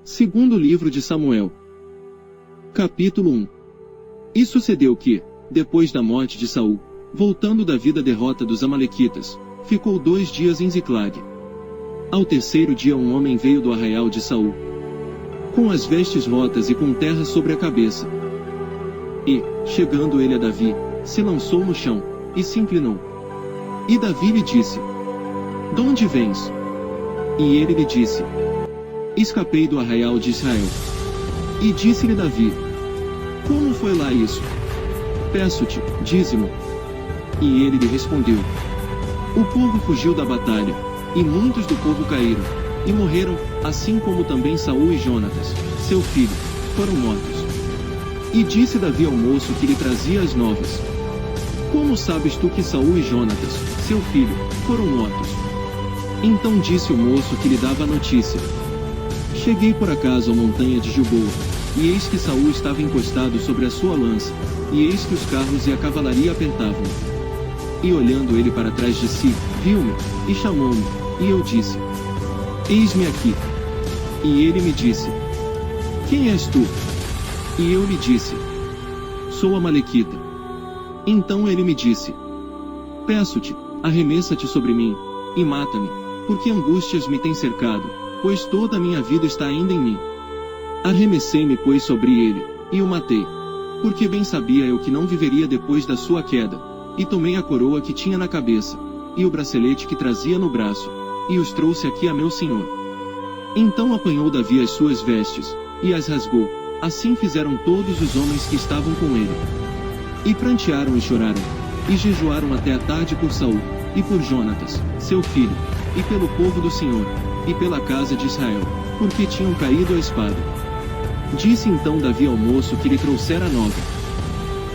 Segundo livro de Samuel. Capítulo 1. E sucedeu que, depois da morte de Saul, voltando Davi da derrota dos amalequitas, ficou 2 dias em Ziclag. Ao terceiro dia um homem veio do arraial de Saul, com as vestes rotas e com terra sobre a cabeça. E, chegando ele a Davi, se lançou no chão, e se inclinou. E Davi lhe disse: "Donde vens?" E ele lhe disse: "Escapei do arraial de Israel." E disse-lhe Davi: "Como foi lá isso? Peço-te, dize-mo." E ele lhe respondeu: "O povo fugiu da batalha, e muitos do povo caíram, e morreram, assim como também Saul e Jonatas, seu filho, foram mortos." E disse Davi ao moço que lhe trazia as novas: "Como sabes tu que Saul e Jonatas, seu filho, foram mortos?" Então disse o moço que lhe dava a notícia: "Cheguei por acaso à montanha de Gilboa, e eis que Saul estava encostado sobre a sua lança, e eis que os carros e a cavalaria apertavam. E olhando ele para trás de si, viu-me, e chamou-me, e eu disse: Eis-me aqui. E ele me disse: Quem és tu? E eu lhe disse: Sou Amalequita. Então ele me disse: Peço-te, arremessa-te sobre mim, e mata-me, porque angústias me têm cercado, pois toda a minha vida está ainda em mim. Arremessei-me, pois, sobre ele, e o matei, porque bem sabia eu que não viveria depois da sua queda, e tomei a coroa que tinha na cabeça, e o bracelete que trazia no braço, e os trouxe aqui a meu senhor." Então apanhou Davi as suas vestes, e as rasgou. Assim fizeram todos os homens que estavam com ele. E prantearam e choraram, e jejuaram até a tarde por Saul, e por Jonatas, seu filho, e pelo povo do Senhor, e pela casa de Israel, porque tinham caído à espada. Disse então Davi ao moço que lhe trouxera a nova: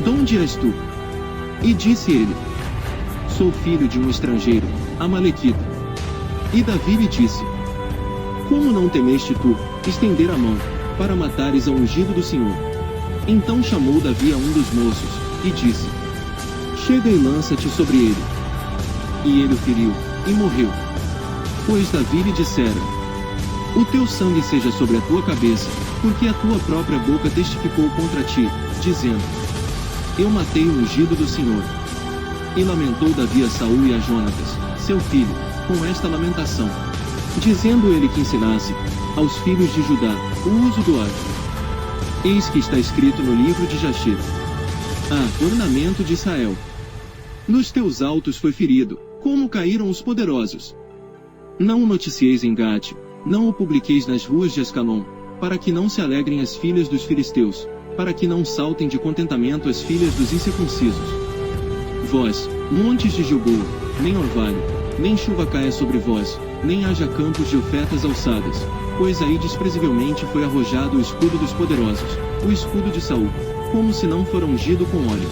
"Donde és tu?" E disse ele: "Sou filho de um estrangeiro, Amalequita." E Davi lhe disse: "Como não temeste tu estender a mão, para matares a ungido do Senhor?" Então chamou Davi a um dos moços, e disse: "Chega e lança-te sobre ele." E ele o feriu, e morreu. Pois Davi lhe dissera: "O teu sangue seja sobre a tua cabeça, porque a tua própria boca testificou contra ti, dizendo: Eu matei o ungido do Senhor." E lamentou Davi a Saul e a Jonatas, seu filho, com esta lamentação, dizendo ele que ensinasse aos filhos de Judá o uso do arco. Eis que está escrito no livro de Jashir: ornamento de Israel. Nos teus altos foi ferido, como caíram os poderosos. Não o noticieis em Gate, não o publiqueis nas ruas de Ascalon, para que não se alegrem as filhas dos filisteus, para que não saltem de contentamento as filhas dos incircuncisos. Vós, montes de Gilboa, nem orvalho, nem chuva caia sobre vós, nem haja campos de ofertas alçadas, pois aí desprezivelmente foi arrojado o escudo dos poderosos, o escudo de Saul, como se não fora ungido com óleo.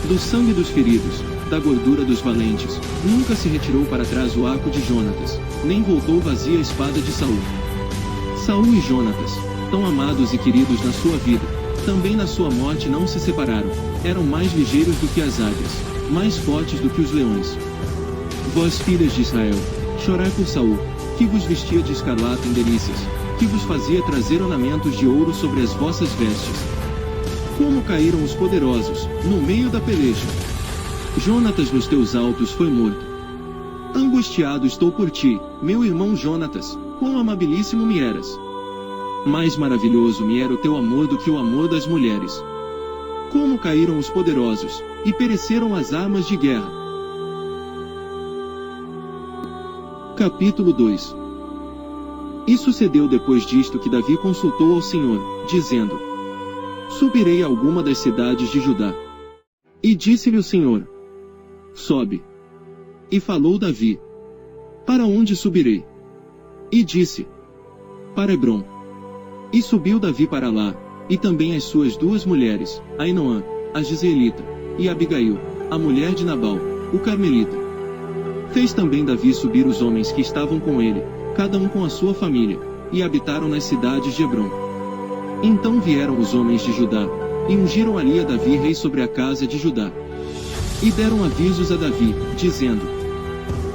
Do sangue dos feridos, da gordura dos valentes, nunca se retirou para trás o arco de Jonatas, nem voltou vazia a espada de Saul. Saul e Jonatas, tão amados e queridos na sua vida, também na sua morte não se separaram, eram mais ligeiros do que as águias, mais fortes do que os leões. Vós, filhas de Israel, chorai por Saul, que vos vestia de escarlata em delícias, que vos fazia trazer ornamentos de ouro sobre as vossas vestes. Como caíram os poderosos, no meio da peleja! Jonatas nos teus altos foi morto. Angustiado estou por ti, meu irmão Jonatas, quão amabilíssimo me eras! Mais maravilhoso me era o teu amor do que o amor das mulheres. Como caíram os poderosos, e pereceram as armas de guerra. Capítulo 2. E sucedeu depois disto que Davi consultou ao Senhor, dizendo: Subirei a alguma das cidades de Judá. E disse-lhe o Senhor: Sobe. E falou Davi: Para onde subirei? E disse: Para Hebrom. E subiu Davi para lá, e também as suas 2 mulheres, Ainoã, a Gisraelita, e Abigail, a mulher de Nabal, o Carmelita. Fez também Davi subir os homens que estavam com ele, cada um com a sua família, e habitaram nas cidades de Hebrom. Então vieram os homens de Judá, e ungiram ali a Davi rei sobre a casa de Judá. E deram avisos a Davi, dizendo: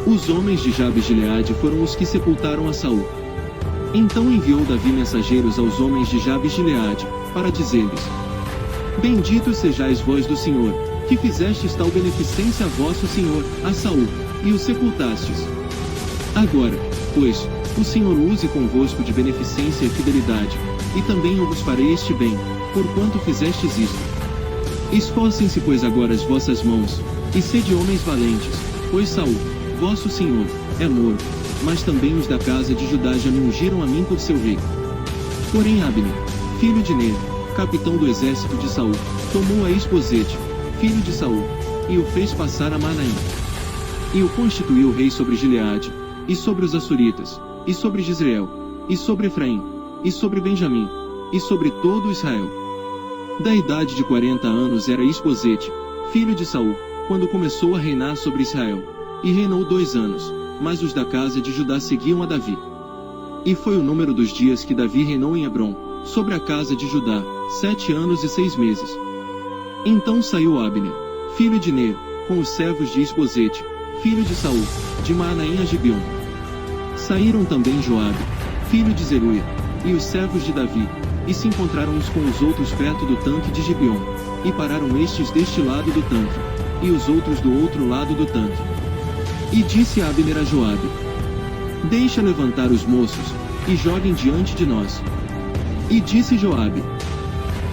Os homens de Jabes de Gileade foram os que sepultaram a Saul. Então enviou Davi mensageiros aos homens de Jabes de Gileade, para dizer-lhes: Benditos sejais vós do Senhor, que fizestes tal beneficência a vosso senhor, a Saul, e o sepultastes. Agora, pois, o Senhor use convosco de beneficência e fidelidade, e também eu vos farei este bem, porquanto fizestes isto. Esforcem-se pois agora as vossas mãos, e sede homens valentes, pois Saul, vosso senhor, é morto, mas também os da casa de Judá já me ungiram a mim por seu rei. Porém Abner, filho de Ner, capitão do exército de Saul, tomou a Isbosete, filho de Saul, e o fez passar a Manaim. E o constituiu rei sobre Gileade, e sobre os Açuritas, e sobre Jezreel, e sobre Efraim, e sobre Benjamim, e sobre todo Israel. Da idade de 40 anos era Isbosete, filho de Saul, quando começou a reinar sobre Israel, e reinou 2 anos, mas os da casa de Judá seguiam a Davi. E foi o número dos dias que Davi reinou em Hebrom, sobre a casa de Judá, 7 anos e 6 meses. Então saiu Abner, filho de Ner, com os servos de Isbosete, filho de Saul, de Maanaim a Gibeon. Saíram também Joabe, filho de Zeruia, e os servos de Davi, e se encontraram uns com os outros perto do tanque de Gibeon, e pararam estes deste lado do tanque, e os outros do outro lado do tanque. E disse Abner a Joabe: Deixa levantar os moços, e joguem diante de nós. E disse Joabe: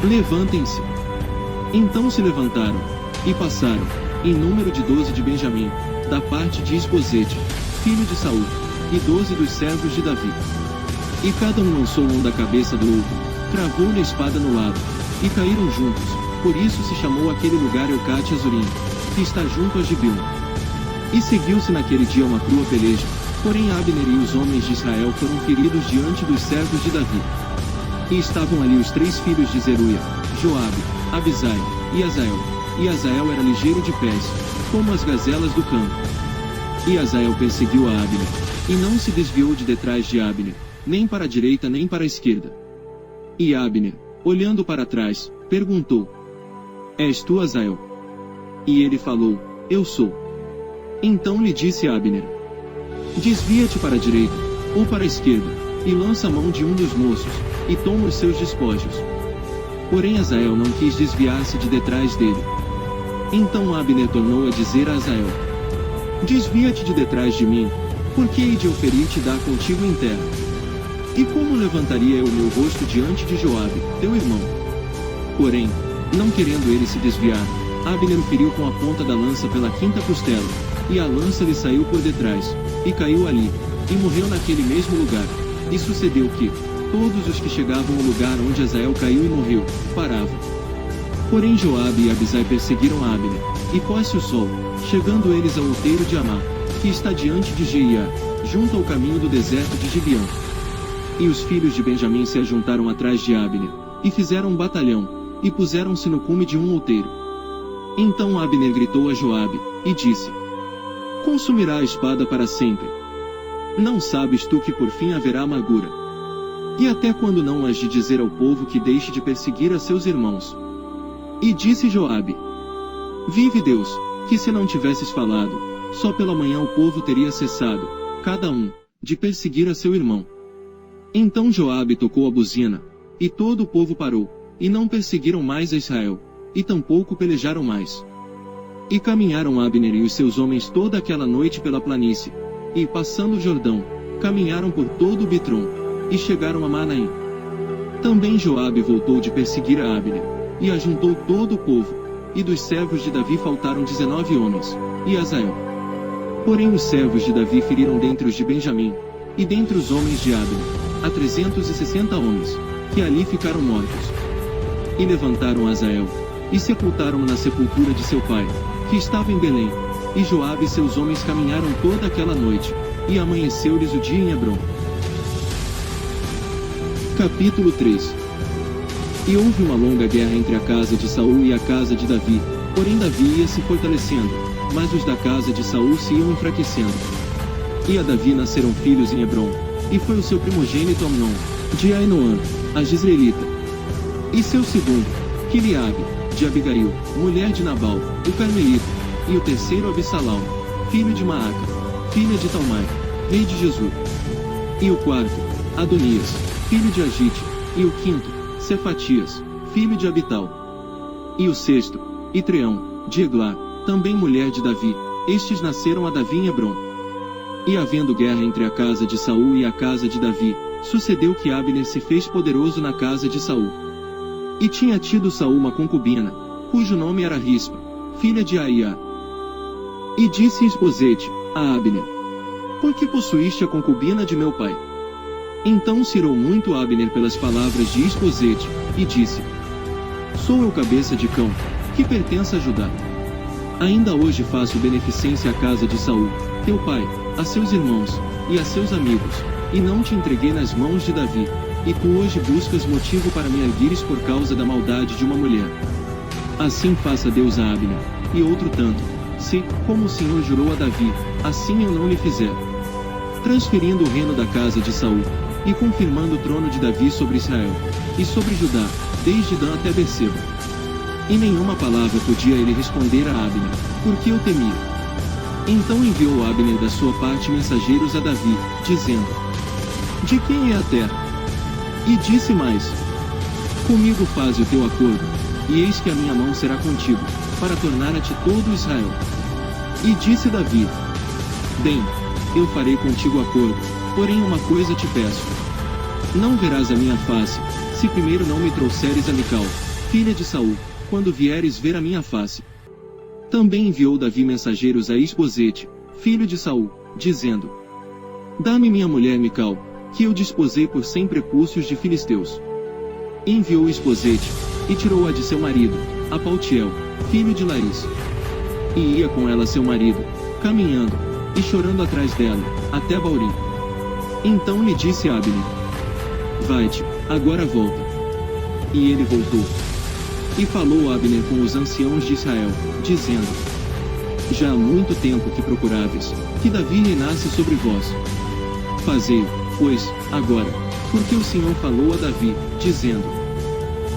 Levantem-se. Então se levantaram, e passaram, em número de 12 de Benjamim, da parte de Isbosete, filho de Saul, e 12 dos servos de Davi. E cada um lançou um da cabeça do outro, cravou-lhe a espada no lado, e caíram juntos, por isso se chamou aquele lugar Eucate Azurim, que está junto a Gibeon. E seguiu-se naquele dia uma crua peleja, porém Abner e os homens de Israel foram feridos diante dos servos de Davi. E estavam ali os 3 filhos de Zeruia, Joabe, Abisai, e Azael. E Azael era ligeiro de pés, como as gazelas do campo. E Azael perseguiu a Abner, e não se desviou de detrás de Abner, nem para a direita nem para a esquerda. E Abner, olhando para trás, perguntou: És tu Azael? E ele falou: Eu sou. Então lhe disse Abner: Desvia-te para a direita, ou para a esquerda, e lança a mão de um dos moços, e toma os seus despojos. Porém Azael não quis desviar-se de detrás dele. Então Abner tornou a dizer a Azael: Desvia-te de detrás de mim, porque hei de eu ferir-te e dar contigo em terra. E como levantaria eu o meu rosto diante de Joabe, teu irmão? Porém, não querendo ele se desviar, Abner o feriu com a ponta da lança pela 5ª costela, e a lança lhe saiu por detrás, e caiu ali, e morreu naquele mesmo lugar. E sucedeu que, todos os que chegavam ao lugar onde Azael caiu e morreu, paravam. Porém Joabe e Abisai perseguiram Abner, e pôs-se o sol, chegando eles ao outeiro de Amá, que está diante de Jeiá, junto ao caminho do deserto de Gibeão. E os filhos de Benjamim se ajuntaram atrás de Abner, e fizeram um batalhão, e puseram-se no cume de um outeiro. Então Abner gritou a Joabe, e disse: Consumirá a espada para sempre. Não sabes tu que por fim haverá amargura? E até quando não has de dizer ao povo que deixe de perseguir a seus irmãos? E disse Joabe: Vive Deus, que se não tivesses falado, só pela manhã o povo teria cessado, cada um, de perseguir a seu irmão. Então Joabe tocou a buzina, e todo o povo parou, e não perseguiram mais a Israel, e tampouco pelejaram mais. E caminharam Abner e os seus homens toda aquela noite pela planície, e passando o Jordão, caminharam por todo o Bitrom, e chegaram a Manaim. Também Joabe voltou de perseguir a Abner, e ajuntou todo o povo, e dos servos de Davi faltaram 19 homens, e Azael. Porém os servos de Davi feriram dentre os de Benjamim, e dentre os homens de Abner, a 360 homens, que ali ficaram mortos. E levantaram Azael, e sepultaram-no na sepultura de seu pai, que estava em Belém, e Joabe e seus homens caminharam toda aquela noite, e amanheceu-lhes o dia em Hebrom. Capítulo 3. E houve uma longa guerra entre a casa de Saul e a casa de Davi, porém Davi ia se fortalecendo, mas os da casa de Saul se iam enfraquecendo. E a Davi nasceram filhos em Hebrom, e foi o seu primogênito Amnon, de Ainoã, a Jezreelita. E seu segundo, Quiliabe, de Abigail, mulher de Nabal, o Carmelita, e o terceiro Abissalau, filho de Maaca, filha de Talmai, rei de Jesur. E o quarto, Adonias, filho de Agite, e o quinto, Cefatias, filho de Abital. E o sexto, Itreão, de Eglá, também mulher de Davi. Estes nasceram a Davi em Hebrom. E havendo guerra entre a casa de Saul e a casa de Davi, sucedeu que Abner se fez poderoso na casa de Saul. E tinha tido Saul uma concubina, cujo nome era Rispa, filha de Aiá. E disse Isbosete a Abner: por que possuíste a concubina de meu pai? Então se irou muito Abner pelas palavras de Isbosete, e disse: sou eu cabeça de cão, que pertence a Judá. Ainda hoje faço beneficência à casa de Saul, teu pai, a seus irmãos, e a seus amigos, e não te entreguei nas mãos de Davi, e tu hoje buscas motivo para me arguires por causa da maldade de uma mulher. Assim faça Deus a Abner, e outro tanto, se, como o Senhor jurou a Davi, assim eu não lhe fizer. Transferindo o reino da casa de Saul, e confirmando o trono de Davi sobre Israel, e sobre Judá, desde Dan até Berseba. E nenhuma palavra podia ele responder a Abner, porque o temia. Então enviou Abner da sua parte mensageiros a Davi, dizendo: de quem é a terra? E disse mais: comigo faze o teu acordo, e eis que a minha mão será contigo, para tornar a ti todo Israel. E disse Davi: bem, eu farei contigo acordo, porém uma coisa te peço. Não verás a minha face, se primeiro não me trouxeres a Mical, filha de Saul, quando vieres ver a minha face. Também enviou Davi mensageiros a Isbosete, filho de Saul, dizendo: dá-me minha mulher Mical, que eu desposei por 100 prepúcios de filisteus. E enviou Isbosete, e tirou-a de seu marido, a Paltiel, filho de Laís. E ia com ela seu marido, caminhando, e chorando atrás dela, até Baurim. Então lhe disse Abner: vai-te, agora volta. E ele voltou. E falou Abner com os anciãos de Israel, dizendo: já há muito tempo que procuráveis, que Davi reinasse sobre vós. Fazei, pois, agora, porque o Senhor falou a Davi, dizendo: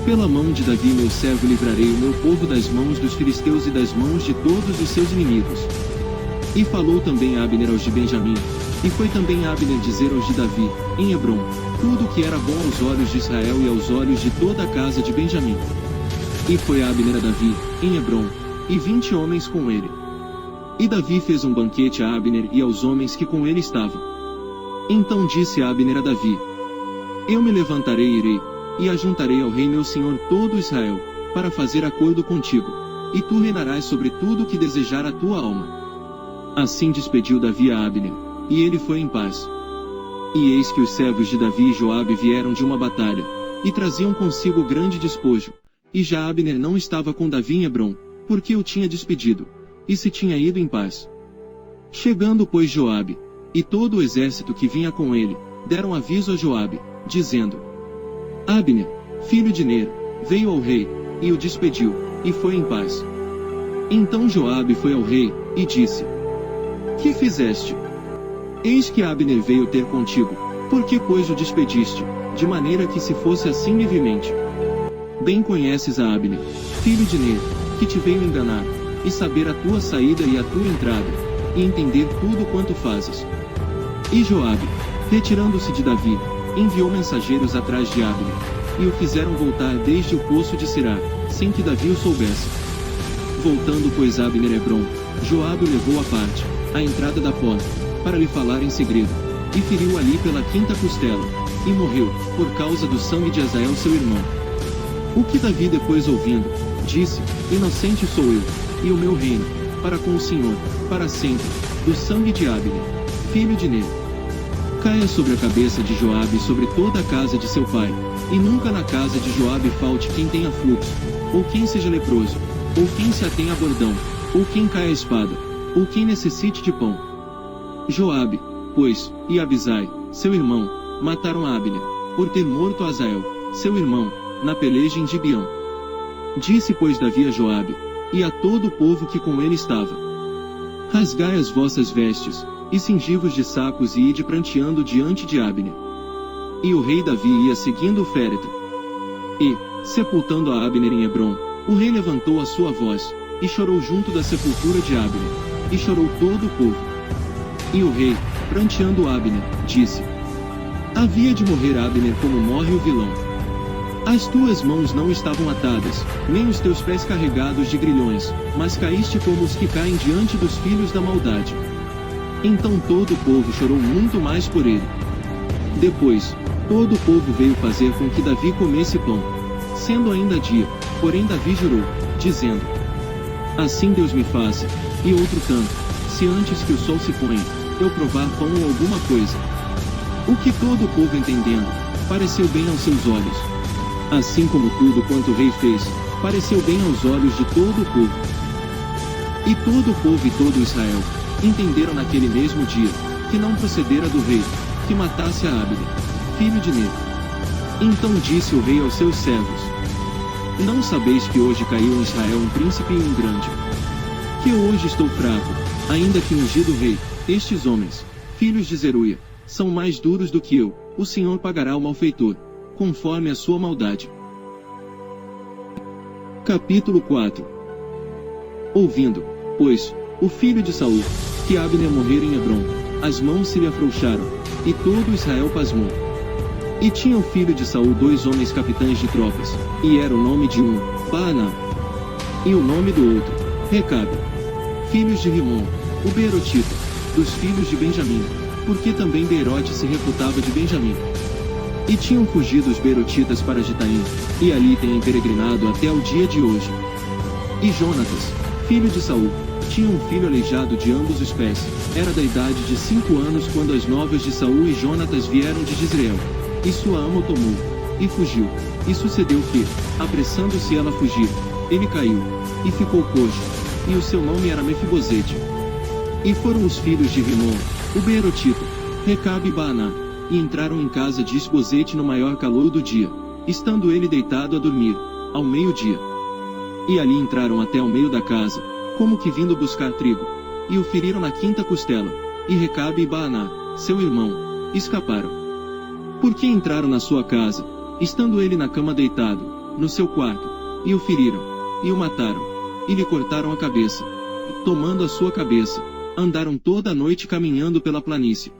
pela mão de Davi meu servo livrarei o meu povo das mãos dos filisteus e das mãos de todos os seus inimigos. E falou também Abner aos de Benjamim, e foi também Abner dizer aos de Davi, em Hebrom, tudo o que era bom aos olhos de Israel e aos olhos de toda a casa de Benjamim. E foi Abner a Davi, em Hebrom, e 20 homens com ele. E Davi fez um banquete a Abner e aos homens que com ele estavam. Então disse Abner a Davi: eu me levantarei e irei, e ajuntarei ao rei meu senhor todo Israel, para fazer acordo contigo, e tu reinarás sobre tudo o que desejar a tua alma. Assim despediu Davi a Abner, e ele foi em paz. E eis que os servos de Davi e Joabe vieram de uma batalha, e traziam consigo grande despojo. E já Abner não estava com Davi em Hebrom, porque o tinha despedido, e se tinha ido em paz. Chegando pois Joabe, e todo o exército que vinha com ele, deram aviso a Joabe, dizendo: Abner, filho de Ner, veio ao rei, e o despediu, e foi em paz. Então Joabe foi ao rei, e disse: que fizeste? Eis que Abner veio ter contigo, porque pois o despediste, de maneira que se fosse assim livremente. Bem conheces a Abner, filho de Ner, que te veio enganar, e saber a tua saída e a tua entrada, e entender tudo quanto fazes. E Joabe, retirando-se de Davi, enviou mensageiros atrás de Abner, e o fizeram voltar desde o poço de Sirá, sem que Davi o soubesse. Voltando pois Abner a Hebrom, Joabe o levou à parte, à entrada da porta, para lhe falar em segredo, e feriu ali pela 5ª costela, e morreu, por causa do sangue de Azael seu irmão. O que Davi depois ouvindo, disse: inocente sou eu, e o meu reino, para com o Senhor, para sempre, do sangue de Abner, filho de Ner. Caia sobre a cabeça de Joabe e sobre toda a casa de seu pai, e nunca na casa de Joabe falte quem tenha fluxo, ou quem seja leproso, ou quem se atenha a bordão, ou quem caia a espada, ou quem necessite de pão. Joabe, pois, e Abisai, seu irmão, mataram Abner, por ter morto Azael, seu irmão, na peleja em Gibeão. Disse pois Davi a Joabe, e a todo o povo que com ele estava: rasgai as vossas vestes, e cingi-vos de sacos e ide pranteando diante de Abner. E o rei Davi ia seguindo o féretro. E, sepultando a Abner em Hebrom, o rei levantou a sua voz, e chorou junto da sepultura de Abner, e chorou todo o povo. E o rei, pranteando Abner, disse: Havia de morrer Abner como morre o vilão. As tuas mãos não estavam atadas, nem os teus pés carregados de grilhões, mas caíste como os que caem diante dos filhos da maldade. Então todo o povo chorou muito mais por ele. Depois, todo o povo veio fazer com que Davi comesse pão. Sendo ainda dia, porém Davi jurou, dizendo: assim Deus me faça, e outro tanto, se antes que o sol se ponha, eu provar pão ou alguma coisa. O que todo o povo entendendo, pareceu bem aos seus olhos. Assim como tudo quanto o rei fez, pareceu bem aos olhos de todo o povo. E todo o povo e todo Israel, entenderam naquele mesmo dia, que não procedera do rei, que matasse a Abner, filho de Ner. Então disse o rei aos seus servos: não sabeis que hoje caiu em Israel um príncipe e um grande? Que eu hoje estou fraco, ainda que ungido rei, estes homens, filhos de Zeruia, são mais duros do que eu, o Senhor pagará ao malfeitor, conforme a sua maldade. Capítulo 4. Ouvindo, pois, o filho de Saul, que Abner morrera em Hebrom, as mãos se lhe afrouxaram, e todo Israel pasmou. E tinha o filho de Saul 2 homens capitães de tropas, e era o nome de um, Baanã, e o nome do outro, Recabe, filhos de Rimom, o Beerotita, dos filhos de Benjamim, porque também Beerote se reputava de Benjamim. E tinham fugido os Beerotitas para Gitaim, e ali têm peregrinado até o dia de hoje. E Jonatas, filho de Saul, tinha um filho aleijado de ambos os pés, era da idade de 5 anos quando as novas de Saul e Jonatas vieram de Jezreel. E sua ama o tomou, e fugiu, e sucedeu que, apressando-se ela a fugir, ele caiu, e ficou coxo, e o seu nome era Mefibosete. E foram os filhos de Rimom, o Beerotita, Recabe e Baanã, e entraram em casa de Isbosete no maior calor do dia, estando ele deitado a dormir, ao meio-dia. E ali entraram até ao meio da casa, como que vindo buscar trigo, e o feriram na quinta costela, e Recabe e Baanã, seu irmão, escaparam. Porque entraram na sua casa, estando ele na cama deitado, no seu quarto, e o feriram, e o mataram, e lhe cortaram a cabeça. Tomando a sua cabeça, andaram toda a noite caminhando pela planície.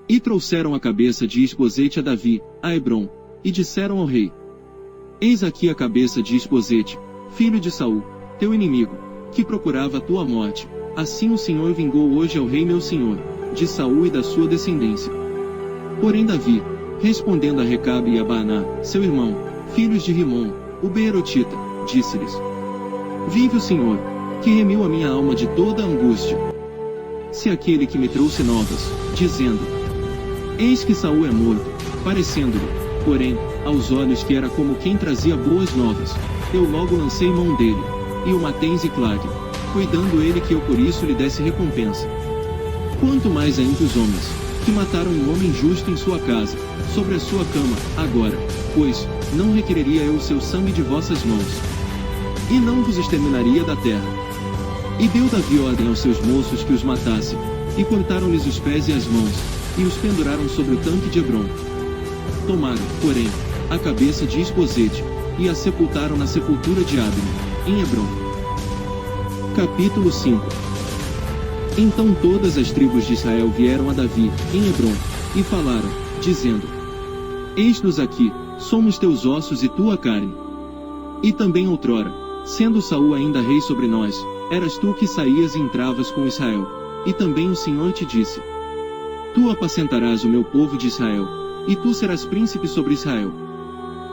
E trouxeram a cabeça de Isbosete a Davi, a Hebrom, e disseram ao rei: eis aqui a cabeça de Isbosete, filho de Saul, teu inimigo, que procurava a tua morte. Assim o Senhor vingou hoje ao rei meu senhor, de Saul e da sua descendência. Porém Davi, respondendo a Recabe e a Baanã, seu irmão, filhos de Rimom, o Beerotita, disse-lhes: vive o Senhor, que remiu a minha alma de toda a angústia. Se aquele que me trouxe novas, dizendo: eis que Saul é morto, parecendo-lhe, porém, aos olhos que era como quem trazia boas novas, eu logo lancei mão dele, e o matei em Ziclag, cuidando ele que eu por isso lhe desse recompensa. Quanto mais ainda os homens, que mataram um homem justo em sua casa, sobre a sua cama, agora, pois, não requereria eu o seu sangue de vossas mãos, e não vos exterminaria da terra. E deu Davi ordem aos seus moços que os matassem, e cortaram-lhes os pés e as mãos, e os penduraram sobre o tanque de Hebrom. Tomaram, porém, a cabeça de Isbosete, e a sepultaram na sepultura de Abner, em Hebrom. Capítulo 5. Então todas as tribos de Israel vieram a Davi, em Hebrom, e falaram, dizendo: eis-nos aqui, somos teus ossos e tua carne. E também outrora, sendo Saul ainda rei sobre nós, eras tu que saías e entravas com Israel, e também o Senhor te disse: tu apacentarás o meu povo de Israel, e tu serás príncipe sobre Israel.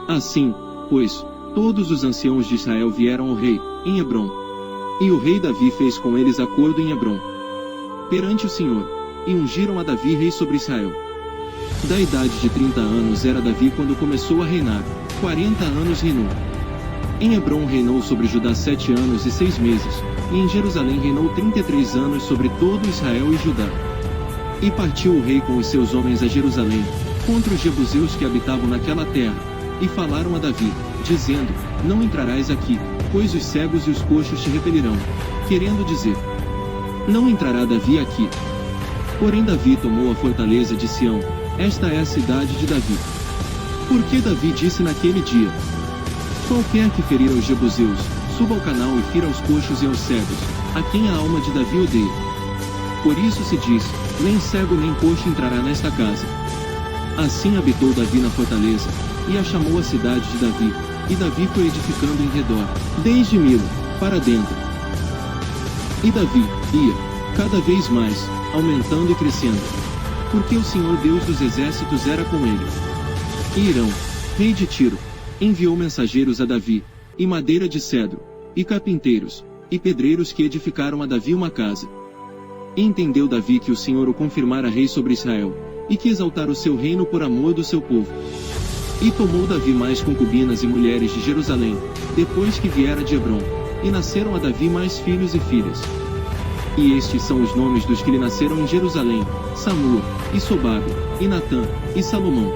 Assim, pois, todos os anciãos de Israel vieram ao rei, em Hebrom. E o rei Davi fez com eles acordo em Hebrom, perante o Senhor, e ungiram a Davi rei sobre Israel. Da idade de 30 anos era Davi quando começou a reinar, 40 anos reinou. Em Hebrom reinou sobre Judá 7 anos e 6 meses, e em Jerusalém reinou 33 anos sobre todo Israel e Judá. E partiu o rei com os seus homens a Jerusalém, contra os jebuseus que habitavam naquela terra, e falaram a Davi, dizendo: não entrarás aqui, pois os cegos e os coxos te repelirão, querendo dizer: não entrará Davi aqui. Porém Davi tomou a fortaleza de Sião, esta é a cidade de Davi. Porque Davi disse naquele dia: qualquer que ferir aos jebuseus, suba ao canal e fira aos coxos e aos cegos, a quem a alma de Davi odeia. Por isso se diz: nem cego nem coxo entrará nesta casa. Assim habitou Davi na fortaleza, e a chamou a cidade de Davi, e Davi foi edificando em redor, desde Milo, para dentro. E Davi ia, cada vez mais, aumentando e crescendo, porque o Senhor Deus dos exércitos era com ele. E Hirão, rei de Tiro, enviou mensageiros a Davi, e madeira de cedro, e carpinteiros, e pedreiros que edificaram a Davi uma casa. E entendeu Davi que o Senhor o confirmara rei sobre Israel, e que exaltara o seu reino por amor do seu povo. E tomou Davi mais concubinas e mulheres de Jerusalém, depois que viera de Hebrom, e nasceram a Davi mais filhos e filhas. E estes são os nomes dos que lhe nasceram em Jerusalém: Samua, e Sobabe, e Natã, e Salomão,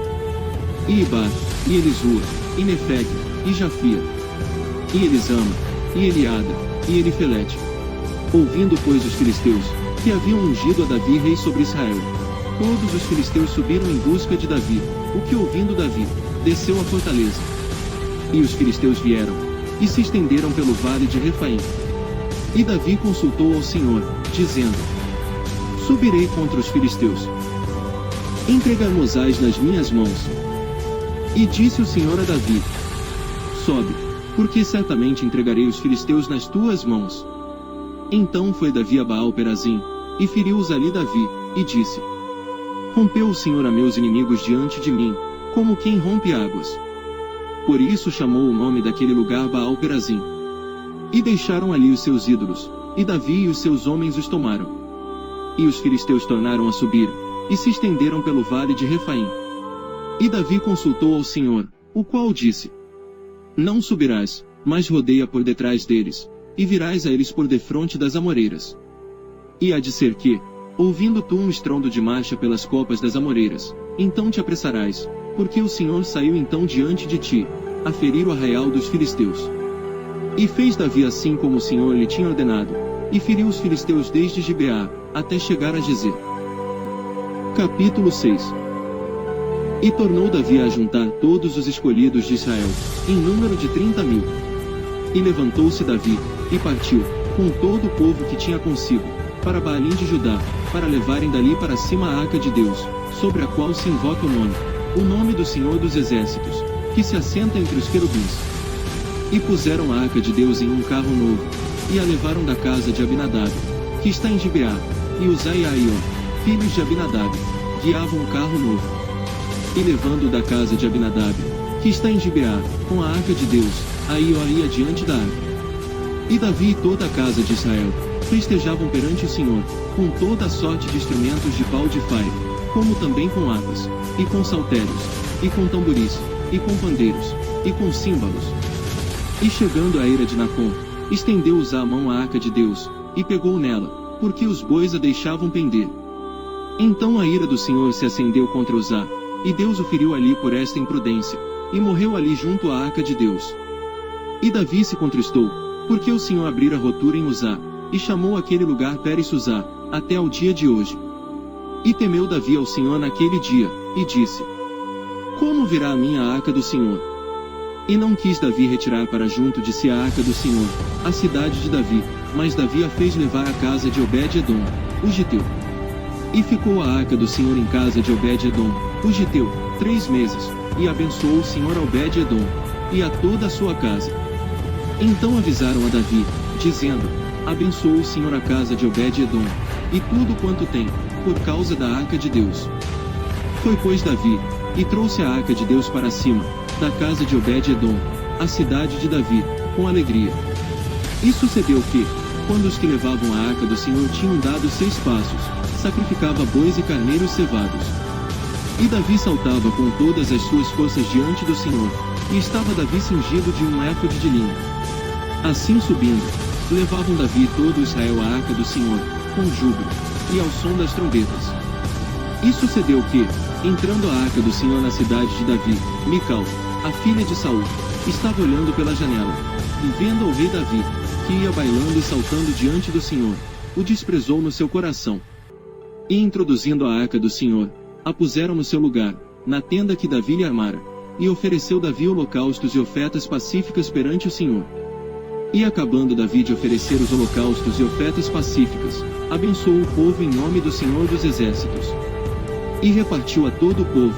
e Ibar, e Elisua, e Nefeg, e Jafia, e Elisama, e Eliada, e Elifelete. Ouvindo, pois, os filisteus, que haviam ungido a Davi rei sobre Israel, todos os filisteus subiram em busca de Davi, o que ouvindo Davi, desceu à fortaleza. E os filisteus vieram, e se estenderam pelo vale de Refaim. E Davi consultou ao Senhor, dizendo: Subirei contra os filisteus. Entregar-mos-ás nas minhas mãos. E disse o Senhor a Davi: Sobe, porque certamente entregarei os filisteus nas tuas mãos. Então foi Davi a Baal-Perazim, e feriu-os ali Davi, e disse: Rompeu o Senhor a meus inimigos diante de mim, como quem rompe águas. Por isso chamou o nome daquele lugar Baal-Perazim. E deixaram ali os seus ídolos, e Davi e os seus homens os tomaram. E os filisteus tornaram a subir, e se estenderam pelo vale de Refaim. E Davi consultou ao Senhor, o qual disse: Não subirás, mas rodeia por detrás deles, e virás a eles por defronte das amoreiras. E há de ser que, ouvindo tu um estrondo de marcha pelas copas das amoreiras, então te apressarás, porque o Senhor saiu então diante de ti, a ferir o arraial dos filisteus. E fez Davi assim como o Senhor lhe tinha ordenado, e feriu os filisteus desde Gibeá, até chegar a Gezer. Capítulo 6. E tornou Davi a juntar todos os escolhidos de Israel, em número de 30.000. E levantou-se Davi, e partiu, com todo o povo que tinha consigo, para Baalim de Judá, para levarem dali para cima a arca de Deus, sobre a qual se invoca o nome do Senhor dos exércitos, que se assenta entre os querubins. E puseram a arca de Deus em um carro novo, e a levaram da casa de Abinadab, que está em Gibeá, e Uzai e Aió, filhos de Abinadab, guiavam um carro novo. E levando-o da casa de Abinadab, que está em Gibeá, com a arca de Deus, Aió ia diante da arca. E Davi e toda a casa de Israel festejavam perante o Senhor, com toda a sorte de instrumentos de pau de faia, como também com harpas, e com saltérios, e com tamboris, e com pandeiros, e com símbolos. E chegando à eira de Nacon, estendeu Uzá a mão à arca de Deus, e pegou nela, porque os bois a deixavam pender. Então a ira do Senhor se acendeu contra Uzá, e Deus o feriu ali por esta imprudência, e morreu ali junto à arca de Deus. E Davi se contristou, porque o Senhor abrira rotura em Uzá, e chamou aquele lugar Peres-Uzá, até ao dia de hoje. E temeu Davi ao Senhor naquele dia, e disse: Como virá a minha arca do Senhor? E não quis Davi retirar para junto de si a arca do Senhor, a cidade de Davi, mas Davi a fez levar à casa de Obed-edom, o giteu. E ficou a arca do Senhor em casa de Obed-edom, o giteu, 3 meses, e abençoou o Senhor a Obed-edom, e a toda a sua casa. Então avisaram a Davi, dizendo: Abençoou o Senhor a casa de Obed-edom, e tudo quanto tem, por causa da arca de Deus. Foi pois Davi, e trouxe a arca de Deus para cima, da casa de Obed-edom, a cidade de Davi, com alegria. E sucedeu que, quando os que levavam a arca do Senhor tinham dado 6 passos, sacrificava bois e carneiros cevados. E Davi saltava com todas as suas forças diante do Senhor, e estava Davi cingido de um éfode de linho. Assim subindo, levavam Davi e todo Israel a arca do Senhor, com júbilo, e ao som das trombetas. E sucedeu que, entrando a arca do Senhor na cidade de Davi, Mical, a filha de Saul, estava olhando pela janela, e vendo ao rei Davi, que ia bailando e saltando diante do Senhor, o desprezou no seu coração. E introduzindo a arca do Senhor, a puseram no seu lugar, na tenda que Davi lhe armara, e ofereceu Davi holocaustos e ofertas pacíficas perante o Senhor. E acabando Davi de oferecer os holocaustos e ofertas pacíficas, abençoou o povo em nome do Senhor dos exércitos. E repartiu a todo o povo,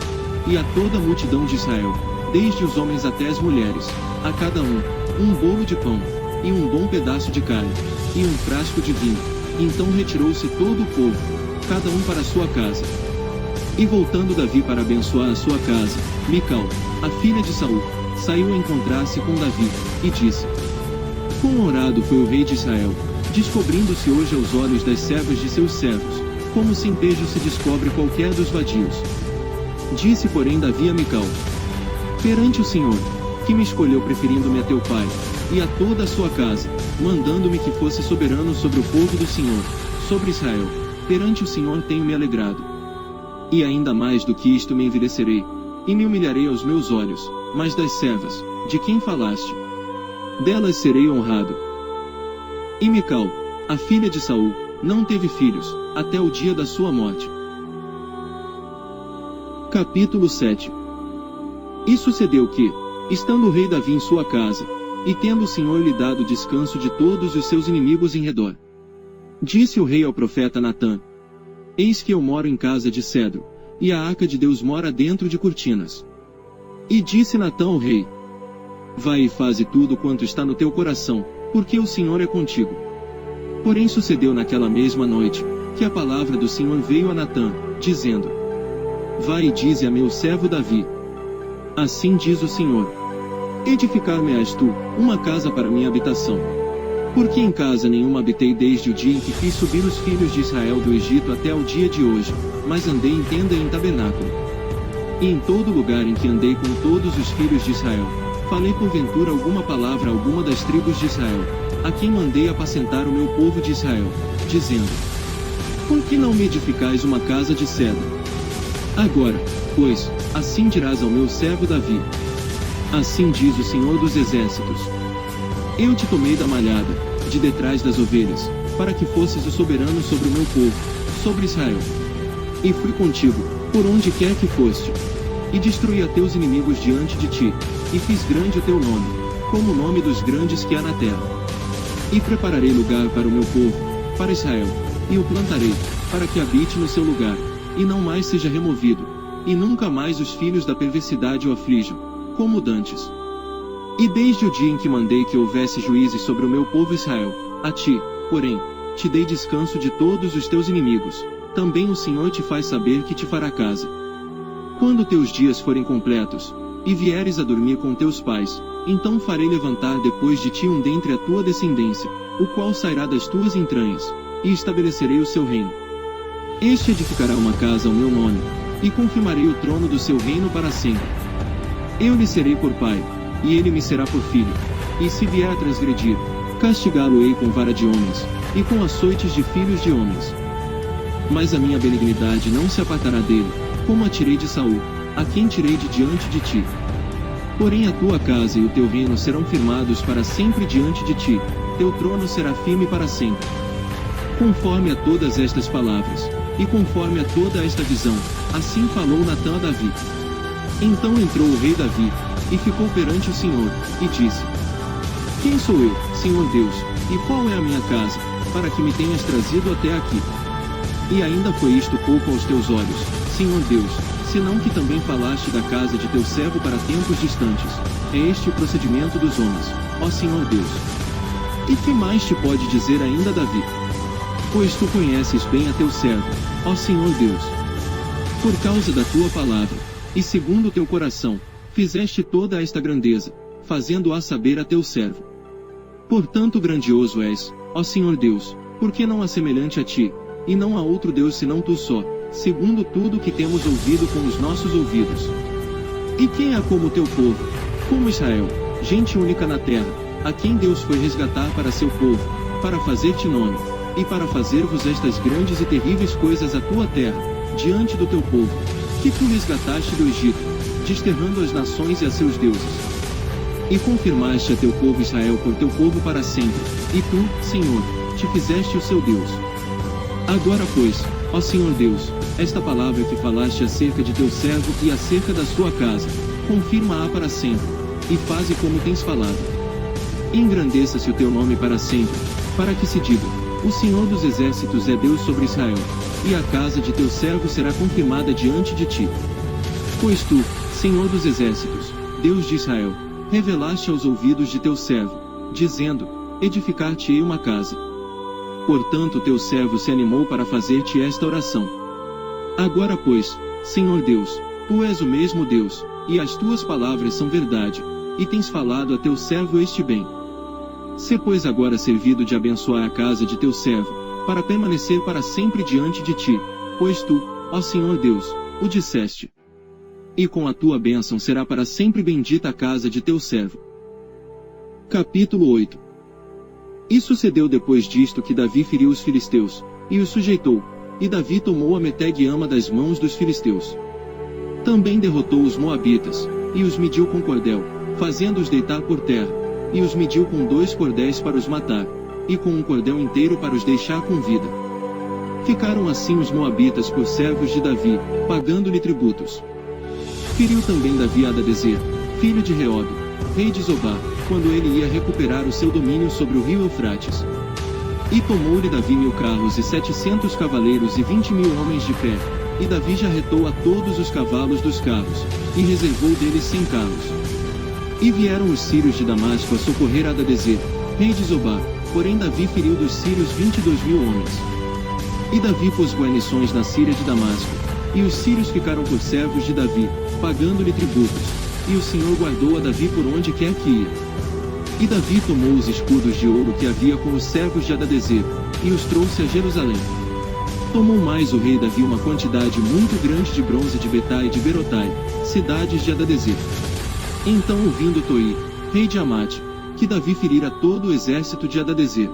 e a toda a multidão de Israel, desde os homens até as mulheres, a cada um bolo de pão, e um bom pedaço de carne, e um frasco de vinho. Então retirou-se todo o povo, cada um para a sua casa. E voltando Davi para abençoar a sua casa, Mical, a filha de Saul, saiu a encontrar-se com Davi, e disse: Quão honrado foi o rei de Israel, descobrindo-se hoje aos olhos das servas de seus servos, como sem pejo se descobre qualquer dos vadios. Disse porém Davi a Mical: Perante o Senhor, que me escolheu preferindo-me a teu pai, e a toda a sua casa, mandando-me que fosse soberano sobre o povo do Senhor, sobre Israel, perante o Senhor tenho me alegrado. E ainda mais do que isto me envilecerei, e me humilharei aos meus olhos, mas das servas, de quem falaste, delas serei honrado. E Mical, a filha de Saul, não teve filhos, até o dia da sua morte. Capítulo 7. E sucedeu que, estando o rei Davi em sua casa, e tendo o Senhor lhe dado descanso de todos os seus inimigos em redor, disse o rei ao profeta Natã: Eis que eu moro em casa de cedro, e a arca de Deus mora dentro de cortinas. E disse Natã ao rei: Vai e faze tudo quanto está no teu coração, porque o Senhor é contigo. Porém sucedeu naquela mesma noite, que a palavra do Senhor veio a Natã, dizendo: Vai e dize a meu servo Davi: Assim diz o Senhor: Edificar-me-ás tu uma casa para minha habitação. Porque em casa nenhuma habitei desde o dia em que fiz subir os filhos de Israel do Egito até o dia de hoje, mas andei em tenda e em tabernáculo. E em todo lugar em que andei com todos os filhos de Israel, falei porventura alguma palavra a alguma das tribos de Israel, a quem mandei apacentar o meu povo de Israel, dizendo: Por que não me edificais uma casa de cedro? Agora, pois, assim dirás ao meu servo Davi: Assim diz o Senhor dos Exércitos: Eu te tomei da malhada, de detrás das ovelhas, para que fosses o soberano sobre o meu povo, sobre Israel. E fui contigo, por onde quer que foste. E destruí a teus inimigos diante de ti, e fiz grande o teu nome, como o nome dos grandes que há na terra. E prepararei lugar para o meu povo, para Israel, e o plantarei, para que habite no seu lugar, e não mais seja removido, e nunca mais os filhos da perversidade o aflijam, como dantes. E desde o dia em que mandei que houvesse juízes sobre o meu povo Israel, a ti, porém, te dei descanso de todos os teus inimigos, também o Senhor te faz saber que te fará casa. Quando teus dias forem completos, e vieres a dormir com teus pais, então farei levantar depois de ti um dentre a tua descendência, o qual sairá das tuas entranhas, e estabelecerei o seu reino. Este edificará uma casa ao meu nome, e confirmarei o trono do seu reino para sempre. Eu lhe serei por pai, e ele me será por filho, e se vier a transgredir, castigá-lo-ei com vara de homens, e com açoites de filhos de homens. Mas a minha benignidade não se apartará dele, como a tirei de Saul, a quem tirei de diante de ti. Porém a tua casa e o teu reino serão firmados para sempre diante de ti, teu trono será firme para sempre. Conforme a todas estas palavras, e conforme a toda esta visão, assim falou Natã a Davi. Então entrou o rei Davi, e ficou perante o Senhor, e disse: Quem sou eu, Senhor Deus, e qual é a minha casa, para que me tenhas trazido até aqui? E ainda foi isto pouco aos teus olhos, Senhor Deus, senão que também falaste da casa de teu servo para tempos distantes. É este o procedimento dos homens, ó Senhor Deus. E que mais te pode dizer ainda Davi? Pois tu conheces bem a teu servo, ó Senhor Deus. Por causa da tua palavra, e segundo o teu coração, fizeste toda esta grandeza, fazendo-a saber a teu servo. Portanto grandioso és, ó Senhor Deus, porque não há semelhante a ti, e não há outro Deus senão tu só, segundo tudo que temos ouvido com os nossos ouvidos. E quem é como o teu povo, como Israel, gente única na terra, a quem Deus foi resgatar para seu povo, para fazer-te nome, e para fazer-vos estas grandes e terríveis coisas à tua terra, diante do teu povo, que tu resgataste do Egito, desterrando as nações e a seus deuses. E confirmaste a teu povo Israel por teu povo para sempre, e tu, Senhor, te fizeste o seu Deus. Agora pois, ó Senhor Deus, esta palavra que falaste acerca de teu servo e acerca da sua casa, confirma-a para sempre, e faze como tens falado. Engrandeça-se o teu nome para sempre, para que se diga: o Senhor dos Exércitos é Deus sobre Israel, e a casa de teu servo será confirmada diante de ti. Pois tu, Senhor dos exércitos, Deus de Israel, revelaste aos ouvidos de teu servo, dizendo, edificar-te-ei uma casa. Portanto teu servo se animou para fazer-te esta oração. Agora pois, Senhor Deus, tu és o mesmo Deus, e as tuas palavras são verdade, e tens falado a teu servo este bem. Sê pois agora servido de abençoar a casa de teu servo, para permanecer para sempre diante de ti, pois tu, ó Senhor Deus, o disseste. E com a tua bênção será para sempre bendita a casa de teu servo. Capítulo 8. E sucedeu depois disto que Davi feriu os filisteus, e os sujeitou, e Davi tomou a Meteg e Ama das mãos dos filisteus. Também derrotou os moabitas, e os mediu com cordel, fazendo-os deitar por terra, e os mediu com 2 cordéis para os matar, e com um cordel inteiro para os deixar com vida. Ficaram assim os moabitas por servos de Davi, pagando-lhe tributos. Feriu também Davi Hadadezer, filho de Reob, rei de Zobá, quando ele ia recuperar o seu domínio sobre o rio Eufrates. E tomou-lhe Davi 1000 carros e 700 cavaleiros e 20.000 homens de pé, e Davi jarretou a todos os cavalos dos carros, e reservou deles 100 carros. E vieram os sírios de Damasco a socorrer Hadadezer, rei de Zobá, porém Davi feriu dos sírios 22.000 homens. E Davi pôs guarnições na Síria de Damasco, e os sírios ficaram por servos de Davi, pagando-lhe tributos, e o Senhor guardou a Davi por onde quer que ia. E Davi tomou os escudos de ouro que havia com os servos de Hadadezer, e os trouxe a Jerusalém. Tomou mais o rei Davi uma quantidade muito grande de bronze de Betá e de Berotai, cidades de Hadadezer. Então ouvindo Toi, rei de Amate, que Davi ferira todo o exército de Hadadezer,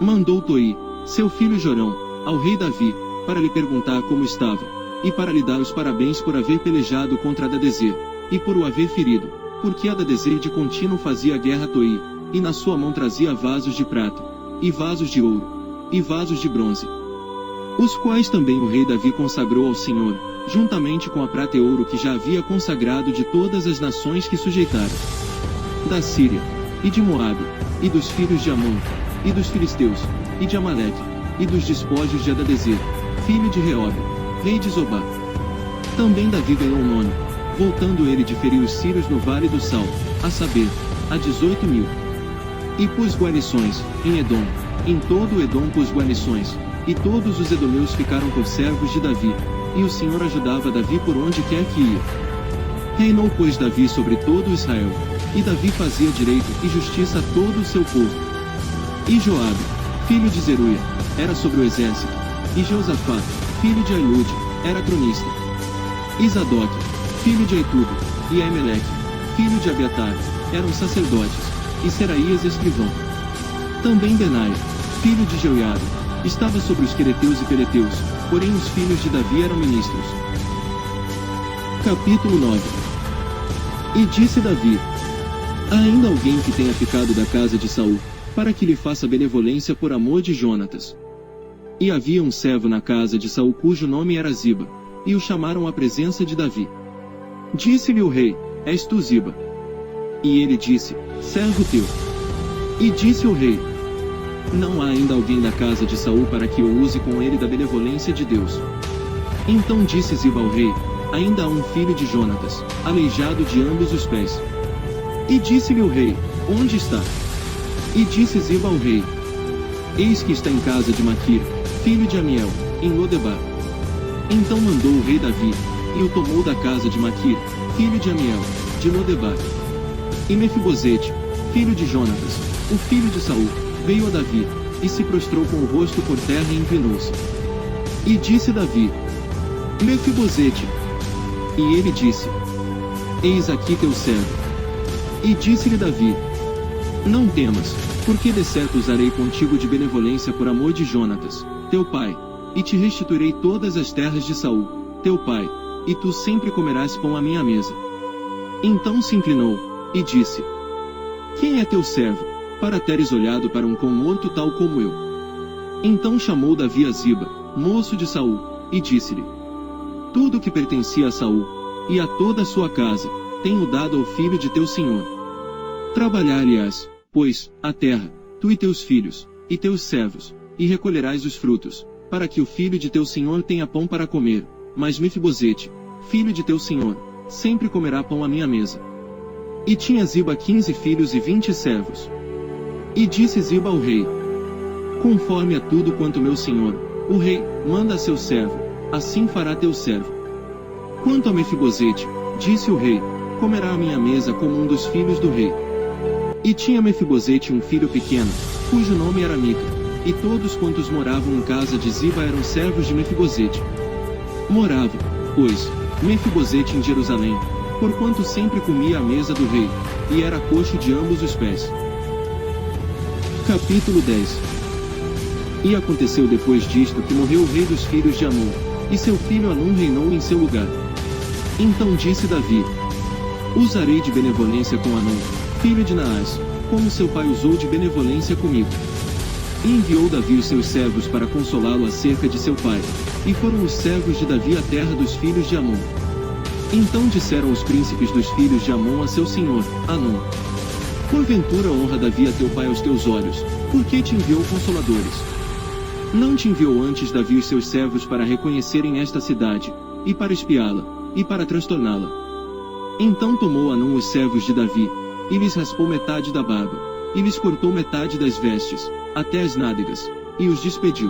mandou Toi, seu filho Jorão, ao rei Davi, para lhe perguntar como estava, e para lhe dar os parabéns por haver pelejado contra Hadadezer, e por o haver ferido, porque Hadadezer de contínuo fazia guerra a Toi, e na sua mão trazia vasos de prata, e vasos de ouro, e vasos de bronze, os quais também o rei Davi consagrou ao Senhor, juntamente com a prata e ouro que já havia consagrado de todas as nações que sujeitaram, da Síria, e de Moabe, e dos filhos de Amon, e dos filisteus, e de Amaleque, e dos despojos de Hadadezer, filho de Reob, rei de Zobá. Também Davi ganhou o nome, voltando ele de ferir os sírios no vale do Sal, a saber, a 18.000. E pôs guarnições, em Edom, em todo o Edom pôs guarnições, e todos os edomeus ficaram por servos de Davi, e o Senhor ajudava Davi por onde quer que ia. Reinou pois Davi sobre todo Israel, e Davi fazia direito e justiça a todo o seu povo. E Joabe, filho de Zeruia, era sobre o exército, e Jeosafá, filho de Ailude, era cronista. E Zadoque, filho de Aitube, e Aimeleque, filho de Abiatar, eram sacerdotes, e Seraías escrivão. Também Benaia, filho de Jeoiada, estava sobre os quereteus e pereteus, porém os filhos de Davi eram ministros. Capítulo 9. E disse Davi: há ainda alguém que tenha ficado da casa de Saul, para que lhe faça benevolência por amor de Jonatas. E havia um servo na casa de Saul cujo nome era Ziba, e o chamaram à presença de Davi. Disse-lhe o rei: és tu Ziba? E ele disse: servo teu. E disse o rei: não há ainda alguém da casa de Saul para que eu use com ele da benevolência de Deus. Então disse Ziba ao rei: ainda há um filho de Jonatas, aleijado de ambos os pés. E disse-lhe o rei: onde está? E disse Ziba ao rei: eis que está em casa de Maquir, filho de Amiel, em Lodebar. Então mandou o rei Davi, e o tomou da casa de Maquir, filho de Amiel, de Lodebar. E Mefibosete, filho de Jonatas, o filho de Saul, veio a Davi, e se prostrou com o rosto por terra e inclinou-se. E disse Davi: Mefibosete. E ele disse: eis aqui teu servo. E disse-lhe Davi: não temas, porque de certo usarei contigo de benevolência por amor de Jonatas, teu pai, e te restituirei todas as terras de Saul, teu pai, e tu sempre comerás pão à minha mesa. Então se inclinou, e disse: quem é teu servo, para teres olhado para um cão morto tal como eu? Então chamou Davi a Ziba, moço de Saul, e disse-lhe: tudo o que pertencia a Saul, e a toda a sua casa, tenho dado ao filho de teu senhor. Trabalhar-lhe-ás, pois, a terra, tu e teus filhos, e teus servos, e recolherás os frutos, para que o filho de teu senhor tenha pão para comer. Mas Mefibosete, filho de teu senhor, sempre comerá pão à minha mesa. E tinha Ziba 15 filhos e 20 servos. E disse Ziba ao rei: conforme a tudo quanto meu senhor, o rei, manda a seu servo, assim fará teu servo. Quanto a Mefibosete, disse o rei, comerá à minha mesa como um dos filhos do rei. E tinha Mefibosete um filho pequeno, cujo nome era Mica, e todos quantos moravam em casa de Ziba eram servos de Mefibosete. Morava, pois, Mefibosete em Jerusalém, porquanto sempre comia à mesa do rei, e era coxo de ambos os pés. Capítulo 10. E aconteceu depois disto que morreu o rei dos filhos de Amon, e seu filho Anum reinou em seu lugar. Então disse Davi: usarei de benevolência com Anum, filho de Naás, como seu pai usou de benevolência comigo. E enviou Davi os seus servos para consolá-lo acerca de seu pai, e foram os servos de Davi à terra dos filhos de Amon. Então disseram os príncipes dos filhos de Amon a seu senhor, Anum: porventura honra Davi a teu pai aos teus olhos, porque te enviou consoladores? Não te enviou antes Davi os seus servos para reconhecerem esta cidade, e para espiá-la, e para transtorná-la? Então tomou Anum os servos de Davi, e lhes raspou metade da barba, e lhes cortou metade das vestes, até as nádegas, e os despediu.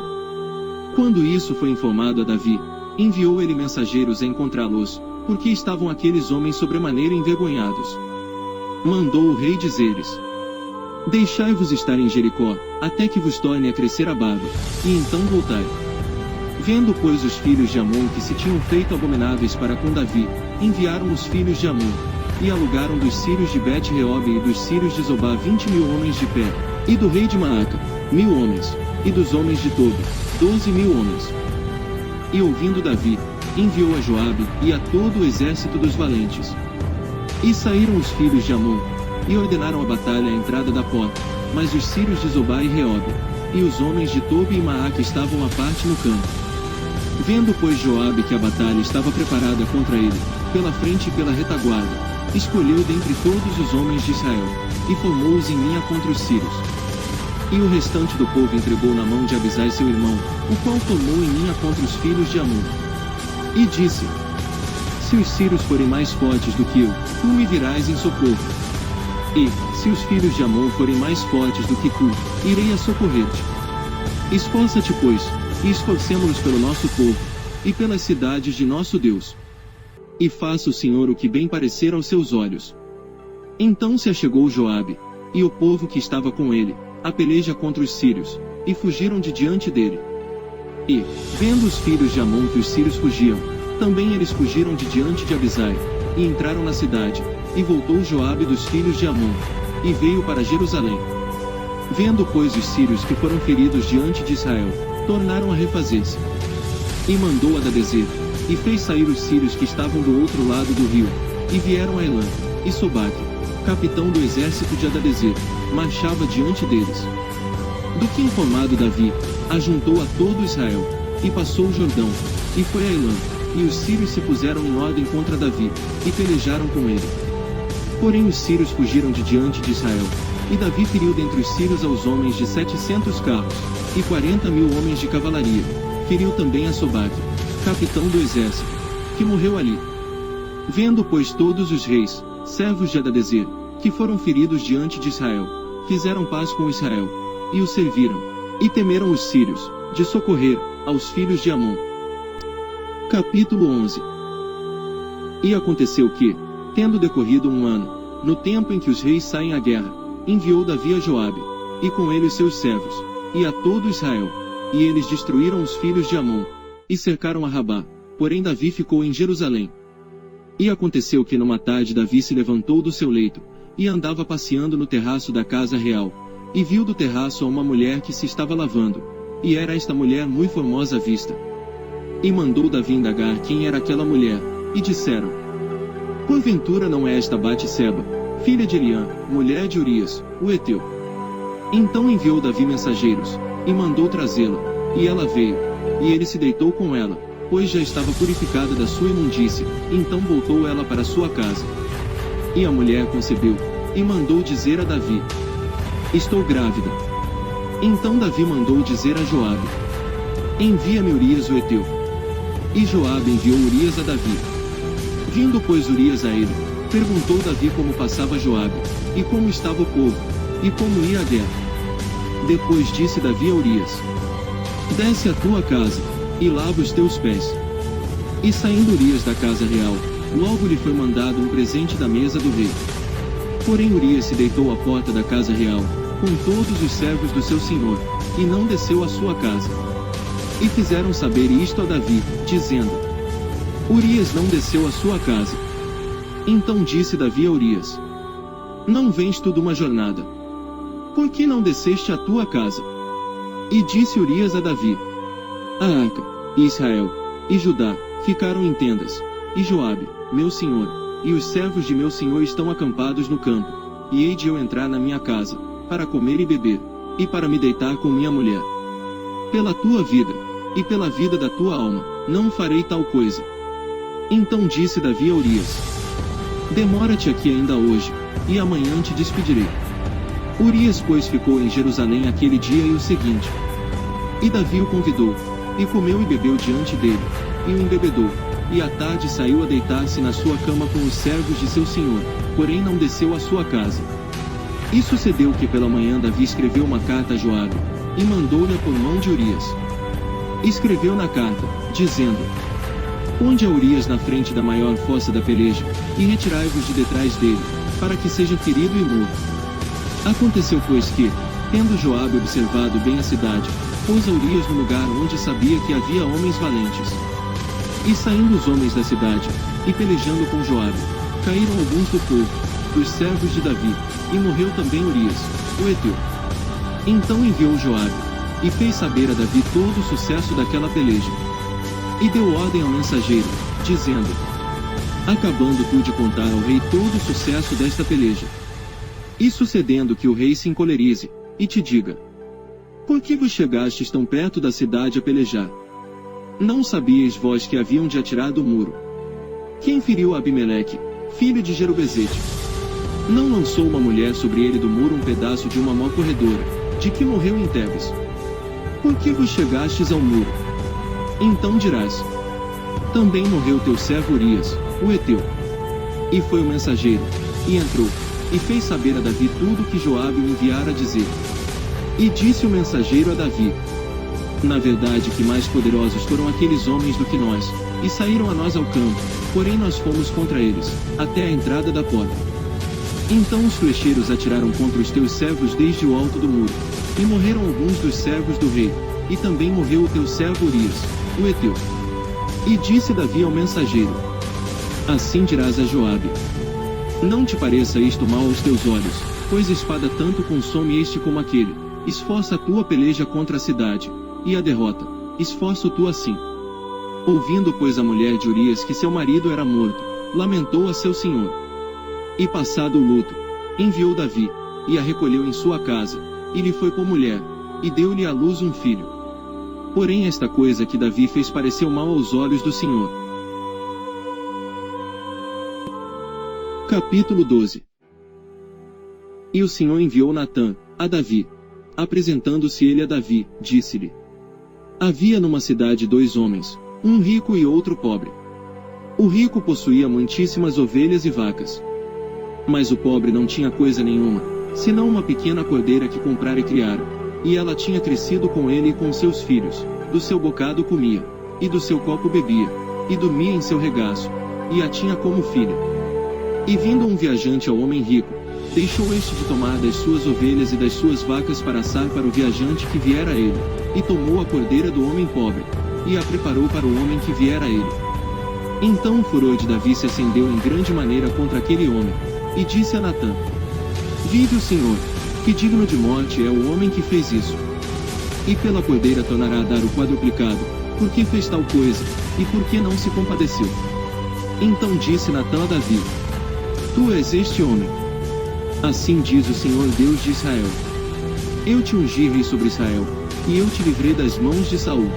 Quando isso foi informado a Davi, enviou ele mensageiros a encontrá-los, porque estavam aqueles homens sobremaneira envergonhados. Mandou o rei dizer-lhes: deixai-vos estar em Jericó, até que vos torne a crescer a barba, e então voltai. Vendo pois os filhos de Amon que se tinham feito abomináveis para com Davi, enviaram os filhos de Amon, e alugaram dos sírios de Bet-Reobe e dos sírios de Zobá 20.000 homens de pé, e do rei de Maaca, 1.000 homens, e dos homens de Tobi, 12.000 homens. E ouvindo Davi, enviou a Joabe, e a todo o exército dos valentes. E saíram os filhos de Amon, e ordenaram a batalha à entrada da porta, mas os sírios de Zobá e Reobe, e os homens de Tobi e Maaca estavam à parte no campo. Vendo pois Joabe que a batalha estava preparada contra ele, pela frente e pela retaguarda, escolheu dentre todos os homens de Israel, e formou-os em linha contra os sírios. E o restante do povo entregou na mão de Abisai seu irmão, o qual formou em linha contra os filhos de Amon. E disse: se os sírios forem mais fortes do que eu, tu me virás em socorro. E, se os filhos de Amon forem mais fortes do que tu, irei a socorrer-te. Esforça-te, pois, e esforcemo-nos pelo nosso povo, e pelas cidades de nosso Deus. E faça o Senhor o que bem parecer aos seus olhos. Então se achegou Joabe, e o povo que estava com ele, a peleja contra os sírios, e fugiram de diante dele. E, vendo os filhos de Amon que os sírios fugiam, também eles fugiram de diante de Abisai, e entraram na cidade, e voltou Joabe dos filhos de Amon, e veio para Jerusalém. Vendo pois os sírios que foram feridos diante de Israel, tornaram a refazer-se. E mandou Hadadezer, e fez sair os sírios que estavam do outro lado do rio, e vieram a Elã, e Sobaque, capitão do exército de Hadadezer, marchava diante deles. Do que informado Davi, ajuntou a todo Israel, e passou o Jordão, e foi a Elã, e os sírios se puseram em ordem contra Davi, e pelejaram com ele. Porém os sírios fugiram de diante de Israel, e Davi feriu dentre os sírios aos homens de 700 carros, e 40.000 homens de cavalaria. Feriu também a Sobaque, capitão do exército, que morreu ali. Vendo pois todos os reis, servos de Hadadezer, que foram feridos diante de Israel, fizeram paz com Israel, e o serviram, e temeram os sírios, de socorrer, aos filhos de Amon. Capítulo 11. E aconteceu que, tendo decorrido um ano, no tempo em que os reis saem à guerra, enviou Davi a Joabe, e com ele os seus servos, e a todo Israel, e eles destruíram os filhos de Amon, e cercaram a Rabá, porém Davi ficou em Jerusalém. E aconteceu que numa tarde Davi se levantou do seu leito, e andava passeando no terraço da casa real, e viu do terraço a uma mulher que se estava lavando, e era esta mulher muito formosa à vista. E mandou Davi indagar quem era aquela mulher, e disseram: porventura não é esta Batseba, filha de Eliã, mulher de Urias, o heteu? Então enviou Davi mensageiros, e mandou trazê-la, e ela veio, e ele se deitou com ela, pois já estava purificada da sua imundície, então voltou ela para sua casa. E a mulher concebeu, e mandou dizer a Davi: estou grávida. Então Davi mandou dizer a Joabe: envia-me Urias o heteu. E Joabe enviou Urias a Davi. Vindo pois Urias a ele, perguntou Davi como passava Joabe, e como estava o povo, e como ia a guerra. Depois disse Davi a Urias: desce à tua casa, e lava os teus pés. E saindo Urias da casa real, logo lhe foi mandado um presente da mesa do rei. Porém Urias se deitou à porta da casa real, com todos os servos do seu senhor, e não desceu à sua casa. E fizeram saber isto a Davi, dizendo: Urias não desceu à sua casa. Então disse Davi a Urias: não vens tu de uma jornada? Por que não desceste à tua casa? E disse Urias a Davi: a arca, e Israel, e Judá, ficaram em tendas, e Joabe, meu senhor, e os servos de meu senhor estão acampados no campo, e hei de eu entrar na minha casa, para comer e beber, e para me deitar com minha mulher. Pela tua vida, e pela vida da tua alma, não farei tal coisa. Então disse Davi a Urias: demora-te aqui ainda hoje, e amanhã te despedirei. Urias pois ficou em Jerusalém aquele dia e o seguinte. E Davi o convidou, e comeu e bebeu diante dele, e o embebedou, e à tarde saiu a deitar-se na sua cama com os servos de seu senhor, porém não desceu à sua casa. E sucedeu que pela manhã Davi escreveu uma carta a Joabe, e mandou-lhe por mão de Urias. Escreveu na carta, dizendo: ponde a Urias na frente da maior fossa da peleja, e retirai-vos de detrás dele, para que seja ferido e morto. Aconteceu pois que, tendo Joabe observado bem a cidade, pôs a Urias no lugar onde sabia que havia homens valentes. E saindo os homens da cidade, e pelejando com Joabe, caíram alguns do povo, dos servos de Davi, e morreu também Urias, o heteu. Então enviou Joabe, e fez saber a Davi todo o sucesso daquela peleja. E deu ordem ao mensageiro, dizendo: acabando tu de contar ao rei todo o sucesso desta peleja. E sucedendo que o rei se encolerize, e te diga: por que vos chegastes tão perto da cidade a pelejar? Não sabíeis vós que haviam de atirar do muro? Quem feriu Abimeleque, filho de Jerubezete? Não lançou uma mulher sobre ele do muro um pedaço de uma mó corredora, de que morreu em Tebes? Por que vos chegastes ao muro? Então dirás: também morreu teu servo Urias, o heteu. E foi o mensageiro, e entrou, e fez saber a Davi tudo o que Joabe o enviara dizer. E disse o mensageiro a Davi: na verdade que mais poderosos foram aqueles homens do que nós, e saíram a nós ao campo, porém nós fomos contra eles, até a entrada da porta. Então os flecheiros atiraram contra os teus servos desde o alto do muro, e morreram alguns dos servos do rei, e também morreu o teu servo Urias, o heteu. E disse Davi ao mensageiro: assim dirás a Joabe: não te pareça isto mal aos teus olhos, pois espada tanto consome este como aquele. Esforça a tua peleja contra a cidade, e a derrota, esforça tu assim. Ouvindo pois a mulher de Urias que seu marido era morto, lamentou a seu senhor. E passado o luto, enviou Davi, e a recolheu em sua casa, e lhe foi por mulher, e deu-lhe à luz um filho. Porém esta coisa que Davi fez pareceu mal aos olhos do Senhor. Capítulo 12. E o Senhor enviou Natã a Davi. Apresentando-se ele a Davi, disse-lhe: havia numa cidade 2 homens, um rico e outro pobre. O rico possuía muitíssimas ovelhas e vacas. Mas o pobre não tinha coisa nenhuma, senão uma pequena cordeira que comprara e criara, e ela tinha crescido com ele e com seus filhos, do seu bocado comia, e do seu copo bebia, e dormia em seu regaço, e a tinha como filha. E vindo um viajante ao homem rico, deixou este de tomar das suas ovelhas e das suas vacas para assar para o viajante que viera a ele, e tomou a cordeira do homem pobre, e a preparou para o homem que viera a ele. Então o furor de Davi se acendeu em grande maneira contra aquele homem, e disse a Natã: vive o Senhor, que digno de morte é o homem que fez isso. E pela cordeira tornará a dar o quadruplicado, porque fez tal coisa, e porque não se compadeceu. Então disse Natã a Davi: tu és este homem. Assim diz o Senhor Deus de Israel: eu te ungi rei sobre Israel, e eu te livrei das mãos de Saul.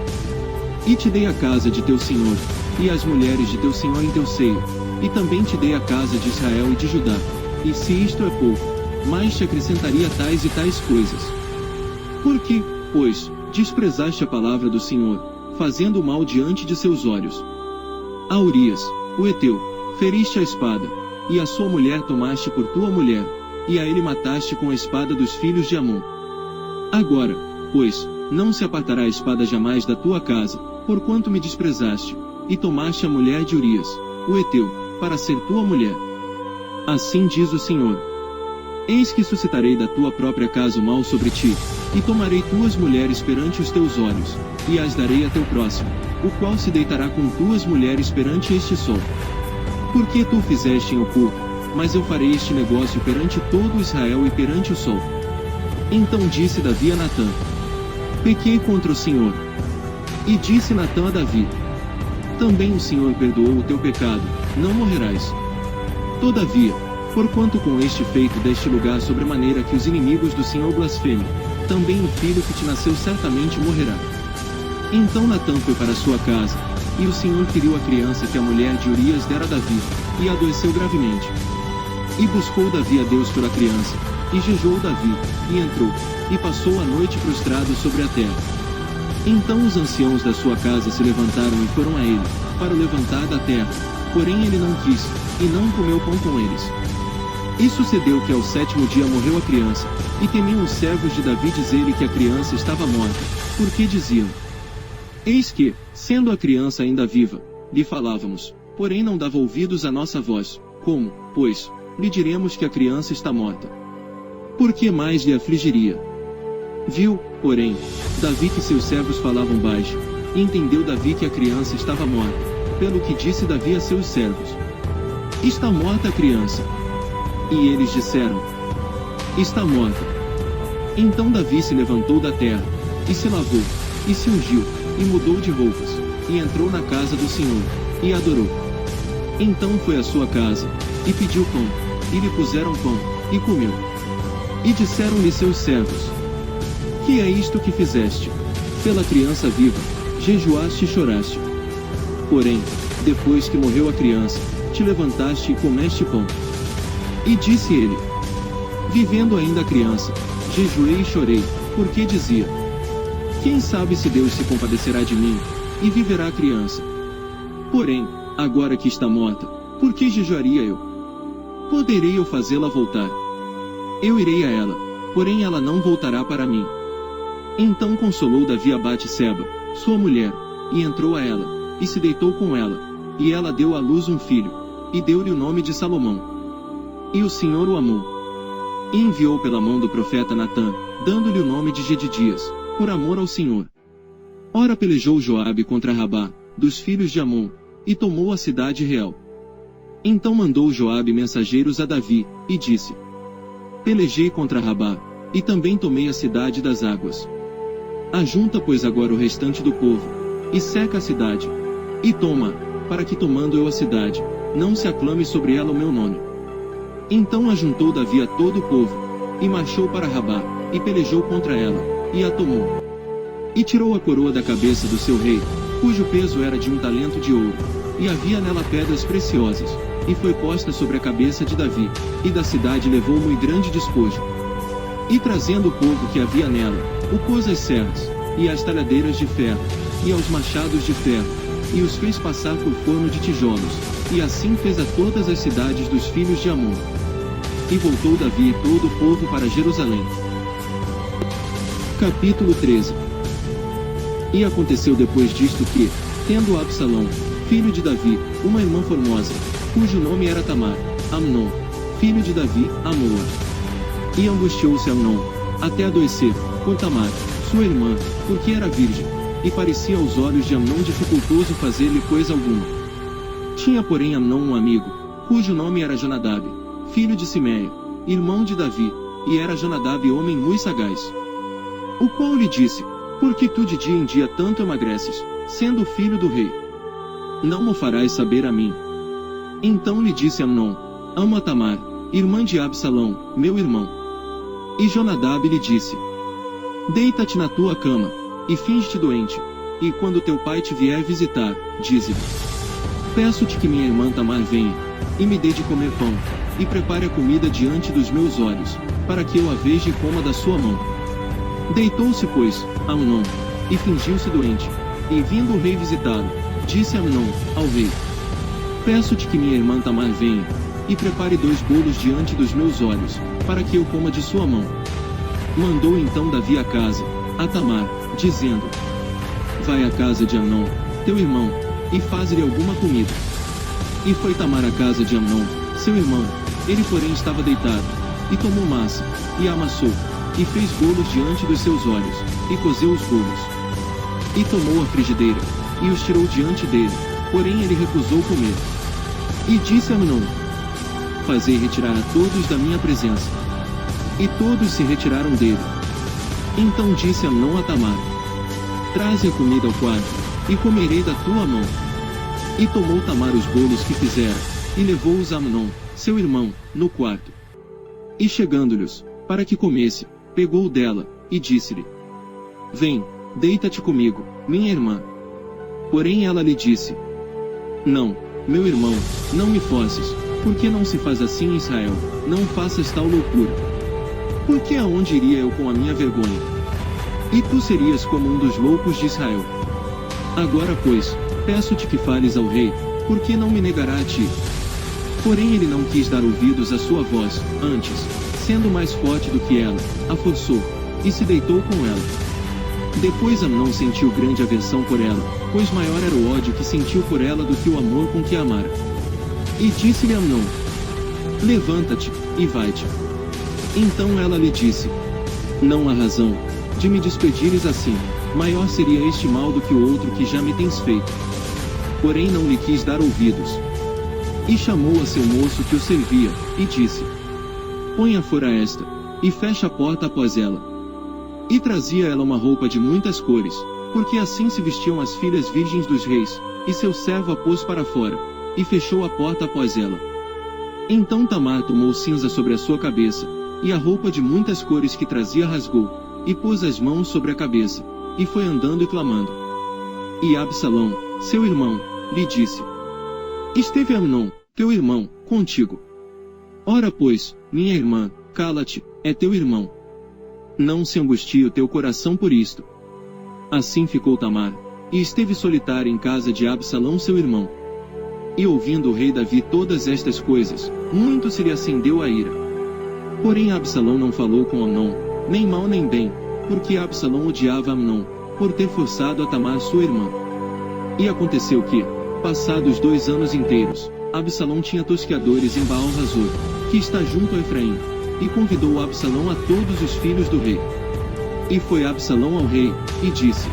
E te dei a casa de teu senhor, e as mulheres de teu senhor em teu seio, e também te dei a casa de Israel e de Judá. E se isto é pouco, mais te acrescentaria tais e tais coisas. Por que, pois, desprezaste a palavra do Senhor, fazendo o mal diante de seus olhos? A Urias, o heteu, Feriste a espada, e a sua mulher tomaste por tua mulher, e a ele mataste com a espada dos filhos de Amon. Agora, pois, não se apartará a espada jamais da tua casa, porquanto me desprezaste, e tomaste a mulher de Urias, o Heteu, para ser tua mulher. Assim diz o Senhor: Eis que suscitarei da tua própria casa o mal sobre ti, e tomarei tuas mulheres perante os teus olhos, e as darei a teu próximo, o qual se deitará com tuas mulheres perante este sol. Porque tu fizeste em oculto, mas eu farei este negócio perante todo Israel e perante o sol. Então disse Davi a Natã: Pequei contra o Senhor. E disse Natã a Davi: Também o Senhor perdoou o teu pecado, não morrerás. Todavia, porquanto com este feito deste lugar sobremaneira que os inimigos do Senhor blasfemem, também o filho que te nasceu certamente morrerá. Então Natã foi para sua casa, e o Senhor feriu a criança que a mulher de Urias dera a Davi, e adoeceu gravemente. E buscou Davi a Deus pela criança, e jejuou Davi, e entrou, e passou a noite prostrado sobre a terra. Então os anciãos da sua casa se levantaram e foram a ele, para o levantar da terra, porém ele não quis, e não comeu pão com eles. E sucedeu que ao 7º dia morreu a criança, e temiam os servos de Davi dizer-lhe que a criança estava morta, porque diziam: Eis que, sendo a criança ainda viva, lhe falávamos, porém não dava ouvidos à nossa voz. Como, pois, lhe diremos que a criança está morta? Por que mais lhe afligiria? Viu, porém, Davi que seus servos falavam baixo, e entendeu Davi que a criança estava morta, pelo que disse Davi a seus servos: Está morta a criança. E eles disseram: Está morta. Então Davi se levantou da terra, e se lavou, e se ungiu, e mudou de roupas, e entrou na casa do Senhor, e adorou. Então foi à sua casa, e pediu pão, e lhe puseram pão, e comeu. E disseram-lhe seus servos: Que é isto que fizeste? Pela criança viva, jejuaste e choraste. Porém, depois que morreu a criança, te levantaste e comeste pão. E disse ele: Vivendo ainda a criança, jejuei e chorei, porque dizia: Quem sabe se Deus se compadecerá de mim, e viverá a criança? Porém, agora que está morta, por que jejuaria eu? Poderei eu fazê-la voltar? Eu irei a ela, porém ela não voltará para mim. Então consolou Davi a Batseba, sua mulher, e entrou a ela, e se deitou com ela, e ela deu à luz um filho, e deu-lhe o nome de Salomão. E o Senhor o amou. E enviou pela mão do profeta Natã, dando-lhe o nome de Jedidias, por amor ao Senhor. Ora pelejou Joabe contra Rabá, dos filhos de Amon, e tomou a cidade real. Então mandou Joabe mensageiros a Davi, e disse: Pelejei contra Rabá, e também tomei a cidade das águas. Ajunta pois agora o restante do povo, e seca a cidade, e toma, para que tomando eu a cidade, não se aclame sobre ela o meu nome. Então ajuntou Davi a todo o povo, e marchou para Rabá, e pelejou contra ela, e a tomou. E tirou a coroa da cabeça do seu rei, cujo peso era de 1 talento de ouro, e havia nela pedras preciosas, e foi posta sobre a cabeça de Davi, e da cidade levou muito grande despojo. E trazendo o povo que havia nela, o pôs às serras, e às talhadeiras de ferro, e aos machados de ferro, e os fez passar por forno de tijolos, e assim fez a todas as cidades dos filhos de Amon. E voltou Davi e todo o povo para Jerusalém. Capítulo 13. E aconteceu depois disto que, tendo Absalão, filho de Davi, uma irmã formosa, cujo nome era Tamar, Amnon, filho de Davi, amou-a. E angustiou-se Amnon, até adoecer, com Tamar, sua irmã, porque era virgem, e parecia aos olhos de Amnon dificultoso fazer-lhe coisa alguma. Tinha porém Amnon um amigo, cujo nome era Jonadab, filho de Simeia, irmão de Davi, e era Jonadab homem muito sagaz. O qual lhe disse: Por que tu de dia em dia tanto emagreces, sendo filho do rei? Não mo farás saber a mim. Então lhe disse Amnon: Amo a Tamar, irmã de Absalão, meu irmão. E Jonadab lhe disse: Deita-te na tua cama, e finge-te doente, e quando teu pai te vier visitar, dize-lhe: Peço-te que minha irmã Tamar venha, e me dê de comer pão, e prepare a comida diante dos meus olhos, para que eu a veja e coma da sua mão. Deitou-se, pois, Amnon, e fingiu-se doente, e vindo o rei visitá-lo, disse Amnon ao rei: peço-te que minha irmã Tamar venha, e prepare 2 bolos diante dos meus olhos, para que eu coma de sua mão. Mandou então Davi a casa, a Tamar, dizendo: vai à casa de Amnon, teu irmão, e faze-lhe alguma comida. E foi Tamar à casa de Amnon, seu irmão, ele porém estava deitado, e tomou massa, e a amassou, e fez bolos diante dos seus olhos, e cozeu os bolos. E tomou a frigideira, e os tirou diante dele, porém ele recusou comer. E disse a Amnon: fazei retirar a todos da minha presença. E todos se retiraram dele. Então disse Amnon a Tamar: traze a comida ao quarto, e comerei da tua mão. E tomou Tamar os bolos que fizera, e levou-os a Amnon, seu irmão, no quarto. E chegando-lhes, para que comesse, pegou dela, e disse-lhe: vem, deita-te comigo, minha irmã. Porém ela lhe disse: não, meu irmão, não me forces, porque não se faz assim em Israel, não faças tal loucura. Porque aonde iria eu com a minha vergonha? E tu serias como um dos loucos de Israel. Agora pois, peço-te que fales ao rei, porque não me negará a ti. Porém ele não quis dar ouvidos à sua voz, antes, sendo mais forte do que ela, a forçou, e se deitou com ela. Depois Amnon sentiu grande aversão por ela, pois maior era o ódio que sentiu por ela do que o amor com que a amara. E disse-lhe Amnon: levanta-te, e vai-te. Então ela lhe disse: não há razão de me despedires assim, maior seria este mal do que o outro que já me tens feito. Porém não lhe quis dar ouvidos. E chamou a seu moço que o servia, e disse: ponha fora esta, e fecha a porta após ela. E trazia ela uma roupa de muitas cores, porque assim se vestiam as filhas virgens dos reis, e seu servo a pôs para fora, e fechou a porta após ela. Então Tamar tomou cinza sobre a sua cabeça, e a roupa de muitas cores que trazia rasgou, e pôs as mãos sobre a cabeça, e foi andando e clamando. E Absalão, seu irmão, lhe disse: esteve Amnon, teu irmão, contigo. Ora pois, minha irmã, cala-te, é teu irmão. Não se angustie o teu coração por isto. Assim ficou Tamar, e esteve solitária em casa de Absalão seu irmão. E ouvindo o rei Davi todas estas coisas, muito se lhe acendeu a ira. Porém Absalão não falou com Amnon, nem mal nem bem, porque Absalão odiava Amnon, por ter forçado a Tamar sua irmã. E aconteceu que, passados 2 anos inteiros, Absalão tinha tosqueadores em Baal-Razor, que está junto a Efraim, e convidou Absalão a todos os filhos do rei. E foi Absalão ao rei, e disse: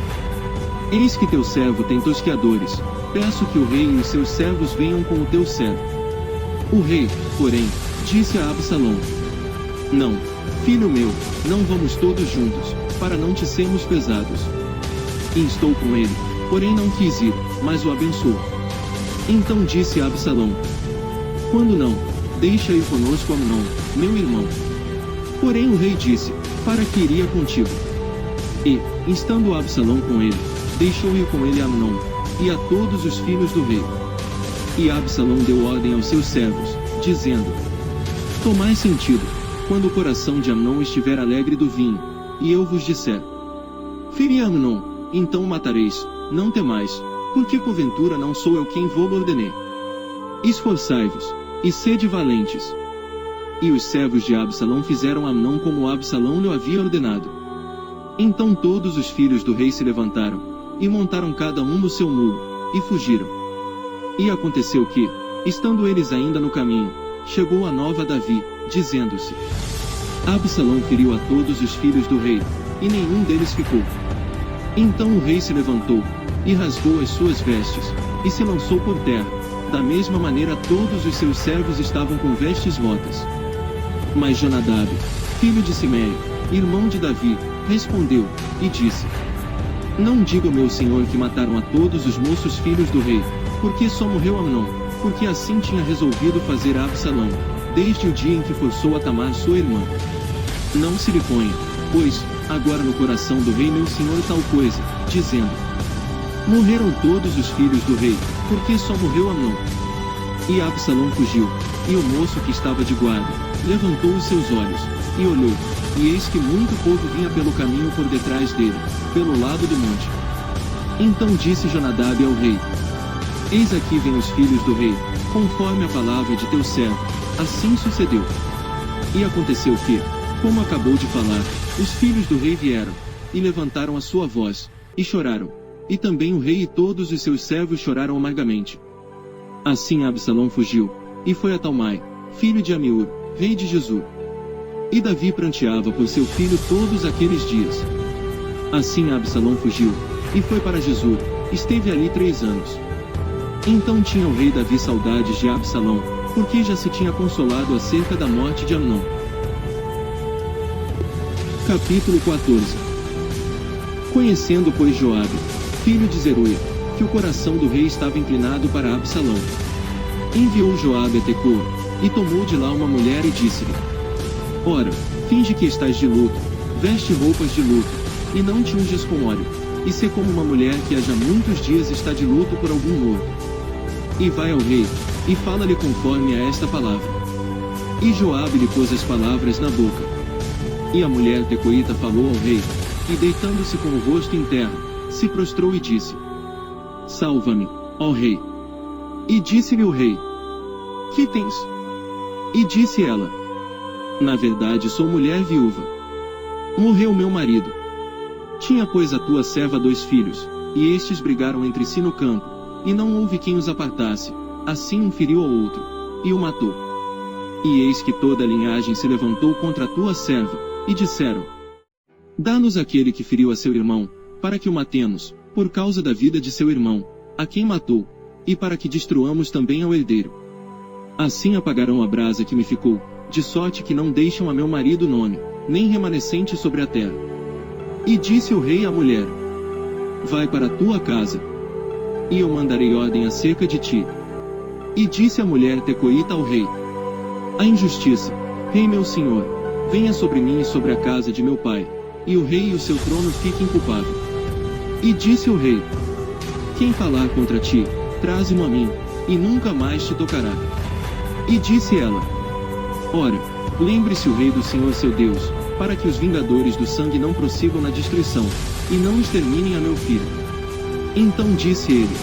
eis que teu servo tem tosqueadores, peço que o rei e os seus servos venham com o teu servo. O rei, porém, disse a Absalão: não, filho meu, não vamos todos juntos, para não te sermos pesados. E estou com ele, porém não quis ir, mas o abençoou. Então disse a Absalão: quando não, deixa ir conosco Amnon, meu irmão. Porém o rei disse: para que iria contigo? E, estando Absalão com ele, deixou ir com ele Amnon, e a todos os filhos do rei. E Absalão deu ordem aos seus servos, dizendo: tomai sentido, quando o coração de Amnon estiver alegre do vinho, e eu vos disser: feri Amnon, então o matareis, não temais, porque porventura não sou eu quem vou ordenei. Esforçai-vos, e sede valentes. E os servos de Absalão fizeram a Amnon como Absalão lhe havia ordenado. Então todos os filhos do rei se levantaram, e montaram cada um no seu mulo, e fugiram. E aconteceu que, estando eles ainda no caminho, chegou a nova a Davi, dizendo-se: Absalão feriu a todos os filhos do rei, e nenhum deles ficou. Então o rei se levantou, e rasgou as suas vestes, e se lançou por terra. Da mesma maneira todos os seus servos estavam com vestes rotas. Mas Jonadab, filho de Simei, irmão de Davi, respondeu, e disse: não diga ao meu senhor que mataram a todos os moços filhos do rei, porque só morreu Amnon, porque assim tinha resolvido fazer a Absalão, desde o dia em que forçou a Tamar sua irmã. Não se lhe ponha, pois, agora no coração do rei meu senhor tal coisa, dizendo: morreram todos os filhos do rei, porque só morreu Amnon. E Absalão fugiu, e o moço que estava de guarda, levantou os seus olhos, e olhou, e eis que muito povo vinha pelo caminho por detrás dele, pelo lado do monte. Então disse Jonadab ao rei: eis aqui vêm os filhos do rei, conforme a palavra de teu servo, assim sucedeu. E aconteceu que, como acabou de falar, os filhos do rei vieram, e levantaram a sua voz, e choraram, e também o rei e todos os seus servos choraram amargamente. Assim Absalão fugiu, e foi a Talmai, filho de Amiur, rei de Gesur. E Davi pranteava por seu filho todos aqueles dias. Assim Absalão fugiu, e foi para Gesur, esteve ali 3 anos. Então tinha o rei Davi saudades de Absalão, porque já se tinha consolado acerca da morte de Amnon. Capítulo 14. Conhecendo, pois, Joabe, filho de Zeruia, que o coração do rei estava inclinado para Absalão, enviou Joabe a Tecoa, e tomou de lá uma mulher e disse-lhe: Ora, finge que estás de luto, veste roupas de luto, e não te unges com óleo, e sê como uma mulher que há já muitos dias está de luto por algum morto. E vai ao rei, e fala-lhe conforme a esta palavra. E Joabe lhe pôs as palavras na boca. E a mulher tecoíta falou ao rei, e deitando-se com o rosto em terra, se prostrou e disse: Salva-me, ó rei. E disse-lhe o rei: Que tens? E disse ela: Na verdade sou mulher viúva. Morreu meu marido. Tinha, pois, a tua serva 2 filhos, e estes brigaram entre si no campo, e não houve quem os apartasse, assim um feriu ao outro, e o matou. E eis que toda a linhagem se levantou contra a tua serva, e disseram: Dá-nos aquele que feriu a seu irmão, para que o matemos, por causa da vida de seu irmão, a quem matou, e para que destruamos também ao herdeiro. Assim apagarão a brasa que me ficou, de sorte que não deixam a meu marido nome, nem remanescente sobre a terra. E disse o rei à mulher: Vai para a tua casa, e eu mandarei ordem acerca de ti. E disse a mulher tecoíta ao rei: A injustiça, rei meu senhor, venha sobre mim e sobre a casa de meu pai, e o rei e o seu trono fiquem culpados. E disse o rei: Quem falar contra ti, traze-mo a mim, e nunca mais te tocará. E disse ela: Ora, lembre-se o rei do Senhor seu Deus, para que os vingadores do sangue não prossigam na destruição, e não exterminem a meu filho. Então disse ele: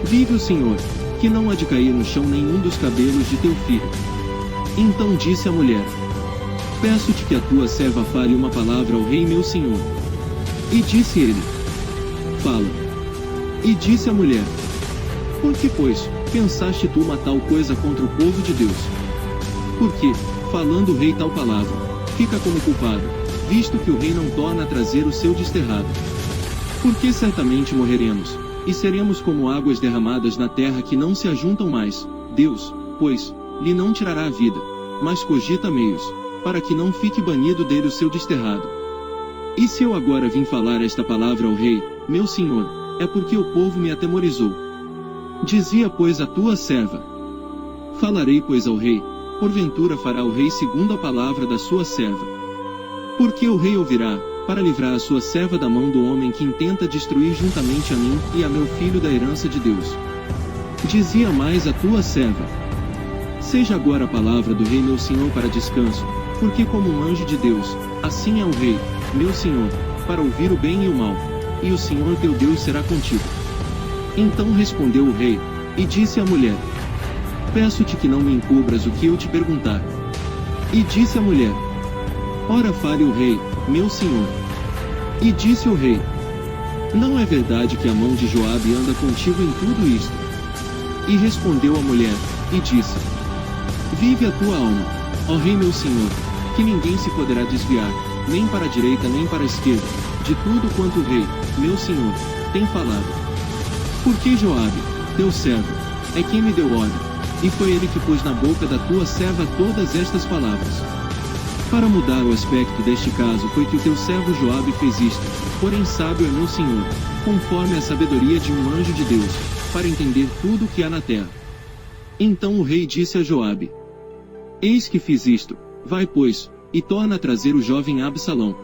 Vive o Senhor, que não há de cair no chão nenhum dos cabelos de teu filho. Então disse a mulher: Peço-te que a tua serva fale uma palavra ao rei meu senhor. E disse ele: Fala. E disse a mulher: Por que, pois, pensaste tu uma tal coisa contra o povo de Deus? Porque, falando o rei tal palavra, fica como culpado, visto que o rei não torna a trazer o seu desterrado. Porque certamente morreremos, e seremos como águas derramadas na terra que não se ajuntam mais. Deus, pois, lhe não tirará a vida, mas cogita meios, para que não fique banido dele o seu desterrado. E se eu agora vim falar esta palavra ao rei, meu senhor, é porque o povo me atemorizou. Dizia, pois, a tua serva: Falarei, pois, ao rei, porventura fará o rei segundo a palavra da sua serva. Porque o rei ouvirá, para livrar a sua serva da mão do homem que intenta destruir juntamente a mim e a meu filho da herança de Deus. Dizia mais a tua serva: Seja agora a palavra do rei meu senhor para descanso, porque como um anjo de Deus, assim é o rei, meu senhor, para ouvir o bem e o mal, e o Senhor teu Deus será contigo. Então respondeu o rei, e disse à mulher: Peço-te que não me encubras o que eu te perguntar. E disse a mulher: Ora fale o rei, meu senhor. E disse o rei: Não é verdade que a mão de Joabe anda contigo em tudo isto? E respondeu a mulher, e disse: Vive a tua alma, ó rei meu senhor, que ninguém se poderá desviar, nem para a direita nem para a esquerda, de tudo quanto o rei, meu senhor, tem falado. Porque Joabe, teu servo, é quem me deu ordem, e foi ele que pôs na boca da tua serva todas estas palavras. Para mudar o aspecto deste caso foi que o teu servo Joabe fez isto, porém sábio é meu senhor, conforme a sabedoria de um anjo de Deus, para entender tudo o que há na terra. Então o rei disse a Joabe: Eis que fiz isto, vai pois, e torna a trazer o jovem Absalão.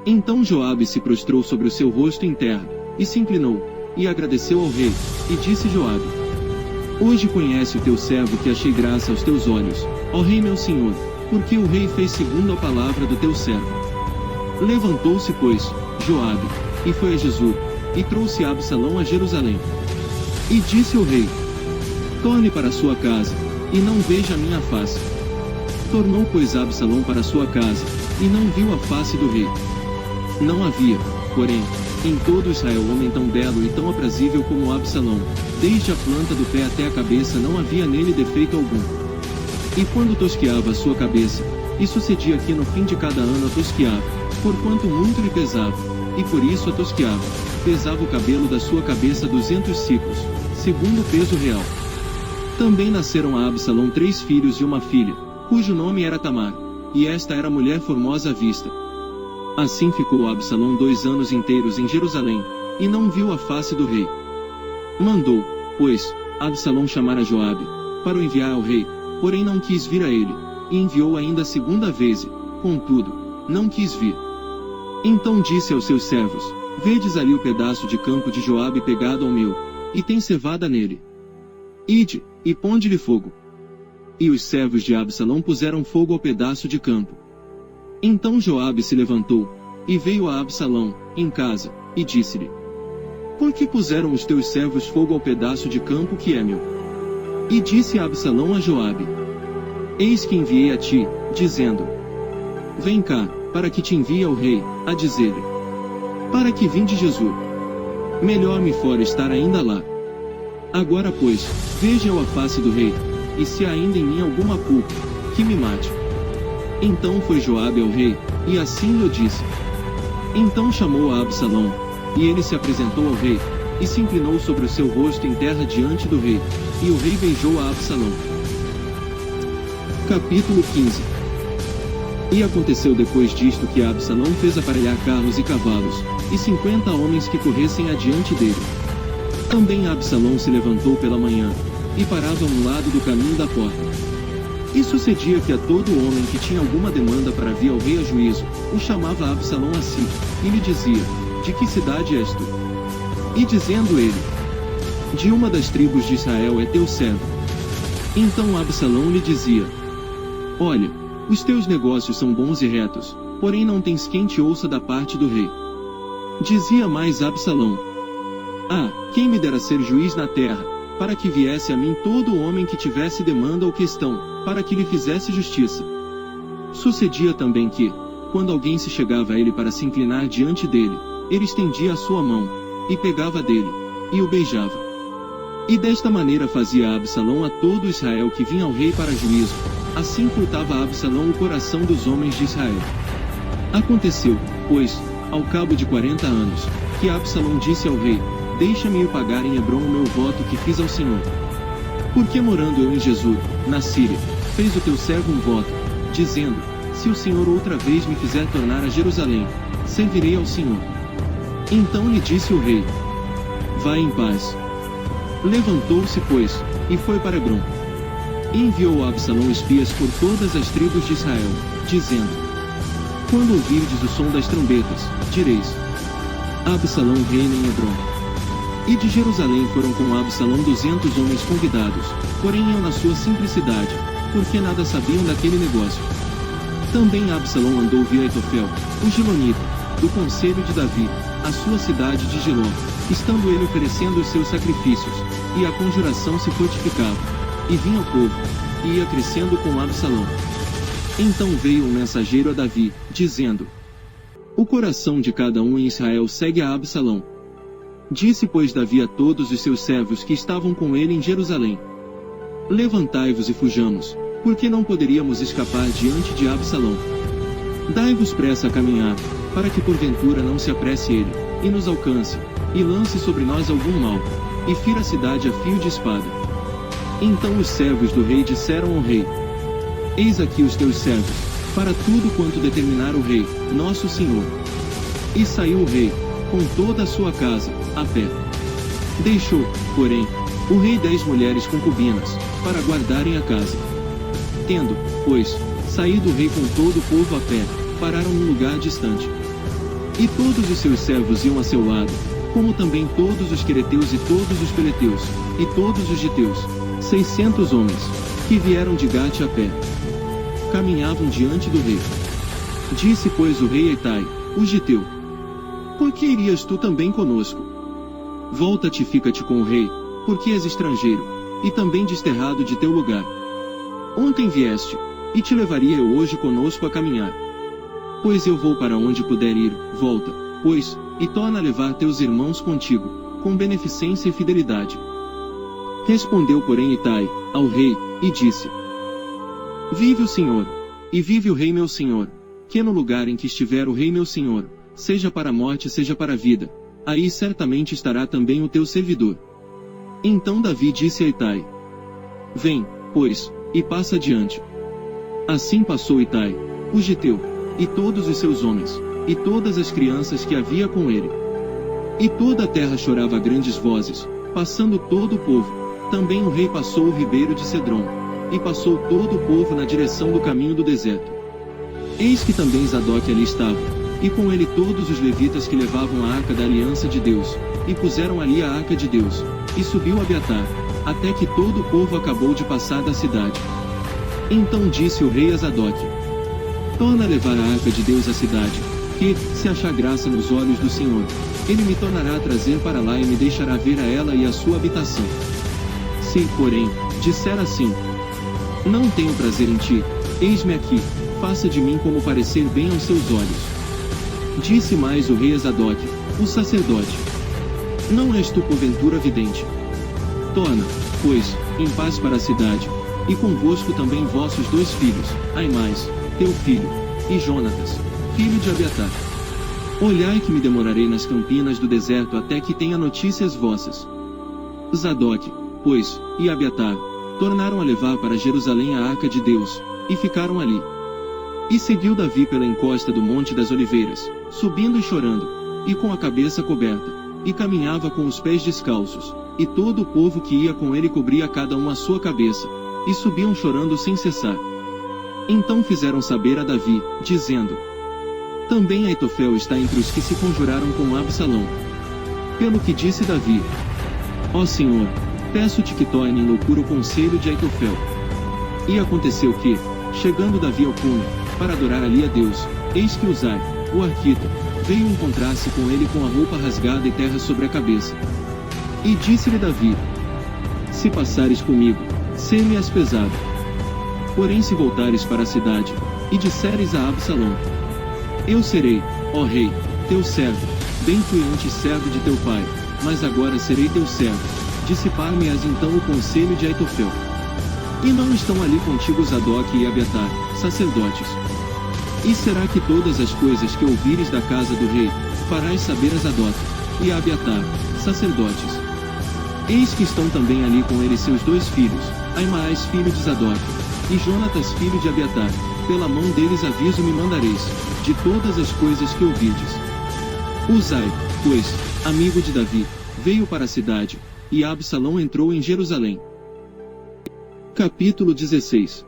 Então Joabe se prostrou sobre o seu rosto em terra, e se inclinou, e agradeceu ao rei, e disse Joabe: Hoje conhece o teu servo que achei graça aos teus olhos, ó rei meu senhor, porque o rei fez segundo a palavra do teu servo. Levantou-se, pois, Joabe, e foi a Gesur, e trouxe Absalão a Jerusalém. E disse o rei: torne para sua casa, e não veja a minha face. Tornou, pois, Absalão para sua casa, e não viu a face do rei. Não havia, porém, em todo Israel homem tão belo e tão aprazível como Absalão, desde a planta do pé até a cabeça não havia nele defeito algum. E quando tosqueava a sua cabeça, e sucedia que no fim de cada ano a tosqueava, porquanto muito lhe pesava, e por isso a tosqueava, pesava o cabelo da sua cabeça 200 siclos, segundo o peso real. Também nasceram a Absalão 3 filhos e uma filha, cujo nome era Tamar, e esta era mulher formosa à vista. Assim ficou Absalão 2 anos inteiros em Jerusalém, e não viu a face do rei. Mandou, pois, Absalão chamar a Joabe, para o enviar ao rei, porém não quis vir a ele, e enviou ainda a segunda vez e, contudo, não quis vir. Então disse aos seus servos, vedes ali o pedaço de campo de Joabe pegado ao meu, e tem cevada nele. Ide, e ponde-lhe fogo. E os servos de Absalão puseram fogo ao pedaço de campo. Então Joabe se levantou, e veio a Absalão, em casa, e disse-lhe, por que puseram os teus servos fogo ao pedaço de campo que é meu? E disse Absalão a Joabe, eis que enviei a ti, dizendo, vem cá, para que te envie ao rei, a dizer-lhe, para que vinde Jesus. Melhor me fora estar ainda lá. Agora pois, veja eu a face do rei, e se há ainda em mim alguma culpa, que me mate. Então foi Joabe ao rei, e assim lhe disse. Então chamou a Absalão, e ele se apresentou ao rei, e se inclinou sobre o seu rosto em terra diante do rei, e o rei beijou a Absalão. Capítulo 15. E aconteceu depois disto que Absalão fez aparelhar carros e cavalos, e 50 homens que corressem adiante dele. Também Absalão se levantou pela manhã, e parava a um lado do caminho da porta. E sucedia que a todo homem que tinha alguma demanda para vir ao rei a juízo, o chamava Absalão a si, e lhe dizia, de que cidade és tu? E dizendo ele, de uma das tribos de Israel é teu servo. Então Absalão lhe dizia, olha, os teus negócios são bons e retos, porém não tens quem te ouça da parte do rei. Dizia mais Absalão, ah, quem me dera ser juiz na terra, para que viesse a mim todo homem que tivesse demanda ou questão, para que lhe fizesse justiça. Sucedia também que, quando alguém se chegava a ele para se inclinar diante dele, ele estendia a sua mão, e pegava dele, e o beijava. E desta maneira fazia Absalão a todo Israel que vinha ao rei para juízo, assim furtava Absalão o coração dos homens de Israel. Aconteceu, pois, ao cabo de 40 anos, que Absalão disse ao rei, deixa-me ir pagar em Hebrom o meu voto que fiz ao Senhor. Porque morando eu em Jesus, na Síria, fez o teu servo um voto, dizendo, se o Senhor outra vez me fizer tornar a Jerusalém, servirei ao Senhor. Então lhe disse o rei, vai em paz. Levantou-se, pois, e foi para Hebrom. E enviou a Absalão espias por todas as tribos de Israel, dizendo, quando ouvirdes o som das trombetas, direis, Absalão reina em Hebrom. E de Jerusalém foram com Absalão 200 homens convidados, porém iam na sua simplicidade, porque nada sabiam daquele negócio. Também Absalão andou via Aitofel, o Gilonita, do conselho de Davi, a sua cidade de Giló, estando ele oferecendo os seus sacrifícios, e a conjuração se fortificava, e vinha o povo, e ia crescendo com Absalão. Então veio um mensageiro a Davi, dizendo, o coração de cada um em Israel segue a Absalão. Disse, pois, Davi a todos os seus servos que estavam com ele em Jerusalém, levantai-vos e fujamos, porque não poderíamos escapar diante de Absalão. Dai-vos pressa a caminhar, para que porventura não se apresse ele, e nos alcance, e lance sobre nós algum mal, e fira a cidade a fio de espada. Então os servos do rei disseram ao rei, eis aqui os teus servos, para tudo quanto determinar o rei, nosso senhor. E saiu o rei, com toda a sua casa, a pé. Deixou, porém, o rei 10 mulheres concubinas, para guardarem a casa. Tendo, pois, saído o rei com todo o povo a pé, pararam num lugar distante. E todos os seus servos iam a seu lado, como também todos os quereteus e todos os peleteus, e todos os giteus, 600 homens, que vieram de Gate a pé. Caminhavam diante do rei. Disse, pois, o rei a Itai, o giteu, por que irias tu também conosco? Volta-te e fica-te com o rei, porque és estrangeiro, e também desterrado de teu lugar. Ontem vieste, e te levaria eu hoje conosco a caminhar. Pois eu vou para onde puder ir, volta, pois, e torna a levar teus irmãos contigo, com beneficência e fidelidade. Respondeu porém Itai ao rei, e disse: Vive o Senhor, e vive o rei meu senhor, que no lugar em que estiver o rei meu senhor, seja para a morte seja para a vida, aí certamente estará também o teu servidor. Então Davi disse a Itai: Vem, pois, e passa adiante. Assim passou Itai, o giteu, e todos os seus homens, e todas as crianças que havia com ele. E toda a terra chorava a grandes vozes, passando todo o povo. Também o rei passou o ribeiro de Cedron, e passou todo o povo na direção do caminho do deserto. Eis que também Zadok ali estava, e com ele todos os levitas que levavam a arca da aliança de Deus, e puseram ali a arca de Deus, e subiu Abiatar, até que todo o povo acabou de passar da cidade. Então disse o rei a Zadok: Torna a levar a arca de Deus à cidade, que, se achar graça nos olhos do Senhor, ele me tornará a trazer para lá e me deixará ver a ela e a sua habitação. Se, porém, disser assim: Não tenho prazer em ti, eis-me aqui, faça de mim como parecer bem aos seus olhos. Disse mais o rei a Zadok, o sacerdote: Não és tu porventura vidente? Torna, pois, em paz para a cidade, e convosco também vossos 2 filhos, Aimais, teu filho, e Jonatas, filho de Abiatar. Olhai que me demorarei nas campinas do deserto até que tenha notícias vossas. Zadok, pois, e Abiatar, tornaram a levar para Jerusalém a arca de Deus, e ficaram ali. E seguiu Davi pela encosta do Monte das Oliveiras, subindo e chorando, e com a cabeça coberta, e caminhava com os pés descalços, e todo o povo que ia com ele cobria cada um a sua cabeça, e subiam chorando sem cessar. Então fizeram saber a Davi, dizendo: Também Aitofel está entre os que se conjuraram com Absalão. Pelo que disse Davi: Ó Senhor, peço-te que torne em loucura o conselho de Aitofel. E aconteceu que, chegando Davi ao cume, para adorar ali a Deus, eis que Uzai, o arquita, veio encontrar-se com ele com a roupa rasgada e terra sobre a cabeça. E disse-lhe Davi: Se passares comigo, ser-me-ás pesado. Porém se voltares para a cidade, e disseres a Absalão: Eu serei, ó rei, teu servo, bem fui antes servo de teu pai, mas agora serei teu servo, dissipar-me-ás então o conselho de Aitofel. E não estão ali contigo Zadok e Abiatar, sacerdotes? E será que todas as coisas que ouvires da casa do rei, farás saber a Zadok, e a Abiatar, sacerdotes? Eis que estão também ali com ele seus 2 filhos, Aimaas filho de Zadok, e Jonatas filho de Abiatar, pela mão deles aviso me mandareis, de todas as coisas que ouvirdes. Uzai, pois, amigo de Davi, veio para a cidade, e Absalão entrou em Jerusalém. Capítulo 16.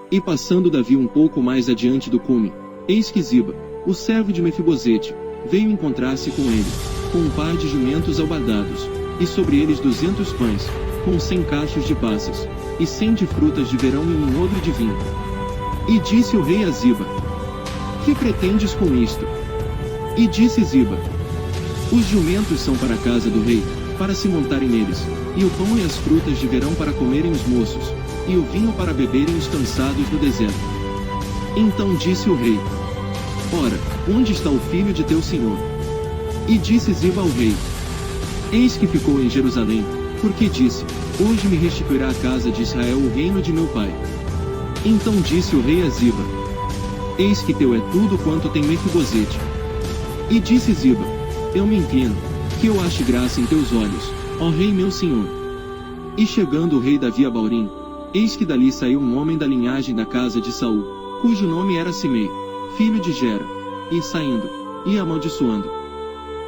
E passando Davi um pouco mais adiante do cume, eis que Ziba, o servo de Mefibosete, veio encontrar-se com ele, com um par de jumentos albardados, e sobre eles 200 pães, com 100 cachos de passas, e 100 de frutas de verão e um odre de vinho. E disse o rei a Ziba: Que pretendes com isto? E disse Ziba: Os jumentos são para a casa do rei, para se montarem neles, e o pão e as frutas de verão para comerem os moços, e o vinho para beberem os cansados do deserto. Então disse o rei: Ora, onde está o filho de teu senhor? E disse Ziba ao rei: Eis que ficou em Jerusalém, porque disse: Hoje me restituirá a casa de Israel o reino de meu pai. Então disse o rei a Ziba: Eis que teu é tudo quanto tem Mefibosete. E disse Ziba: Eu me inclino, que eu ache graça em teus olhos, ó rei meu senhor. E chegando o rei Davi a Baurim, eis que dali saiu um homem da linhagem da casa de Saul, cujo nome era Simei, filho de Gera, e saindo, ia amaldiçoando.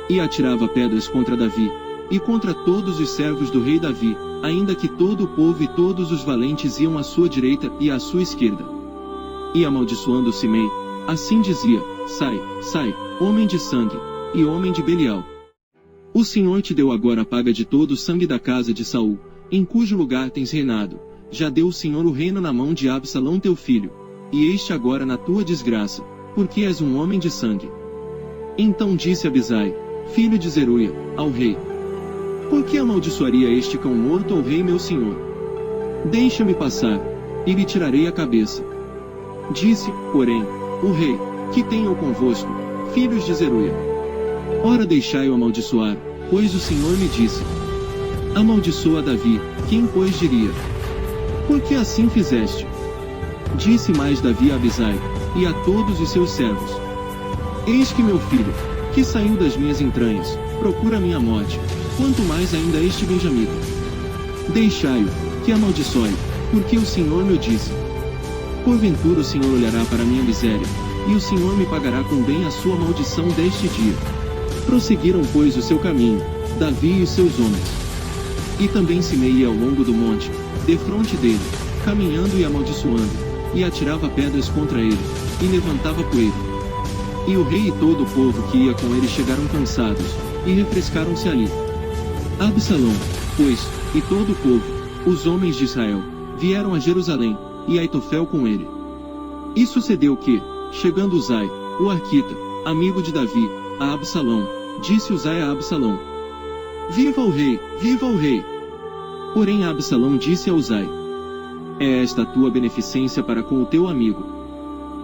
E atirava pedras contra Davi, e contra todos os servos do rei Davi, ainda que todo o povo e todos os valentes iam à sua direita e à sua esquerda. E amaldiçoando Simei, assim dizia: Sai, sai, homem de sangue, e homem de Belial. O Senhor te deu agora a paga de todo o sangue da casa de Saul, em cujo lugar tens reinado. Já deu o Senhor o reino na mão de Absalão teu filho, e este agora na tua desgraça, porque és um homem de sangue. Então disse Abisai, filho de Zeruia, ao rei: Por que amaldiçoaria este cão morto ao rei meu senhor? Deixa-me passar, e lhe tirarei a cabeça. Disse, porém, o rei, que tenho convosco, filhos de Zeruia. Ora deixai-o amaldiçoar, pois o Senhor me disse. Amaldiçoa Davi, quem pois diria? Por que assim fizeste? Disse mais Davi a Abisai, e a todos os seus servos. Eis que meu filho, que saiu das minhas entranhas, procura minha morte, quanto mais ainda este benjamita. Deixai-o, que amaldiçoe, porque o Senhor me disse. Porventura o Senhor olhará para minha miséria, e o Senhor me pagará com bem a sua maldição deste dia. Prosseguiram pois o seu caminho, Davi e os seus homens. E também Simei ia ao longo do monte, defronte dele, caminhando e amaldiçoando, e atirava pedras contra ele, e levantava poeira. E o rei e todo o povo que ia com ele chegaram cansados, e refrescaram-se ali. Absalão, pois, e todo o povo, os homens de Israel, vieram a Jerusalém, e Aitofel com ele. E sucedeu que, chegando Uzai, o arquita, amigo de Davi, a Absalão, disse Uzai a Absalão: Viva o rei, viva o rei! Porém Absalão disse a Uzai: É esta a tua beneficência para com o teu amigo?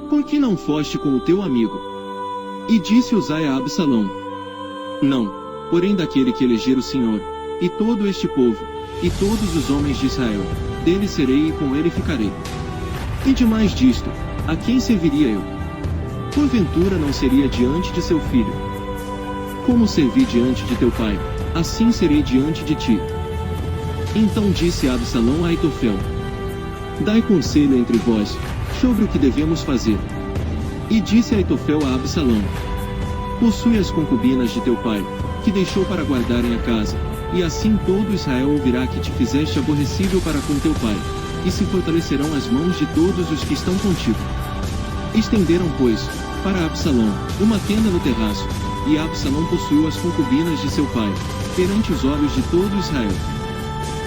Por que não foste com o teu amigo? E disse Uzai a Absalão: Não, porém daquele que eleger o Senhor, e todo este povo, e todos os homens de Israel, dele serei e com ele ficarei. E demais disto, a quem serviria eu? Porventura não seria diante de seu filho? Como servi diante de teu pai, assim serei diante de ti. Então disse Absalão a Aitofel: Dai conselho entre vós, sobre o que devemos fazer. E disse Aitofel a Absalão: Possui as concubinas de teu pai, que deixou para guardarem a casa, e assim todo Israel ouvirá que te fizeste aborrecível para com teu pai, e se fortalecerão as mãos de todos os que estão contigo. Estenderam, pois, para Absalão, uma tenda no terraço, e Absalão possuiu as concubinas de seu pai, perante os olhos de todo Israel.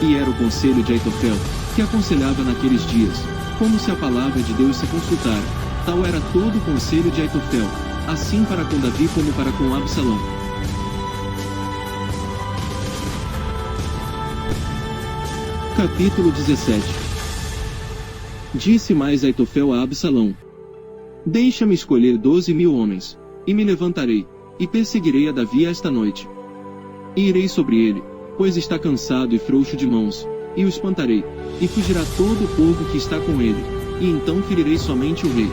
E era o conselho de Aitofel, que aconselhava naqueles dias, como se a palavra de Deus se consultara, tal era todo o conselho de Aitofel, assim para com Davi como para com Absalão. Capítulo 17. Disse mais Aitofel a Absalão: Deixa-me escolher 12.000 homens, e me levantarei, e perseguirei a Davi esta noite. E irei sobre ele, pois está cansado e frouxo de mãos, e o espantarei, e fugirá todo o povo que está com ele, e então ferirei somente o rei.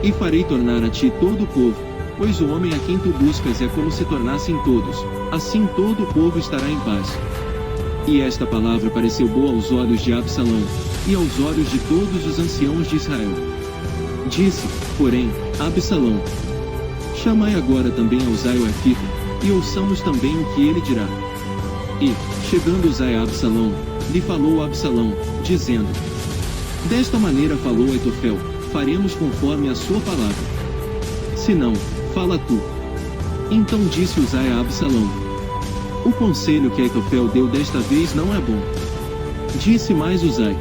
E farei tornar a ti todo o povo, pois o homem a quem tu buscas é como se tornassem todos, assim todo o povo estará em paz. E esta palavra pareceu boa aos olhos de Absalão, e aos olhos de todos os anciãos de Israel. Disse, porém, Absalão: Chamai agora também a Uzai o arquita, e ouçamos também o que ele dirá. E, chegando Uzai a Absalão, lhe falou Absalão, dizendo: Desta maneira falou Aitofel, faremos conforme a sua palavra. Se não, fala tu. Então disse Uzai a Absalão: O conselho que Aitofel deu desta vez não é bom. Disse mais Uzai: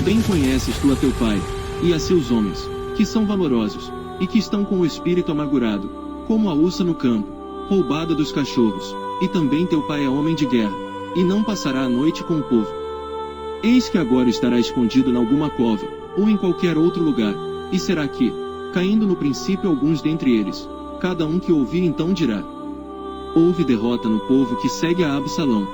Bem conheces tu a teu pai, e a seus homens, que são valorosos, e que estão com o espírito amargurado, como a ursa no campo, roubada dos cachorros, e também teu pai é homem de guerra, e não passará a noite com o povo. Eis que agora estará escondido em alguma cova, ou em qualquer outro lugar, e será que, caindo no princípio alguns dentre eles, cada um que ouvir então dirá: Houve derrota no povo que segue a Absalão.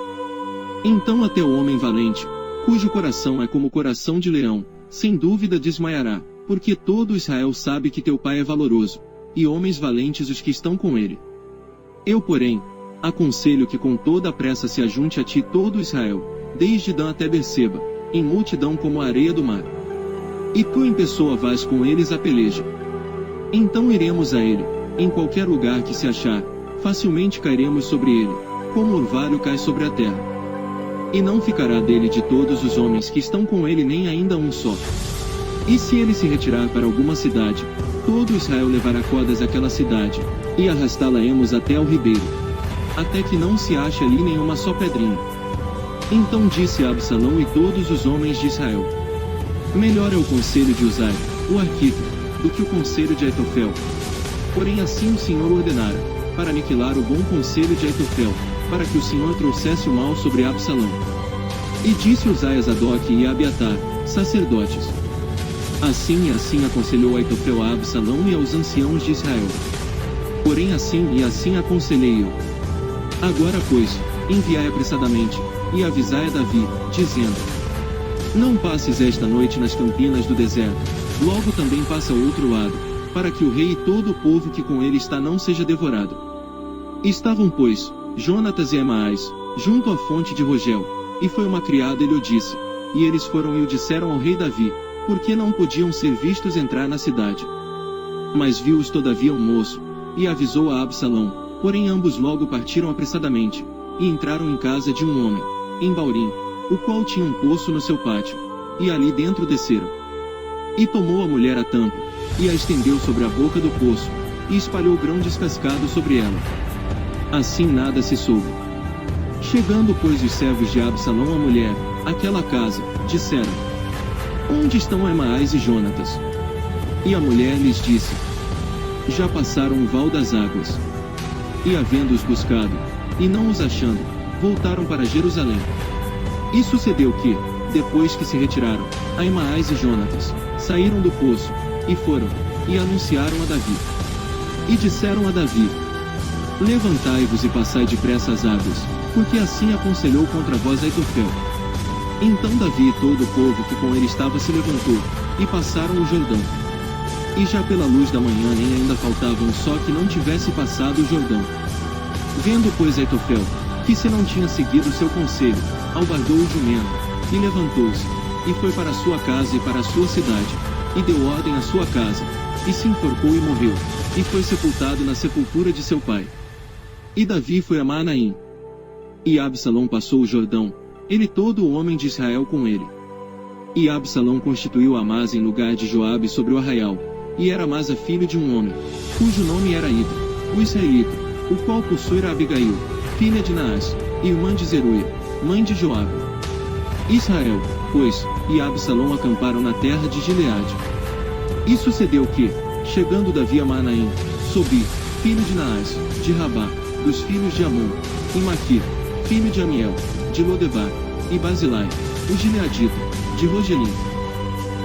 Então até o homem valente, cujo coração é como o coração de leão, sem dúvida desmaiará, porque todo Israel sabe que teu pai é valoroso, e homens valentes os que estão com ele. Eu, porém, aconselho que com toda a pressa se ajunte a ti todo Israel, desde Dan até Berseba, em multidão como a areia do mar. E tu em pessoa vais com eles a peleja. Então iremos a ele, em qualquer lugar que se achar, facilmente cairemos sobre ele, como orvalho cai sobre a terra. E não ficará dele de todos os homens que estão com ele nem ainda um só. E se ele se retirar para alguma cidade, todo Israel levará cordas àquela cidade, e arrastá-la-emos até ao ribeiro, até que não se ache ali nenhuma só pedrinha. Então disse Absalão e todos os homens de Israel: Melhor é o conselho de Uzai, o arquita, do que o conselho de Aitofel. Porém assim o Senhor ordenara, para aniquilar o bom conselho de Aitofel, para que o Senhor trouxesse o mal sobre Absalão. E disse Uzai a Zadok e a Abiatar, sacerdotes. Assim e assim aconselhou Aitofel a Absalão e aos anciãos de Israel. Porém assim e assim aconselhei eu. Agora pois, enviai apressadamente, e avisai a Davi, dizendo: não passes esta noite nas campinas do deserto, logo também passa ao outro lado, para que o rei e todo o povo que com ele está não seja devorado. Estavam, pois, Jonatas e Emaás, junto à fonte de Rogel, e foi uma criada e lhe o disse, e eles foram e o disseram ao rei Davi, porque não podiam ser vistos entrar na cidade. Mas viu-os todavia um moço, e avisou a Absalão, porém ambos logo partiram apressadamente, e entraram em casa de um homem, em Baurim, o qual tinha um poço no seu pátio, e ali dentro desceram. E tomou a mulher a tampa, e a estendeu sobre a boca do poço, e espalhou grão descascado sobre ela. Assim nada se soube. Chegando pois os servos de Absalão à mulher, àquela casa, disseram: onde estão Emaás e Jonatas? E a mulher lhes disse: já passaram o val das águas. E havendo-os buscado, e não os achando, voltaram para Jerusalém. E sucedeu que, depois que se retiraram, Emaás e Jonatas saíram do poço, e foram, e anunciaram a Davi. E disseram a Davi: levantai-vos e passai depressa as águas, porque assim aconselhou contra vós Aitofel. Então Davi e todo o povo que com ele estava se levantou, e passaram o Jordão. E já pela luz da manhã nem ainda faltava um só que não tivesse passado o Jordão. Vendo pois Aitofel, que se não tinha seguido seu conselho, albardou o jumento, e levantou-se, e foi para a sua casa e para a sua cidade, e deu ordem à sua casa, e se enforcou e morreu, e foi sepultado na sepultura de seu pai. E Davi foi a Maanaim. E Absalão passou o Jordão, ele todo o homem de Israel com ele. E Absalão constituiu Amasa em lugar de Joabe sobre o arraial, e era Amasa filho de um homem, cujo nome era Ida, o israelita, o qual possuíra Abigail, filha de Naás, irmã de Zeruia, mãe de Joabe. Israel, pois, e Absalão acamparam na terra de Gileade. E sucedeu que, chegando Davi a Maanaim, Sobi, filho de Naás, de Rabá, dos filhos de Amon, e Maquir, filho de Amiel, de Lodebar, e Basilai, o gileadita, de Rogelim.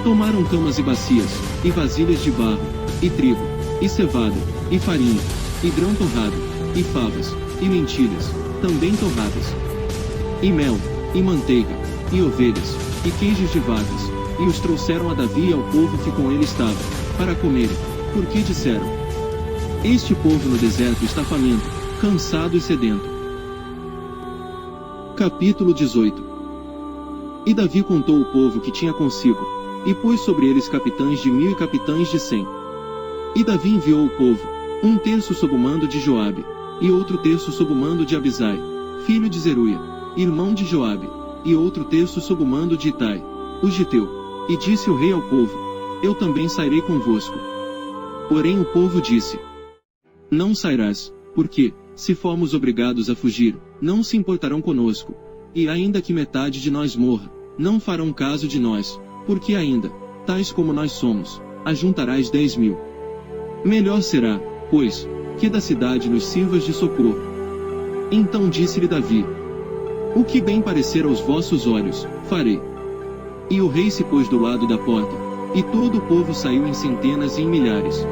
Tomaram camas e bacias, e vasilhas de barro, e trigo, e cevada, e farinha, e grão torrado, e favas, e lentilhas, também torradas, e mel, e manteiga, e ovelhas, e queijos de vacas, e os trouxeram a Davi e ao povo que com ele estava, para comerem, porque disseram: este povo no deserto está faminto, cansado e sedento. Capítulo 18. E Davi contou o povo que tinha consigo, e pôs sobre eles capitães de 1000 e capitães de 100. E Davi enviou o povo, um terço sob o mando de Joabe, e outro terço sob o mando de Abisai, filho de Zeruia, irmão de Joabe, e outro terço sob o mando de Itai, o giteu. E disse o rei ao povo: eu também sairei convosco. Porém o povo disse: não sairás, porque, se formos obrigados a fugir, não se importarão conosco, e ainda que metade de nós morra, não farão caso de nós, porque ainda, tais como nós somos, ajuntarás 10.000. Melhor será, pois, que da cidade nos sirvas de socorro. Então disse-lhe Davi: o que bem parecer aos vossos olhos, farei. E o rei se pôs do lado da porta, e todo o povo saiu em centenas e em milhares.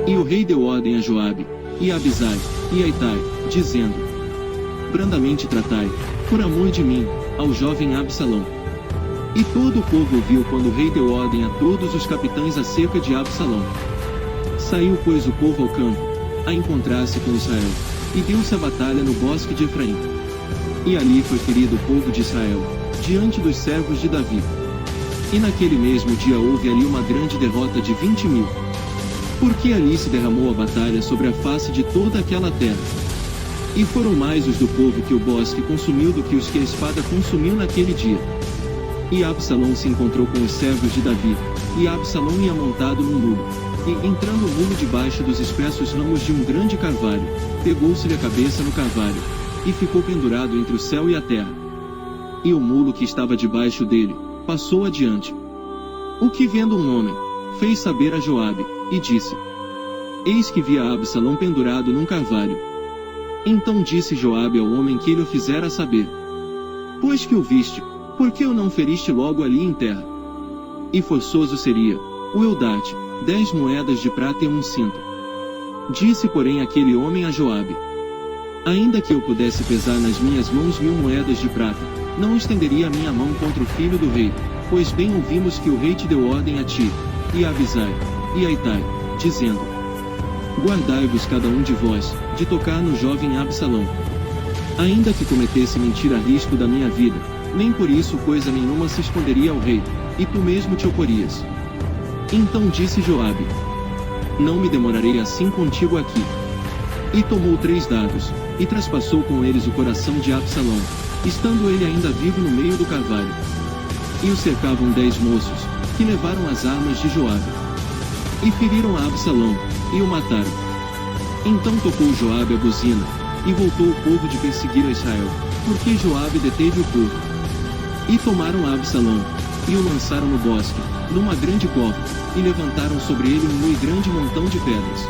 E o rei deu ordem a Joabe, e a Abisai, e a Itai, dizendo: brandamente tratai, por amor de mim, ao jovem Absalão. E todo o povo ouviu quando o rei deu ordem a todos os capitães acerca de Absalão. Saiu pois o povo ao campo, a encontrar-se com Israel, e deu-se a batalha no bosque de Efraim. E ali foi ferido o povo de Israel, diante dos servos de Davi. E naquele mesmo dia houve ali uma grande derrota de 20.000. Porque ali se derramou a batalha sobre a face de toda aquela terra. E foram mais os do povo que o bosque consumiu do que os que a espada consumiu naquele dia. E Absalão se encontrou com os servos de Davi, e Absalão ia montado num mulo, e entrando o mulo debaixo dos espessos ramos de um grande carvalho, pegou-se-lhe a cabeça no carvalho, e ficou pendurado entre o céu e a terra. E o mulo que estava debaixo dele, passou adiante. O que vendo um homem, fez saber a Joabe, e disse: eis que via Absalão pendurado num carvalho. Então disse Joabe ao homem que lhe o fizera saber: Pois que o viste, por que o não feriste logo ali em terra? E forçoso seria o eu dar-te 10 moedas de prata e um cinto. Disse porém aquele homem a Joabe: Ainda que eu pudesse pesar nas minhas mãos 1000 moedas de prata, não estenderia a minha mão contra o filho do rei, pois bem ouvimos que o rei te deu ordem a ti, e a Abisai, e a Itai, dizendo: Guardai-vos cada um de vós, de tocar no jovem Absalão. Ainda que cometesse mentira a risco da minha vida, nem por isso coisa nenhuma se esconderia ao rei, e tu mesmo te oporias. Então disse Joabe: Não me demorarei assim contigo aqui. E tomou 3 dados, e traspassou com eles o coração de Absalão, estando ele ainda vivo no meio do carvalho. E o cercavam 10 moços, que levaram as armas de Joabe. E feriram a Absalão, e o mataram. Então tocou Joabe a buzina, e voltou o povo de perseguir a Israel, porque Joabe deteve o povo. E tomaram a Absalão, e o lançaram no bosque, numa grande cova, e levantaram sobre ele um muito grande montão de pedras.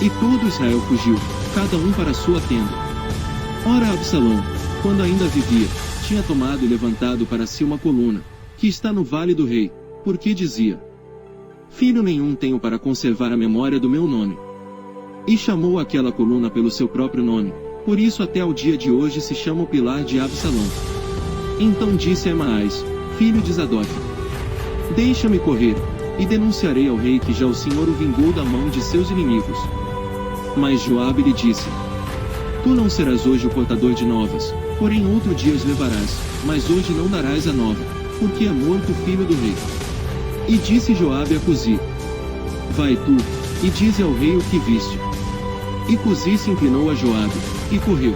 E todo Israel fugiu, cada um para sua tenda. Ora Absalão, quando ainda vivia, tinha tomado e levantado para si uma coluna, que está no vale do rei, porque dizia: Filho nenhum tenho para conservar a memória do meu nome. E chamou aquela coluna pelo seu próprio nome, por isso até ao dia de hoje se chama o pilar de Absalão. Então disse Aimaas, filho de Zadoc: Deixa-me correr, e denunciarei ao rei que já o Senhor o vingou da mão de seus inimigos. Mas Joabe lhe disse: Tu não serás hoje o portador de novas, porém outro dia as levarás, mas hoje não darás a nova, porque é morto o filho do rei. E disse Joabe a Cusi: Vai tu, e dize ao rei o que viste. E Cusi se inclinou a Joabe, e correu.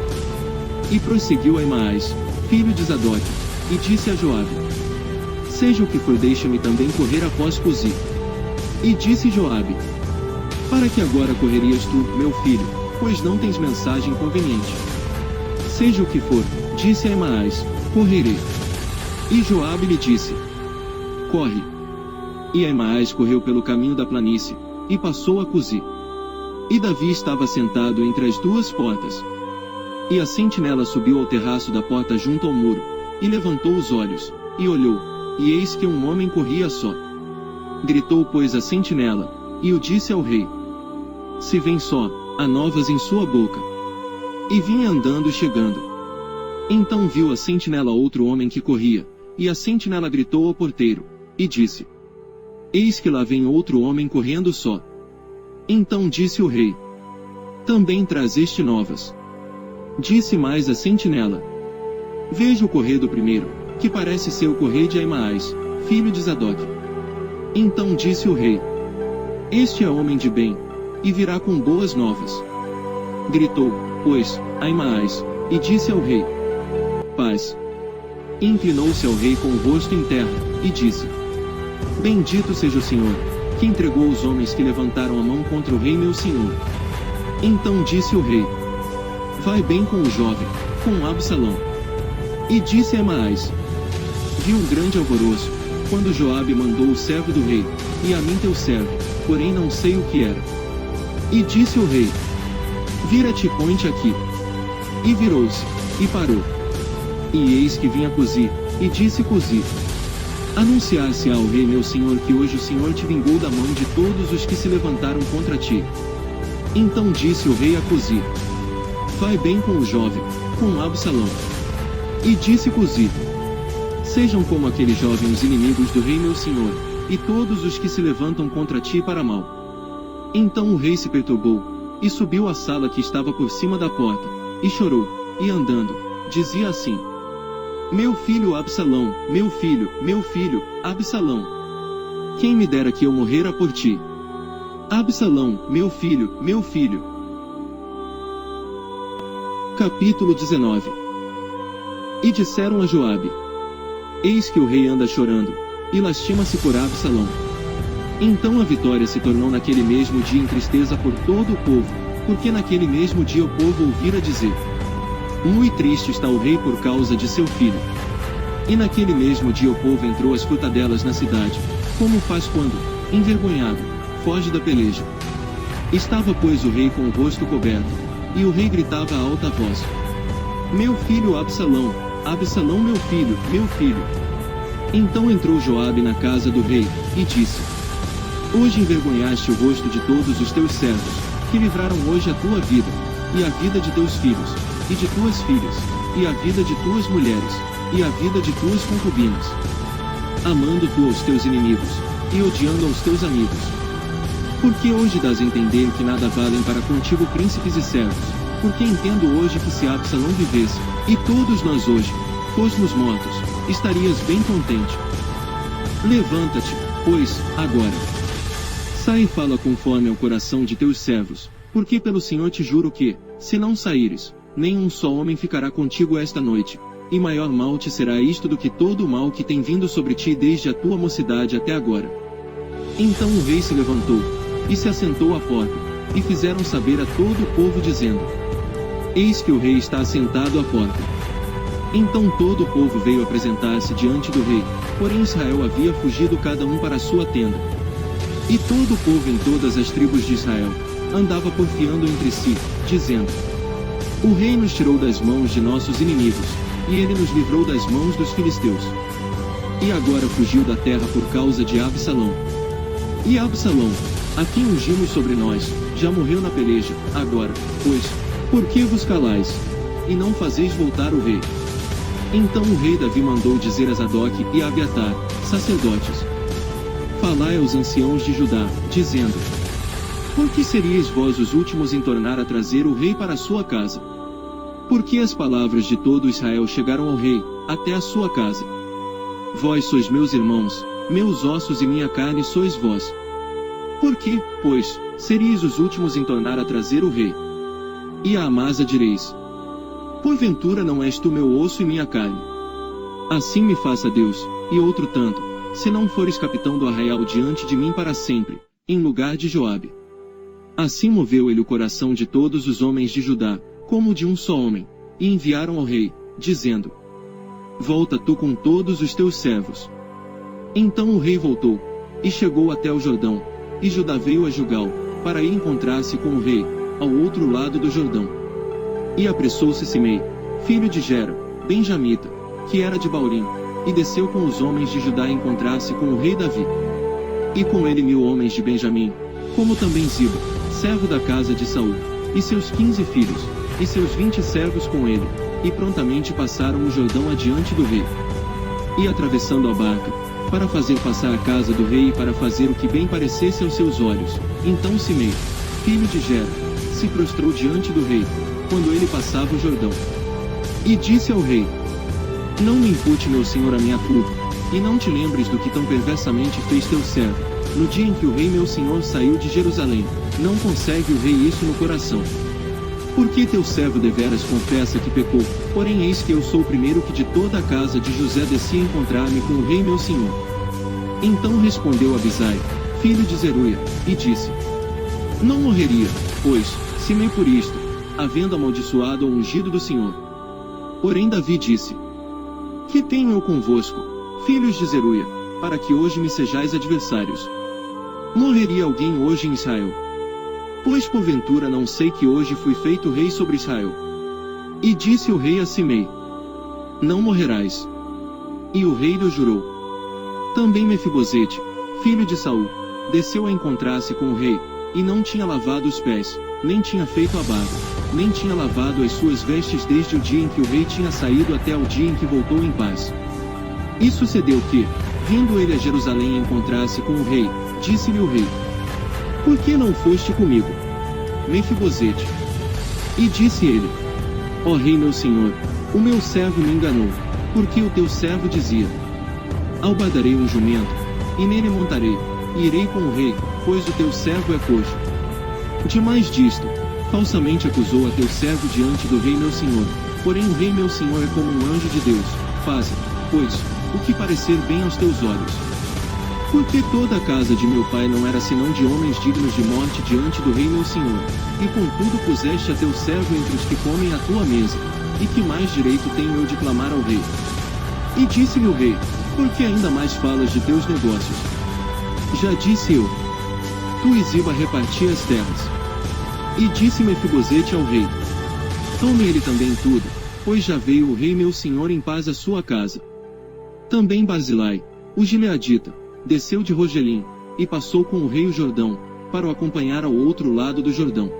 E prosseguiu Aimaas, filho de Zadoc, e disse a Joabe: Seja o que for, deixa-me também correr após Cusi. E disse Joabe: Para que agora correrias tu, meu filho, pois não tens mensagem conveniente? Seja o que for, disse Aimaas, correrei. E Joabe lhe disse: Corre. E Aimaas correu pelo caminho da planície, e passou a Cusi. E Davi estava sentado entre as 2 portas. E a sentinela subiu ao terraço da porta junto ao muro, e levantou os olhos, e olhou, e eis que um homem corria só. Gritou pois a sentinela, e o disse ao rei: Se vem só, há novas em sua boca. E vinha andando e chegando. Então viu a sentinela outro homem que corria, e a sentinela gritou ao porteiro, e disse: Eis que lá vem outro homem correndo só. Então disse o rei: Também trazeste novas. Disse mais a sentinela: Veja o correr do primeiro, que parece ser o correr de Aimaas, filho de Zadoc. Então disse o rei: Este é homem de bem, e virá com boas novas. Gritou, pois, Aimaas, e disse ao rei: Paz. Inclinou-se ao rei com o rosto em terra, e disse: Bendito seja o Senhor, que entregou os homens que levantaram a mão contra o rei meu senhor. Então disse o rei: Vai bem com o jovem, com Absalão. E disse Aimaas: Vi um grande alvoroço, quando Joabe mandou o servo do rei, e a mim teu servo, porém não sei o que era. E disse o rei: Vira-te e põe-te aqui. E virou-se, e parou. E eis que vinha Cusi, e disse Cusi: Anunciar-se ao rei meu senhor que hoje o Senhor te vingou da mão de todos os que se levantaram contra ti. Então disse o rei a Cusi: Vai bem com o jovem, com Absalão. E disse Cusi: Sejam como aquele jovem os inimigos do rei meu senhor, e todos os que se levantam contra ti para mal. Então o rei se perturbou, e subiu à sala que estava por cima da porta, e chorou, e andando, dizia assim: Meu filho Absalão, meu filho, Absalão. Quem me dera que eu morrera por ti. Absalão, meu filho, meu filho. Capítulo 19. E disseram a Joabe: Eis que o rei anda chorando, e lastima-se por Absalão. Então a vitória se tornou naquele mesmo dia em tristeza por todo o povo, porque naquele mesmo dia o povo ouvira dizer: Muito triste está o rei por causa de seu filho. E naquele mesmo dia o povo entrou às frutadelas na cidade, como faz quando, envergonhado, foge da peleja. Estava pois o rei com o rosto coberto, e o rei gritava a alta voz: Meu filho Absalão, Absalão meu filho, meu filho. Então entrou Joabe na casa do rei, e disse: Hoje envergonhaste o rosto de todos os teus servos, que livraram hoje a tua vida, e a vida de teus filhos, e de tuas filhas, e a vida de tuas mulheres, e a vida de tuas concubinas. Amando tu aos teus inimigos, e odiando aos teus amigos. Porque hoje dás a entender que nada valem para contigo príncipes e servos, porque entendo hoje que se Absalão vivesse, e todos nós hoje, fôssemos mortos, estarias bem contente. Levanta-te, pois, agora. Sai e fala conforme ao coração de teus servos, porque pelo Senhor te juro que, se não saíres, nem um só homem ficará contigo esta noite, e maior mal te será isto do que todo o mal que tem vindo sobre ti desde a tua mocidade até agora. Então o rei se levantou, e se assentou à porta, e fizeram saber a todo o povo dizendo: Eis que o rei está assentado à porta. Então todo o povo veio apresentar-se diante do rei, porém Israel havia fugido cada um para a sua tenda. E todo o povo em todas as tribos de Israel andava porfiando entre si, dizendo: O rei nos tirou das mãos de nossos inimigos, e ele nos livrou das mãos dos filisteus. E agora fugiu da terra por causa de Absalão. E Absalão, a quem ungimos sobre nós, já morreu na peleja. Agora, pois, por que vos calais, e não fazeis voltar o rei? Então o rei Davi mandou dizer a Zadok e a Abiatar, sacerdotes: Falai aos anciãos de Judá, dizendo: Por que seríeis vós os últimos em tornar a trazer o rei para a sua casa? Porque as palavras de todo Israel chegaram ao rei, até a sua casa. Vós sois meus irmãos, meus ossos e minha carne sois vós. Por que, pois, seríeis os últimos em tornar a trazer o rei? E a Amasa direis: Porventura não és tu meu osso e minha carne? Assim me faça Deus, e outro tanto, se não fores capitão do arraial diante de mim para sempre, em lugar de Joabe. Assim moveu ele o coração de todos os homens de Judá, como de um só homem, e enviaram ao rei, dizendo: Volta tu com todos os teus servos. Então o rei voltou, e chegou até o Jordão, e Judá veio a Gilgal, para ir encontrar-se com o rei, ao outro lado do Jordão. E apressou-se Simei, filho de Gera, benjamita, que era de Baurim, e desceu com os homens de Judá a encontrar-se com o rei Davi. E com ele 1000 homens de Benjamim, como também Ziba, servo da casa de Saul, e seus 15 filhos, e seus 20 servos com ele, e prontamente passaram o Jordão adiante do rei. E atravessando a barca, para fazer passar a casa do rei e para fazer o que bem parecesse aos seus olhos, então Simei, filho de Gera, se prostrou diante do rei, quando ele passava o Jordão. E disse ao rei: Não me impute meu senhor a minha culpa, e não te lembres do que tão perversamente fez teu servo, no dia em que o rei meu senhor saiu de Jerusalém, não consegue o rei isso no coração. Porque teu servo deveras confessa que pecou, porém eis que eu sou o primeiro que de toda a casa de José desci a encontrar-me com o rei meu senhor. Então respondeu Abisai, filho de Zeruia, e disse: Não morreria, pois, Simei por isto, havendo amaldiçoado o ungido do Senhor. Porém Davi disse: Que tenho eu convosco, filhos de Zeruia, para que hoje me sejais adversários? Morreria alguém hoje em Israel? Pois porventura não sei que hoje fui feito rei sobre Israel. E disse o rei a Simei: Não morrerás. E o rei lhe jurou. Também Mefibosete, filho de Saul, desceu a encontrar-se com o rei, e não tinha lavado os pés, nem tinha feito a barba, nem tinha lavado as suas vestes desde o dia em que o rei tinha saído até o dia em que voltou em paz. E sucedeu que, vindo ele a Jerusalém encontrar-se com o rei, disse-lhe o rei: Por que não foste comigo, Mefibosete? E disse ele: Ó rei meu senhor, o meu servo me enganou, porque o teu servo dizia: Albardarei um jumento, e nele montarei, e irei com o rei, pois o teu servo é coxo. Demais disto, falsamente acusou a teu servo diante do rei meu senhor, porém o rei meu senhor é como um anjo de Deus, faze, pois, o que parecer bem aos teus olhos. Porque toda a casa de meu pai não era senão de homens dignos de morte diante do rei meu senhor, e contudo puseste a teu servo entre os que comem a tua mesa, e que mais direito tenho eu de clamar ao rei? E disse-lhe o rei: Por que ainda mais falas de teus negócios? Já disse eu: Tu e Ziba reparti as terras. E disse Mefibosete ao rei: Tome ele também tudo, pois já veio o rei meu senhor em paz à sua casa. Também Barzilai, o gileadita, desceu de Rogelim, e passou com o rei o Jordão, para o acompanhar ao outro lado do Jordão.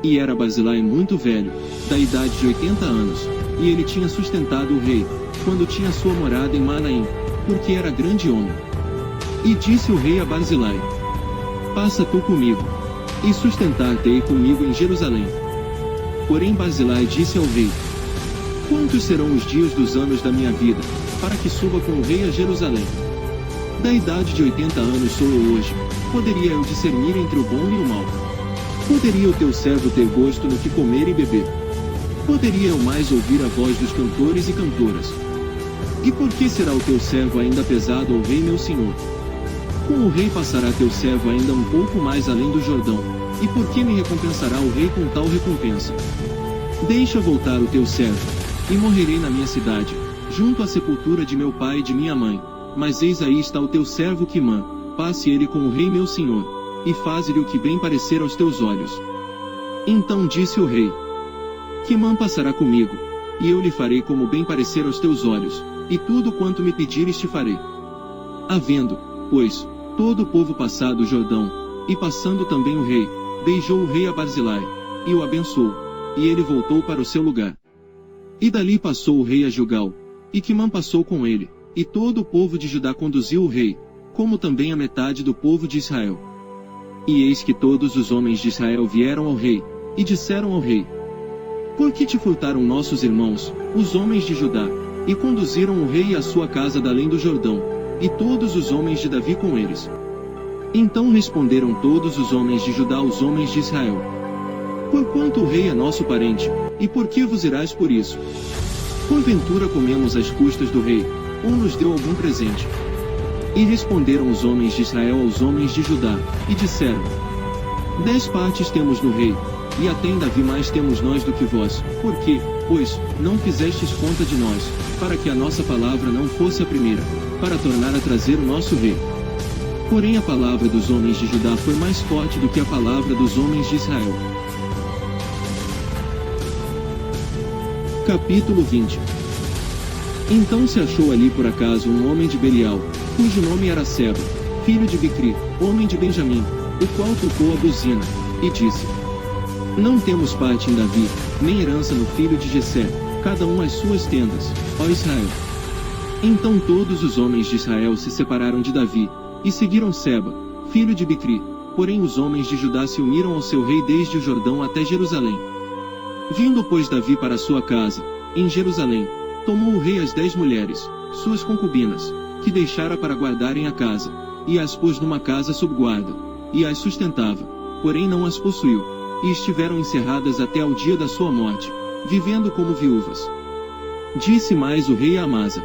E era Barzilai muito velho, da idade de 80 anos, e ele tinha sustentado o rei, quando tinha sua morada em Manaim, porque era grande homem. E disse o rei a Barzilai: passa tu comigo, e sustentar-te-ei comigo em Jerusalém. Porém Barzilai disse ao rei: quantos serão os dias dos anos da minha vida, para que suba com o rei a Jerusalém? Da idade de 80 anos sou eu hoje, poderia eu discernir entre o bom e o mal? Poderia o teu servo ter gosto no que comer e beber? Poderia eu mais ouvir a voz dos cantores e cantoras? E por que será o teu servo ainda pesado ao rei meu senhor? Com o rei passará teu servo ainda um pouco mais além do Jordão, e por que me recompensará o rei com tal recompensa? Deixa voltar o teu servo, e morrerei na minha cidade, junto à sepultura de meu pai e de minha mãe. Mas eis aí está o teu servo Quimã, passe ele com o rei meu senhor, e faze-lhe o que bem parecer aos teus olhos. Então disse o rei: Quimã passará comigo, e eu lhe farei como bem parecer aos teus olhos, e tudo quanto me pedires te farei. Havendo, pois, todo o povo passado o Jordão, e passando também o rei, beijou o rei a Barzilai, e o abençoou, e ele voltou para o seu lugar. E dali passou o rei a Gilgal, e Quimã passou com ele, e todo o povo de Judá conduziu o rei, como também a metade do povo de Israel. E eis que todos os homens de Israel vieram ao rei, e disseram ao rei: por que te furtaram nossos irmãos, os homens de Judá, e conduziram o rei à sua casa da além do Jordão, e todos os homens de Davi com eles? Então responderam todos os homens de Judá aos homens de Israel: porquanto o rei é nosso parente, e por que vos irás por isso? Porventura comemos às custas do rei, ou nos deu algum presente? E responderam os homens de Israel aos homens de Judá, e disseram: 10 partes temos no rei, e até em Davi mais temos nós do que vós, porque, pois, não fizestes conta de nós, para que a nossa palavra não fosse a primeira, para tornar a trazer o nosso rei. Porém a palavra dos homens de Judá foi mais forte do que a palavra dos homens de Israel. Capítulo 20. Então se achou ali por acaso um homem de Belial, cujo nome era Seba, filho de Bicri, homem de Benjamim, o qual tocou a buzina, e disse: não temos parte em Davi, nem herança no filho de Jessé, cada um às suas tendas, ó Israel. Então todos os homens de Israel se separaram de Davi, e seguiram Seba, filho de Bicri, porém os homens de Judá se uniram ao seu rei desde o Jordão até Jerusalém. Vindo pois Davi para sua casa, em Jerusalém, tomou o rei as 10 mulheres, suas concubinas, que deixara para guardarem a casa, e as pôs numa casa sob guarda, e as sustentava, porém não as possuiu, e estiveram encerradas até ao dia da sua morte, vivendo como viúvas. Disse mais o rei a Amasa: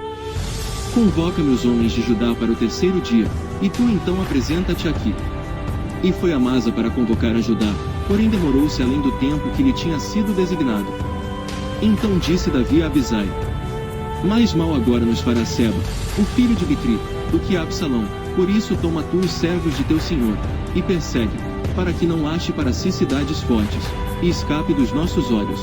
convoca-me os homens de Judá para o terceiro dia, e tu então apresenta-te aqui. E foi Amasa para convocar a Judá, porém demorou-se além do tempo que lhe tinha sido designado. Então disse Davi a Abisai: mais mal agora nos fará Seba, o filho de Bicri, do que Absalão, por isso toma tu os servos de teu senhor, e persegue, para que não ache para si cidades fortes, e escape dos nossos olhos.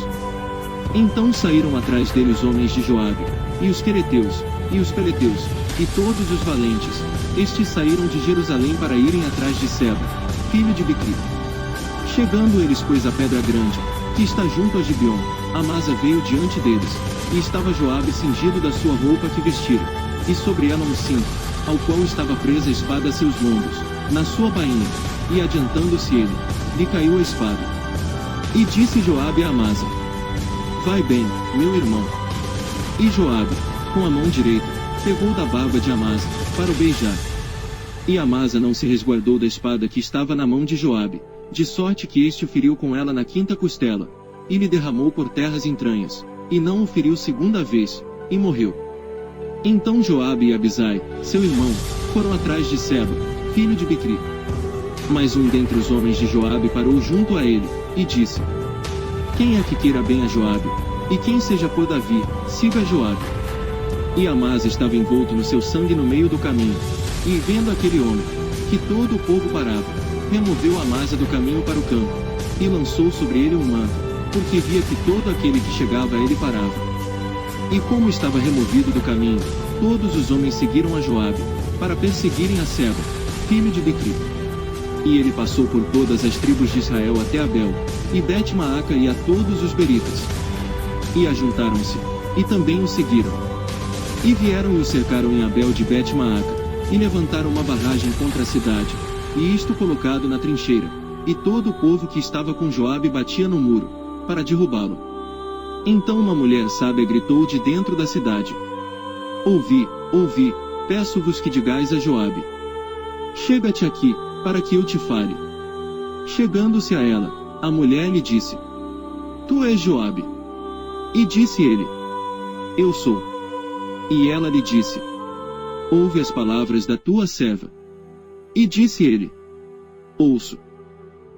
Então saíram atrás dele os homens de Joabe, e os quereteus, e os peleteus, e todos os valentes. Estes saíram de Jerusalém para irem atrás de Seba, filho de Bicri. Chegando eles pois à pedra grande, que está junto a Gibeon, Amasa veio diante deles, e estava Joabe cingido da sua roupa que vestira, e sobre ela um cinto, ao qual estava presa a espada a seus lombos, na sua bainha, e adiantando-se ele, lhe caiu a espada. E disse Joabe a Amasa: vai bem, meu irmão. E Joabe, com a mão direita, pegou da barba de Amasa, para o beijar. E Amasa não se resguardou da espada que estava na mão de Joabe, de sorte que este o feriu com ela na quinta costela, e lhe derramou por terra as entranhas, e não o feriu segunda vez, e morreu. Então Joabe e Abisai, seu irmão, foram atrás de Seba, filho de Bicri. Mas um dentre os homens de Joabe parou junto a ele, e disse: quem é que queira bem a Joabe, e quem seja por Davi, siga Joabe. E Amasa estava envolto no seu sangue no meio do caminho, e vendo aquele homem, que todo o povo parava, removeu Amasa do caminho para o campo, e lançou sobre ele um manto, porque via que todo aquele que chegava a ele parava. E como estava removido do caminho, todos os homens seguiram a Joabe, para perseguirem a Seba, filho de Bicri. E ele passou por todas as tribos de Israel até Abel, e Bet-Maaca e a todos os beritas. E ajuntaram-se, e também o seguiram. E vieram e o cercaram em Abel de Bet-Maaca, e levantaram uma barragem contra a cidade, e isto colocado na trincheira, e todo o povo que estava com Joabe batia no muro, para derrubá-lo. Então uma mulher sábia gritou de dentro da cidade: Ouvi, ouvi, peço-vos que digais a Joabe. Chega-te aqui, para que eu te fale. Chegando-se a ela, a mulher lhe disse: Tu és Joabe. E disse ele: Eu sou. E ela lhe disse: Ouve as palavras da tua serva. E disse ele: Ouço.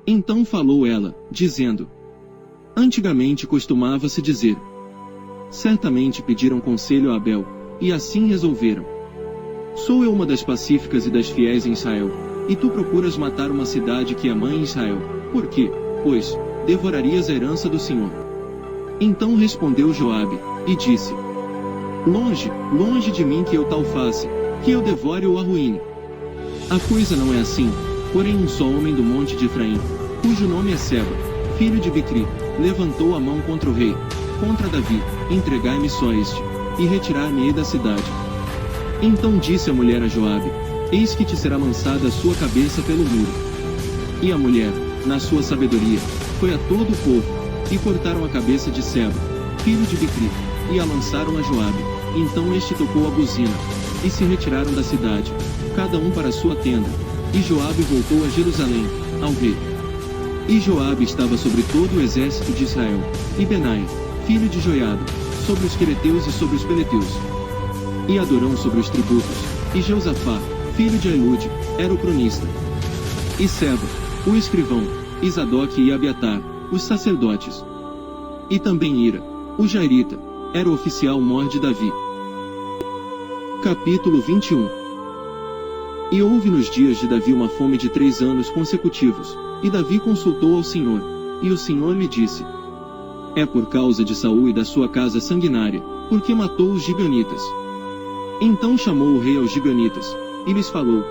Então falou ela, dizendo: Antigamente costumava-se dizer: Certamente pediram conselho a Abel, e assim resolveram. Sou eu uma das pacíficas e das fiéis em Israel, e tu procuras matar uma cidade que é mãe em Israel, por quê? Pois, devorarias a herança do Senhor. Então respondeu Joabe, e disse: Longe, longe de mim que eu tal faça, que eu devore ou arruíne. A coisa não é assim, porém um só homem do monte de Efraim, cujo nome é Seba, filho de Bicri, levantou a mão contra o rei, contra Davi, entregai-me só este, e retirar-me-ei da cidade. Então disse a mulher a Joabe: Eis que te será lançada a sua cabeça pelo muro. E a mulher, na sua sabedoria, foi a todo o povo, e cortaram a cabeça de Seba, filho de Bicri, e a lançaram a Joabe. Então este tocou a buzina, e se retiraram da cidade, cada um para a sua tenda, e Joabe voltou a Jerusalém, ao rei. E Joabe estava sobre todo o exército de Israel, e Benaia, filho de Joiada, sobre os quereteus e sobre os peleteus. E Adorão sobre os tributos, e Jeosafá, filho de Ailude, era o cronista. E Seba, o escrivão, e Zadoque e Abiatar, os sacerdotes. E também Ira, o Jairita, era o oficial mor de Davi. Capítulo 21. E houve nos dias de Davi uma fome de 3 anos consecutivos, e Davi consultou ao Senhor, e o Senhor lhe disse: É por causa de Saul e da sua casa sanguinária, porque matou os gibeonitas. Então chamou o rei aos gibeonitas, e lhes falou: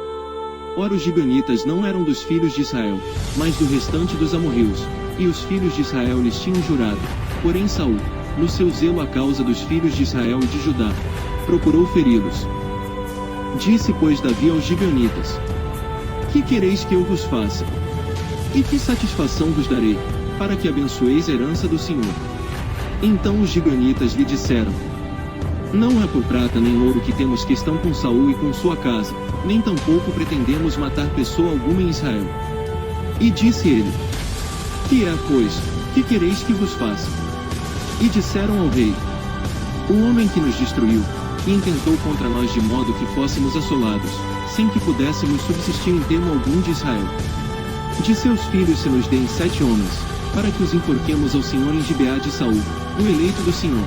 Ora os gibeonitas não eram dos filhos de Israel, mas do restante dos amorreus, e os filhos de Israel lhes tinham jurado. Porém Saul, no seu zelo à causa dos filhos de Israel e de Judá, procurou feri-los. Disse pois Davi aos gibeonitas: Que quereis que eu vos faça? E que satisfação vos darei, para que abençoeis a herança do Senhor? Então os gibeonitas lhe disseram: Não é por prata nem ouro que temos questão com Saul e com sua casa, nem tampouco pretendemos matar pessoa alguma em Israel. E disse ele: Que é, pois, que quereis que vos faça? E disseram ao rei: O homem que nos destruiu, e intentou contra nós de modo que fôssemos assolados, sem que pudéssemos subsistir em termo algum de Israel. De seus filhos se nos deem 7 homens, para que os enforquemos ao Senhor em Gibeá de Saul, o eleito do Senhor.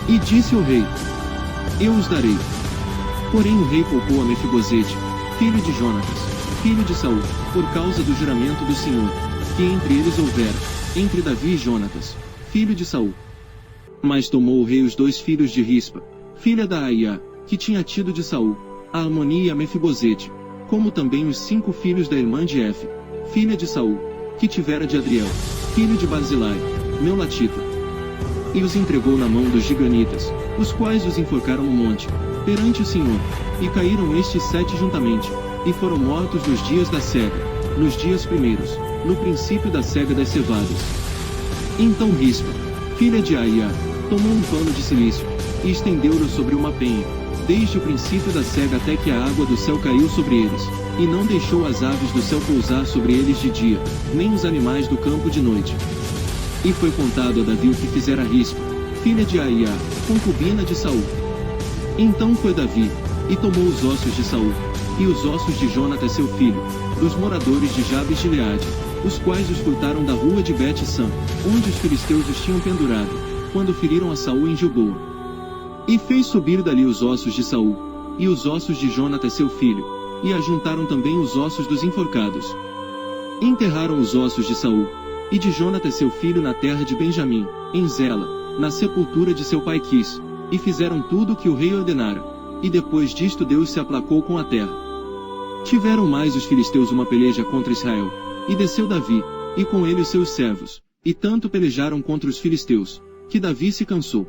E disse o rei: Eu os darei. Porém o rei poupou a Mefibosete, filho de Jonatas, filho de Saul, por causa do juramento do Senhor, que entre eles houvera, entre Davi e Jonatas, filho de Saul. Mas tomou o rei os 2 filhos de Rispa, filha da Aia, que tinha tido de Saul, a Amoni e a Mefibosete, como também os 5 filhos da irmã de Efe, filha de Saul, que tivera de Adriel, filho de Barzilai, Meolatita. E os entregou na mão dos gibeonitas, os quais os enforcaram no monte, perante o Senhor, e caíram estes 7 juntamente, e foram mortos nos dias da cega, nos dias primeiros, no princípio da cega das cevadas. Então Rispa, filha de Aia, tomou um pano de cilício, e estendeu-o sobre uma penha, desde o princípio da cega até que a água do céu caiu sobre eles, e não deixou as aves do céu pousar sobre eles de dia, nem os animais do campo de noite. E foi contado a Davi o que fizera Rispa, filha de Aia, concubina de Saul. Então foi Davi, e tomou os ossos de Saul, e os ossos de Jonatas seu filho, dos moradores de Jabes de Gileade, os quais os furtaram da rua de Bet-San, onde os filisteus os tinham pendurado, quando feriram a Saul em Gilboa. E fez subir dali os ossos de Saul, e os ossos de Jonatas seu filho, e ajuntaram também os ossos dos enforcados. Enterraram os ossos de Saul, e de Jonatas seu filho na terra de Benjamim, em Zela, na sepultura de seu pai Quis, e fizeram tudo o que o rei ordenara, e depois disto Deus se aplacou com a terra. Tiveram mais os filisteus uma peleja contra Israel, e desceu Davi, e com ele os seus servos, e tanto pelejaram contra os filisteus, que Davi se cansou.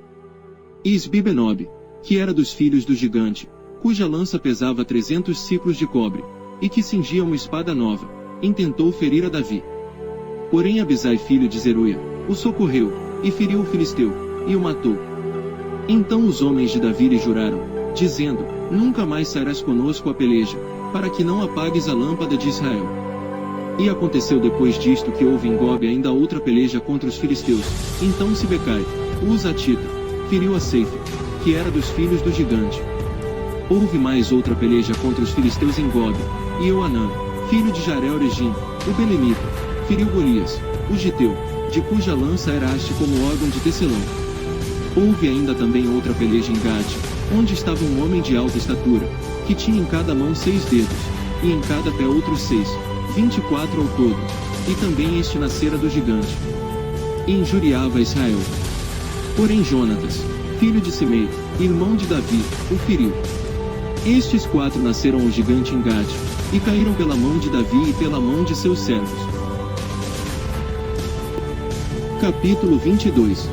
E Isbi-Benob, que era dos filhos do gigante, cuja lança pesava 300 siclos de cobre, e que cingia uma espada nova, intentou ferir a Davi. Porém Abisai filho de Zeruia, o socorreu, e feriu o filisteu, e o matou. Então os homens de Davi lhe juraram, dizendo, nunca mais sairás conosco a peleja, para que não apagues a lâmpada de Israel. E aconteceu depois disto que houve em Gobe ainda outra peleja contra os filisteus, então Sibecai, o Husatita, feriu a Seife, que era dos filhos do gigante. Houve mais outra peleja contra os filisteus em Gobe, e Euanã, filho de Jarel-Regim, o Belemita, feriu Golias, o Giteu, de cuja lança era haste como órgão de tecelão. Houve ainda também outra peleja em Gade, onde estava um homem de alta estatura, que tinha em cada mão 6 dedos, e em cada pé outros 6, 24 ao todo, e também este nascera do gigante. E injuriava Israel. Porém Jonatas, filho de Simei, irmão de Davi, o feriu. Estes 4 nasceram ao gigante em Gade, e caíram pela mão de Davi e pela mão de seus servos. Capítulo 22.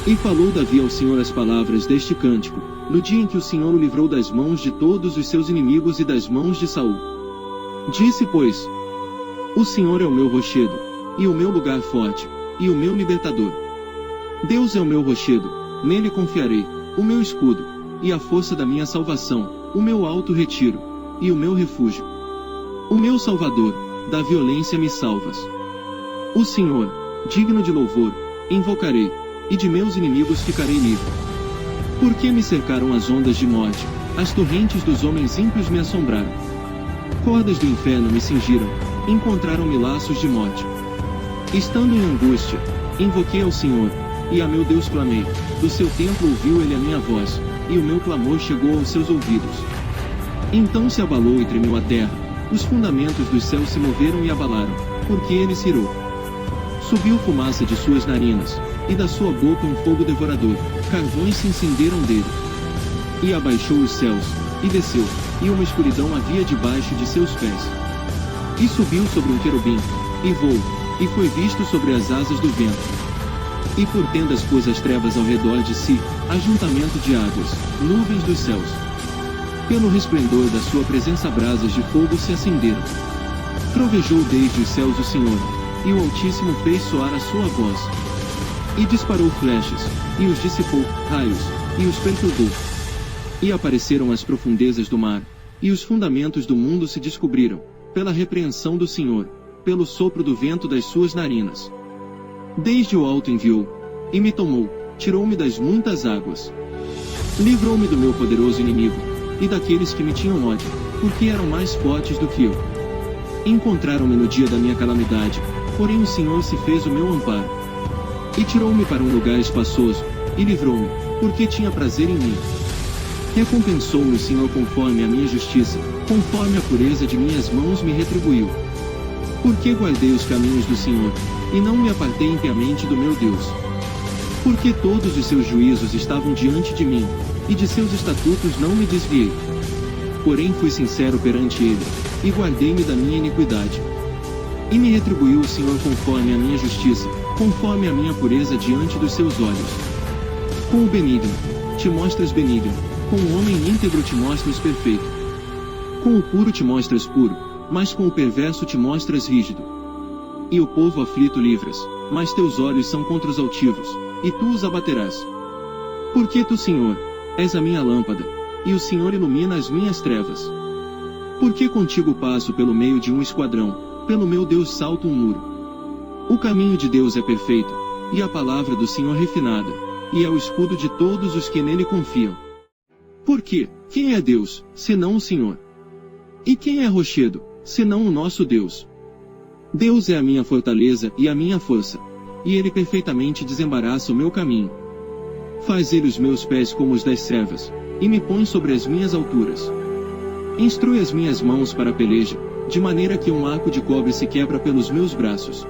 E falou Davi ao Senhor as palavras deste cântico, no dia em que o Senhor o livrou das mãos de todos os seus inimigos e das mãos de Saul. Disse, pois, o Senhor é o meu rochedo, e o meu lugar forte, e o meu libertador. Deus é o meu rochedo, nele confiarei, o meu escudo, e a força da minha salvação, o meu alto retiro, e o meu refúgio. O meu Salvador, da violência me salvas. O Senhor, digno de louvor, invocarei, e de meus inimigos ficarei livre. Porque me cercaram as ondas de morte, as torrentes dos homens ímpios me assombraram. Cordas do inferno me cingiram, encontraram-me laços de morte. Estando em angústia, invoquei ao Senhor, e a meu Deus clamei, do seu templo ouviu ele a minha voz, e o meu clamor chegou aos seus ouvidos. Então se abalou e tremeu a terra, os fundamentos dos céus se moveram e abalaram, porque ele se irou. Subiu fumaça de suas narinas, e da sua boca um fogo devorador, carvões se incenderam dele. E abaixou os céus, e desceu, e uma escuridão havia debaixo de seus pés. E subiu sobre um querubim, e voou, e foi visto sobre as asas do vento. E por tendas pôs as trevas ao redor de si, ajuntamento de águas, nuvens dos céus. Pelo resplendor da sua presença brasas de fogo se acenderam. Trovejou desde os céus o Senhor, e o Altíssimo fez soar a sua voz. E disparou flechas, e os dissipou, raios, e os perturbou. E apareceram as profundezas do mar, e os fundamentos do mundo se descobriram, pela repreensão do Senhor, pelo sopro do vento das suas narinas. Desde o alto enviou, e me tomou, tirou-me das muitas águas. Livrou-me do meu poderoso inimigo, e daqueles que me tinham ódio, porque eram mais fortes do que eu. Encontraram-me no dia da minha calamidade, porém o Senhor se fez o meu amparo. E tirou-me para um lugar espaçoso, e livrou-me, porque tinha prazer em mim. Recompensou-me o Senhor conforme a minha justiça, conforme a pureza de minhas mãos me retribuiu. Porque guardei os caminhos do Senhor, e não me apartei impiamente do meu Deus. Porque todos os seus juízos estavam diante de mim, e de seus estatutos não me desviei. Porém fui sincero perante ele, e guardei-me da minha iniquidade. E me retribuiu o Senhor conforme a minha justiça, conforme a minha pureza diante dos seus olhos. Com o benigno, te mostras benigno, com o homem íntegro te mostras perfeito. Com o puro te mostras puro, mas com o perverso te mostras rígido. E o povo aflito livras, mas teus olhos são contra os altivos, e tu os abaterás. Porque tu, Senhor, és a minha lâmpada, e o Senhor ilumina as minhas trevas. Porque contigo passo pelo meio de um esquadrão, pelo meu Deus salto um muro. O caminho de Deus é perfeito, e a palavra do Senhor refinada, e é o escudo de todos os que nele confiam. Porque, quem é Deus, senão o Senhor? E quem é rochedo, senão o nosso Deus? Deus é a minha fortaleza e a minha força, e ele perfeitamente desembaraça o meu caminho. Faz ele os meus pés como os das servas, e me põe sobre as minhas alturas. Instrui as minhas mãos para a peleja, de maneira que um arco de cobre se quebra pelos meus braços.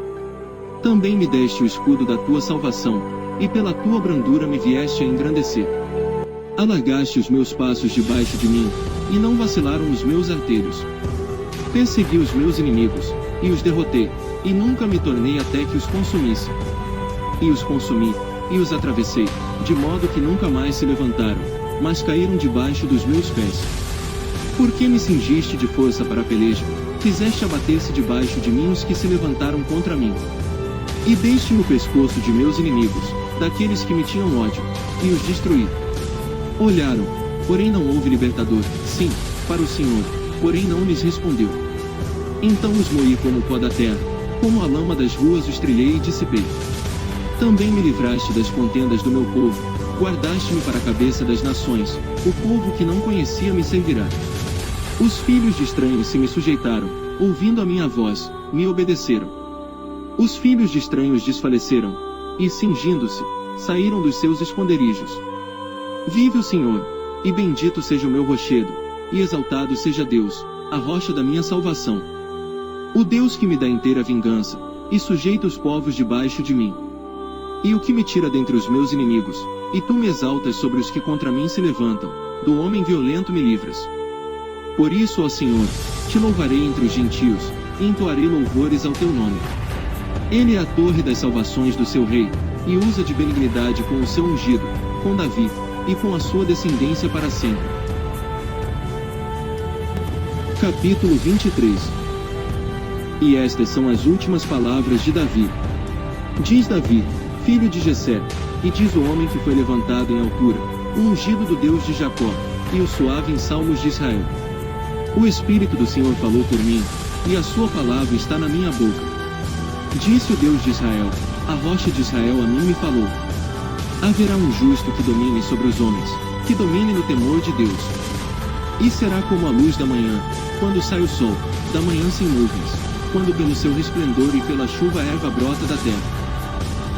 Também me deste o escudo da tua salvação, e pela tua brandura me vieste a engrandecer. Alargaste os meus passos debaixo de mim, e não vacilaram os meus artelhos. Persegui os meus inimigos, e os derrotei, e nunca me tornei até que os consumisse. E os consumi, e os atravessei, de modo que nunca mais se levantaram, mas caíram debaixo dos meus pés. Por que me cingiste de força para a peleja, fizeste abater-se debaixo de mim os que se levantaram contra mim. E deste no pescoço de meus inimigos, daqueles que me tinham ódio, e os destruí. Olharam, porém não houve libertador, sim, para o Senhor, porém não lhes respondeu. Então os moí como pó da terra, como a lama das ruas os trilhei e dissipei. Também me livraste das contendas do meu povo, guardaste-me para a cabeça das nações, o povo que não conhecia me servirá. Os filhos de estranhos se me sujeitaram, ouvindo a minha voz, me obedeceram. Os filhos de estranhos desfaleceram, e cingindo-se, saíram dos seus esconderijos. Vive o Senhor, e bendito seja o meu rochedo, e exaltado seja Deus, a rocha da minha salvação. O Deus que me dá inteira vingança, e sujeita os povos debaixo de mim. E o que me tira dentre os meus inimigos, e tu me exaltas sobre os que contra mim se levantam, do homem violento me livras. Por isso, ó Senhor, te louvarei entre os gentios, e entoarei louvores ao teu nome. Ele é a torre das salvações do seu rei, e usa de benignidade com o seu ungido, com Davi, e com a sua descendência para sempre. Capítulo 23. E estas são as últimas palavras de Davi. Diz Davi, filho de Jessé, e diz o homem que foi levantado em altura, o ungido do Deus de Jacó, e o suave em salmos de Israel. O Espírito do Senhor falou por mim, e a sua palavra está na minha boca. Disse o Deus de Israel, a rocha de Israel a mim me falou. Haverá um justo que domine sobre os homens, que domine no temor de Deus. E será como a luz da manhã, quando sai o sol, da manhã sem nuvens, quando pelo seu resplendor e pela chuva a erva brota da terra.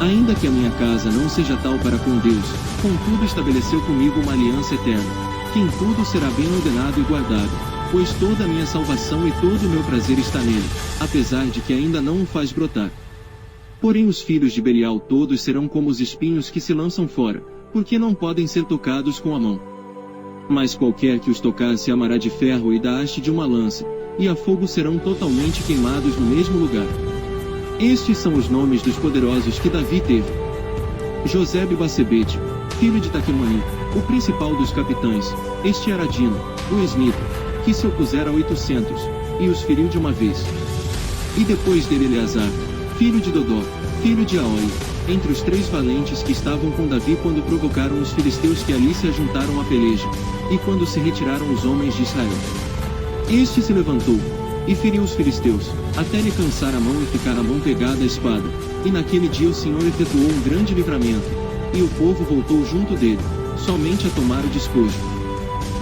Ainda que a minha casa não seja tal para com Deus, contudo estabeleceu comigo uma aliança eterna, que em tudo será bem ordenado e guardado. Pois toda a minha salvação e todo o meu prazer está nele, apesar de que ainda não o faz brotar. Porém os filhos de Belial todos serão como os espinhos que se lançam fora, porque não podem ser tocados com a mão. Mas qualquer que os tocar se amará de ferro e da haste de uma lança, e a fogo serão totalmente queimados no mesmo lugar. Estes são os nomes dos poderosos que Davi teve. Josebe-Basebete, filho de Taquemoni, o principal dos capitães, este era Dino, o esnita, que se opusera a 800, e os feriu de uma vez. E depois dele Eleazar, filho de Dodó, filho de Aoi, entre os 3 valentes que estavam com Davi quando provocaram os filisteus que ali se ajuntaram à peleja, e quando se retiraram os homens de Israel. Este se levantou, e feriu os filisteus, até lhe cansar a mão e ficar a mão pegada à espada, e naquele dia o Senhor efetuou um grande livramento, e o povo voltou junto dele, somente a tomar o despojo.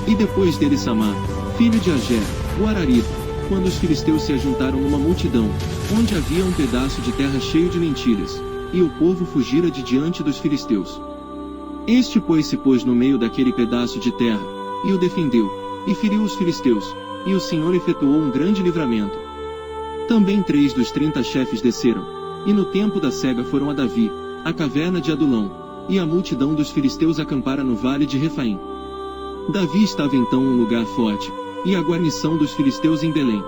E depois dele Samar, filho de Agé, o Ararita, quando os filisteus se ajuntaram numa multidão, onde havia um pedaço de terra cheio de lentilhas, e o povo fugira de diante dos filisteus. Este pois se pôs no meio daquele pedaço de terra, e o defendeu, e feriu os filisteus, e o Senhor efetuou um grande livramento. Também 3 dos 30 chefes desceram, e no tempo da cega foram a Davi, a caverna de Adulão, e a multidão dos filisteus acampara no vale de Refaim. Davi estava então um lugar forte, e a guarnição dos filisteus em Belém.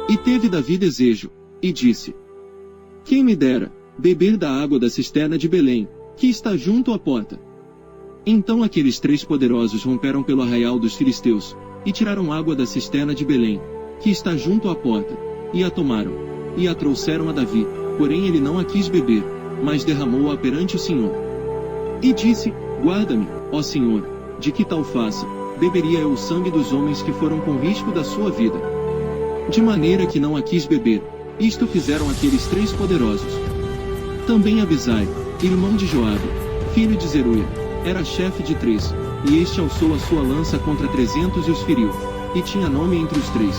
E teve Davi desejo, e disse: Quem me dera beber da água da cisterna de Belém, que está junto à porta. Então aqueles 3 poderosos romperam pelo arraial dos filisteus, e tiraram água da cisterna de Belém, que está junto à porta, e a tomaram, e a trouxeram a Davi, porém ele não a quis beber, mas derramou-a perante o Senhor. E disse: Guarda-me, ó Senhor, de que tal faça, beberia eu o sangue dos homens que foram com risco da sua vida. De maneira que não a quis beber. Isto fizeram aqueles 3 poderosos. Também Abisai, irmão de Joabe, filho de Zeruia, era chefe de 3, e este alçou a sua lança contra 300 e os feriu, e tinha nome entre os 3.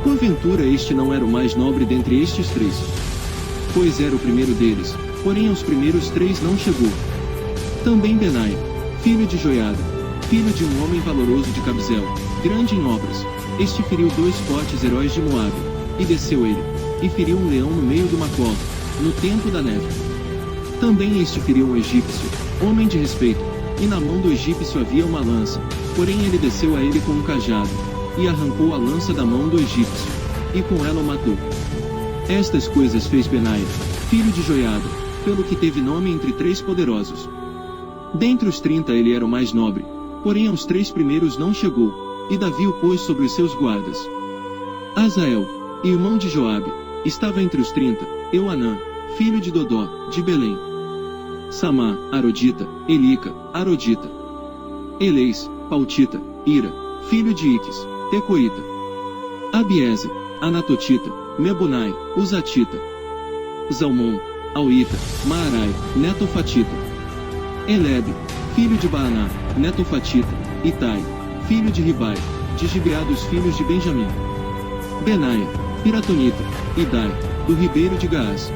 Porventura este não era o mais nobre dentre estes 3? Pois era o primeiro deles, porém aos primeiros 3 não chegou. Também Benai, filho de Joiada, filho de um homem valoroso de Cabzel, grande em obras, este feriu 2 fortes heróis de Moabe, e desceu ele, e feriu um leão no meio de uma cova, no tempo da neve. Também este feriu um egípcio, homem de respeito, e na mão do egípcio havia uma lança, porém ele desceu a ele com um cajado, e arrancou a lança da mão do egípcio, e com ela o matou. Estas coisas fez Benaia, filho de Joiada, pelo que teve nome entre 3 poderosos. Dentre os 30 ele era o mais nobre, porém aos 3 primeiros não chegou, e Davi o pôs sobre os seus guardas. Azael, irmão de Joabe, estava entre os 30, Euanã, filho de Dodó, de Belém. Samá, Arodita, Elica, Arodita. Eleis, Pautita, Ira, filho de Iques, Tecoíta. Abiezer, Anatotita, Mebunai, Uzatita. Zalmon, Auíta, Maarai, Netofatita. Elebe, filho de Baaná, Netofatita, Itai, filho de Ribai, de Gibeá dos filhos de Benjamim. Benaia, Piratonita, Idai, do ribeiro de Gaás.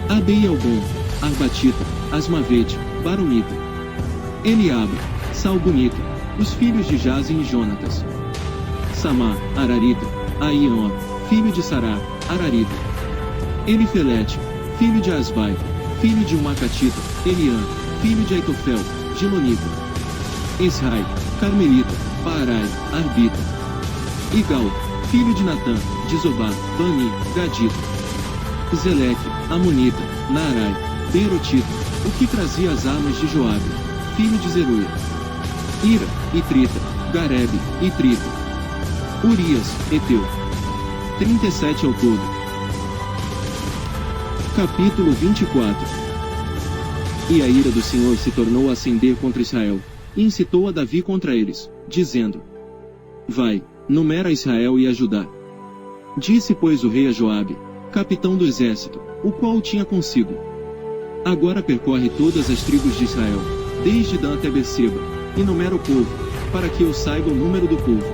Abeielbom, Arbatita, Asmavete, Barumita. Eliabe, Salbunita, os filhos de Jazem e Jonatas. Samá, Ararita, Aião, filho de Sará, Ararita. Elifelete, filho de Asbai, filho de Umacatita, Eliã, filho de Aitofel, Gilonita. Esrai, Carmelita, Paarai, Arbita. Igal, filho de Natã, de Zobá, Bani, Gadita. Zeleque, Amonita, Naarai, Beerotita, o que trazia as armas de Joabe, filho de Zeruia. Ira, Itrita, Garebe, Itrita. Urias, Eteu. 37 ao todo. Capítulo 24. E a ira do Senhor se tornou a acender contra Israel, e incitou a Davi contra eles, dizendo: Vai, numera Israel e a Judá. Disse, pois, o rei a Joabe, capitão do exército, o qual o tinha consigo: Agora percorre todas as tribos de Israel, desde Dan até Berseba, e numera o povo, para que eu saiba o número do povo.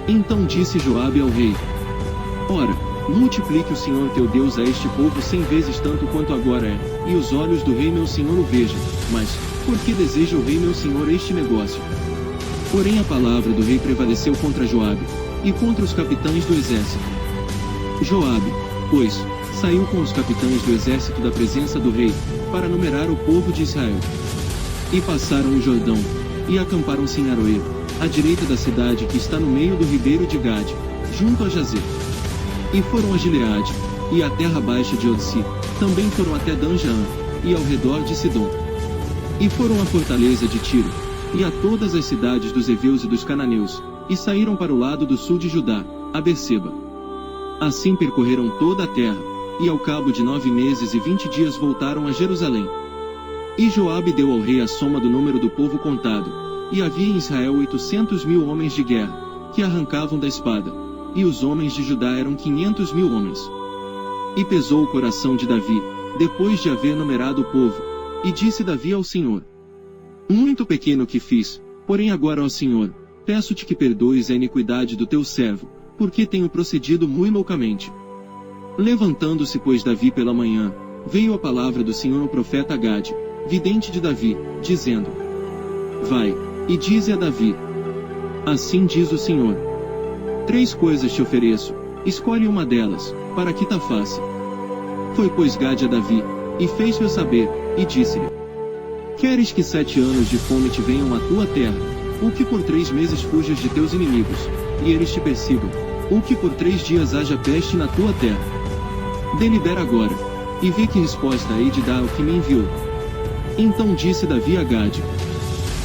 Então disse Joabe ao rei: Ora, multiplique o Senhor teu Deus a este povo 100 vezes tanto quanto agora é, e os olhos do rei meu senhor o vejam, mas, por que deseja o rei meu senhor este negócio? Porém a palavra do rei prevaleceu contra Joabe, e contra os capitães do exército. Joabe, pois, saiu com os capitães do exército da presença do rei, para numerar o povo de Israel. E passaram o Jordão, e acamparam-se em Aroer, à direita da cidade que está no meio do ribeiro de Gade, junto a Jazer. E foram a Gileade, e à terra baixa de Odsi, também foram até Dan-Jaã, e ao redor de Sidom. E foram à fortaleza de Tiro, e a todas as cidades dos heveus e dos cananeus, e saíram para o lado do sul de Judá, a Berseba. Assim percorreram toda a terra, e ao cabo de 9 meses e 20 dias voltaram a Jerusalém. E Joabe deu ao rei a soma do número do povo contado, e havia em Israel 800.000 homens de guerra, que arrancavam da espada, e os homens de Judá eram 500.000 homens. E pesou o coração de Davi, depois de haver numerado o povo, e disse Davi ao Senhor: Muito pequeno que fiz, porém agora, ó Senhor, peço-te que perdoes a iniquidade do teu servo, porque tenho procedido muito loucamente. Levantando-se, pois, Davi pela manhã, veio a palavra do Senhor ao profeta Gade, vidente de Davi, dizendo: Vai, e dize a Davi: Assim diz o Senhor: 3 coisas te ofereço, escolhe uma delas, para que ta faça. Foi, pois, Gade a Davi, e fez-lhe saber, e disse-lhe: Queres que 7 anos de fome te venham à tua terra, ou que por 3 meses fujas de teus inimigos, e eles te persigam, ou que por 3 dias haja peste na tua terra? Delibera agora, e vê que resposta hei de dar ao que me enviou. Então disse Davi a Gade: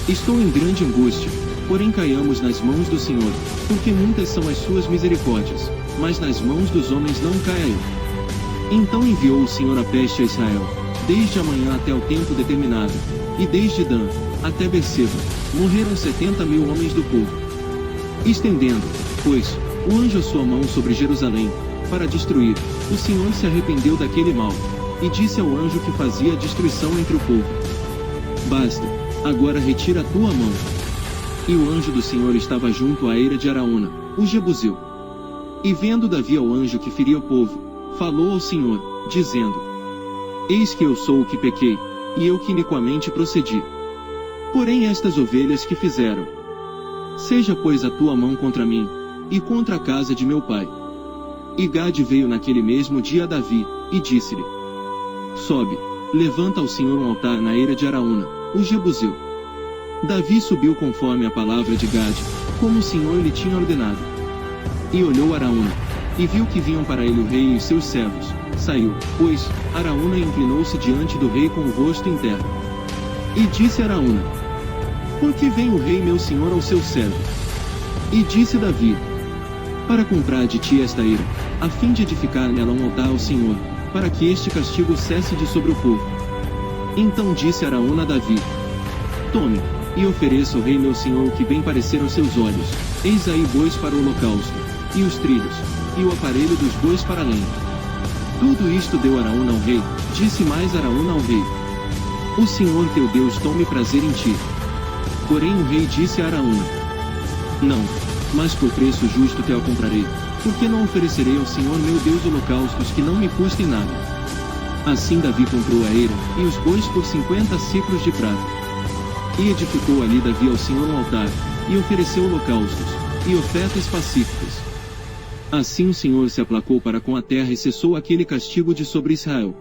Estou em grande angústia, porém caiamos nas mãos do Senhor, porque muitas são as suas misericórdias, mas nas mãos dos homens não caia eu. Então enviou o Senhor a peste a Israel, desde a manhã até o tempo determinado, e desde Dan até Berseba, morreram 70.000 homens do povo. Estendendo, pois, o anjo a sua mão sobre Jerusalém, para destruir, o Senhor se arrependeu daquele mal, e disse ao anjo que fazia a destruição entre o povo: Basta, agora retira a tua mão. E o anjo do Senhor estava junto à eira de Araúna, o Jebuseu. E vendo Davi ao anjo que feria o povo, falou ao Senhor, dizendo: Eis que eu sou o que pequei, e eu que iniquamente procedi. Porém estas ovelhas que fizeram? Seja, pois, a tua mão contra mim, e contra a casa de meu pai. E Gade veio naquele mesmo dia a Davi, e disse-lhe: sobe, levanta ao Senhor um altar na eira de Araúna, o Jebuseu. Davi subiu conforme a palavra de Gade, como o Senhor lhe tinha ordenado. E olhou Araúna, e viu que vinham para ele o rei e os seus servos. Saiu, pois, Araúna e inclinou-se diante do rei com o rosto em terra. E disse Araúna: Por que vem o rei meu senhor ao seu servo? E disse Davi: Para comprar de ti esta eira, a fim de edificar nela um altar ao Senhor, para que este castigo cesse de sobre o povo. Então disse Araúna a Davi: Tome, e ofereça ao rei meu senhor o que bem parecer aos seus olhos. Eis aí bois para o holocausto, e os trilhos, e o aparelho dos bois para a lenha. Tudo isto deu Araúna ao rei. Disse mais Araúna ao rei: O Senhor teu Deus tome prazer em ti. Porém o rei disse a Araúna: Não, mas por preço justo te a comprarei, porque não oferecerei ao Senhor meu Deus holocaustos que não me custem nada. Assim Davi comprou a eira, e os bois por 50 siclos de prata. E edificou ali Davi ao Senhor um altar, e ofereceu holocaustos, e ofertas pacíficas. Assim o Senhor se aplacou para com a terra e cessou aquele castigo de sobre Israel.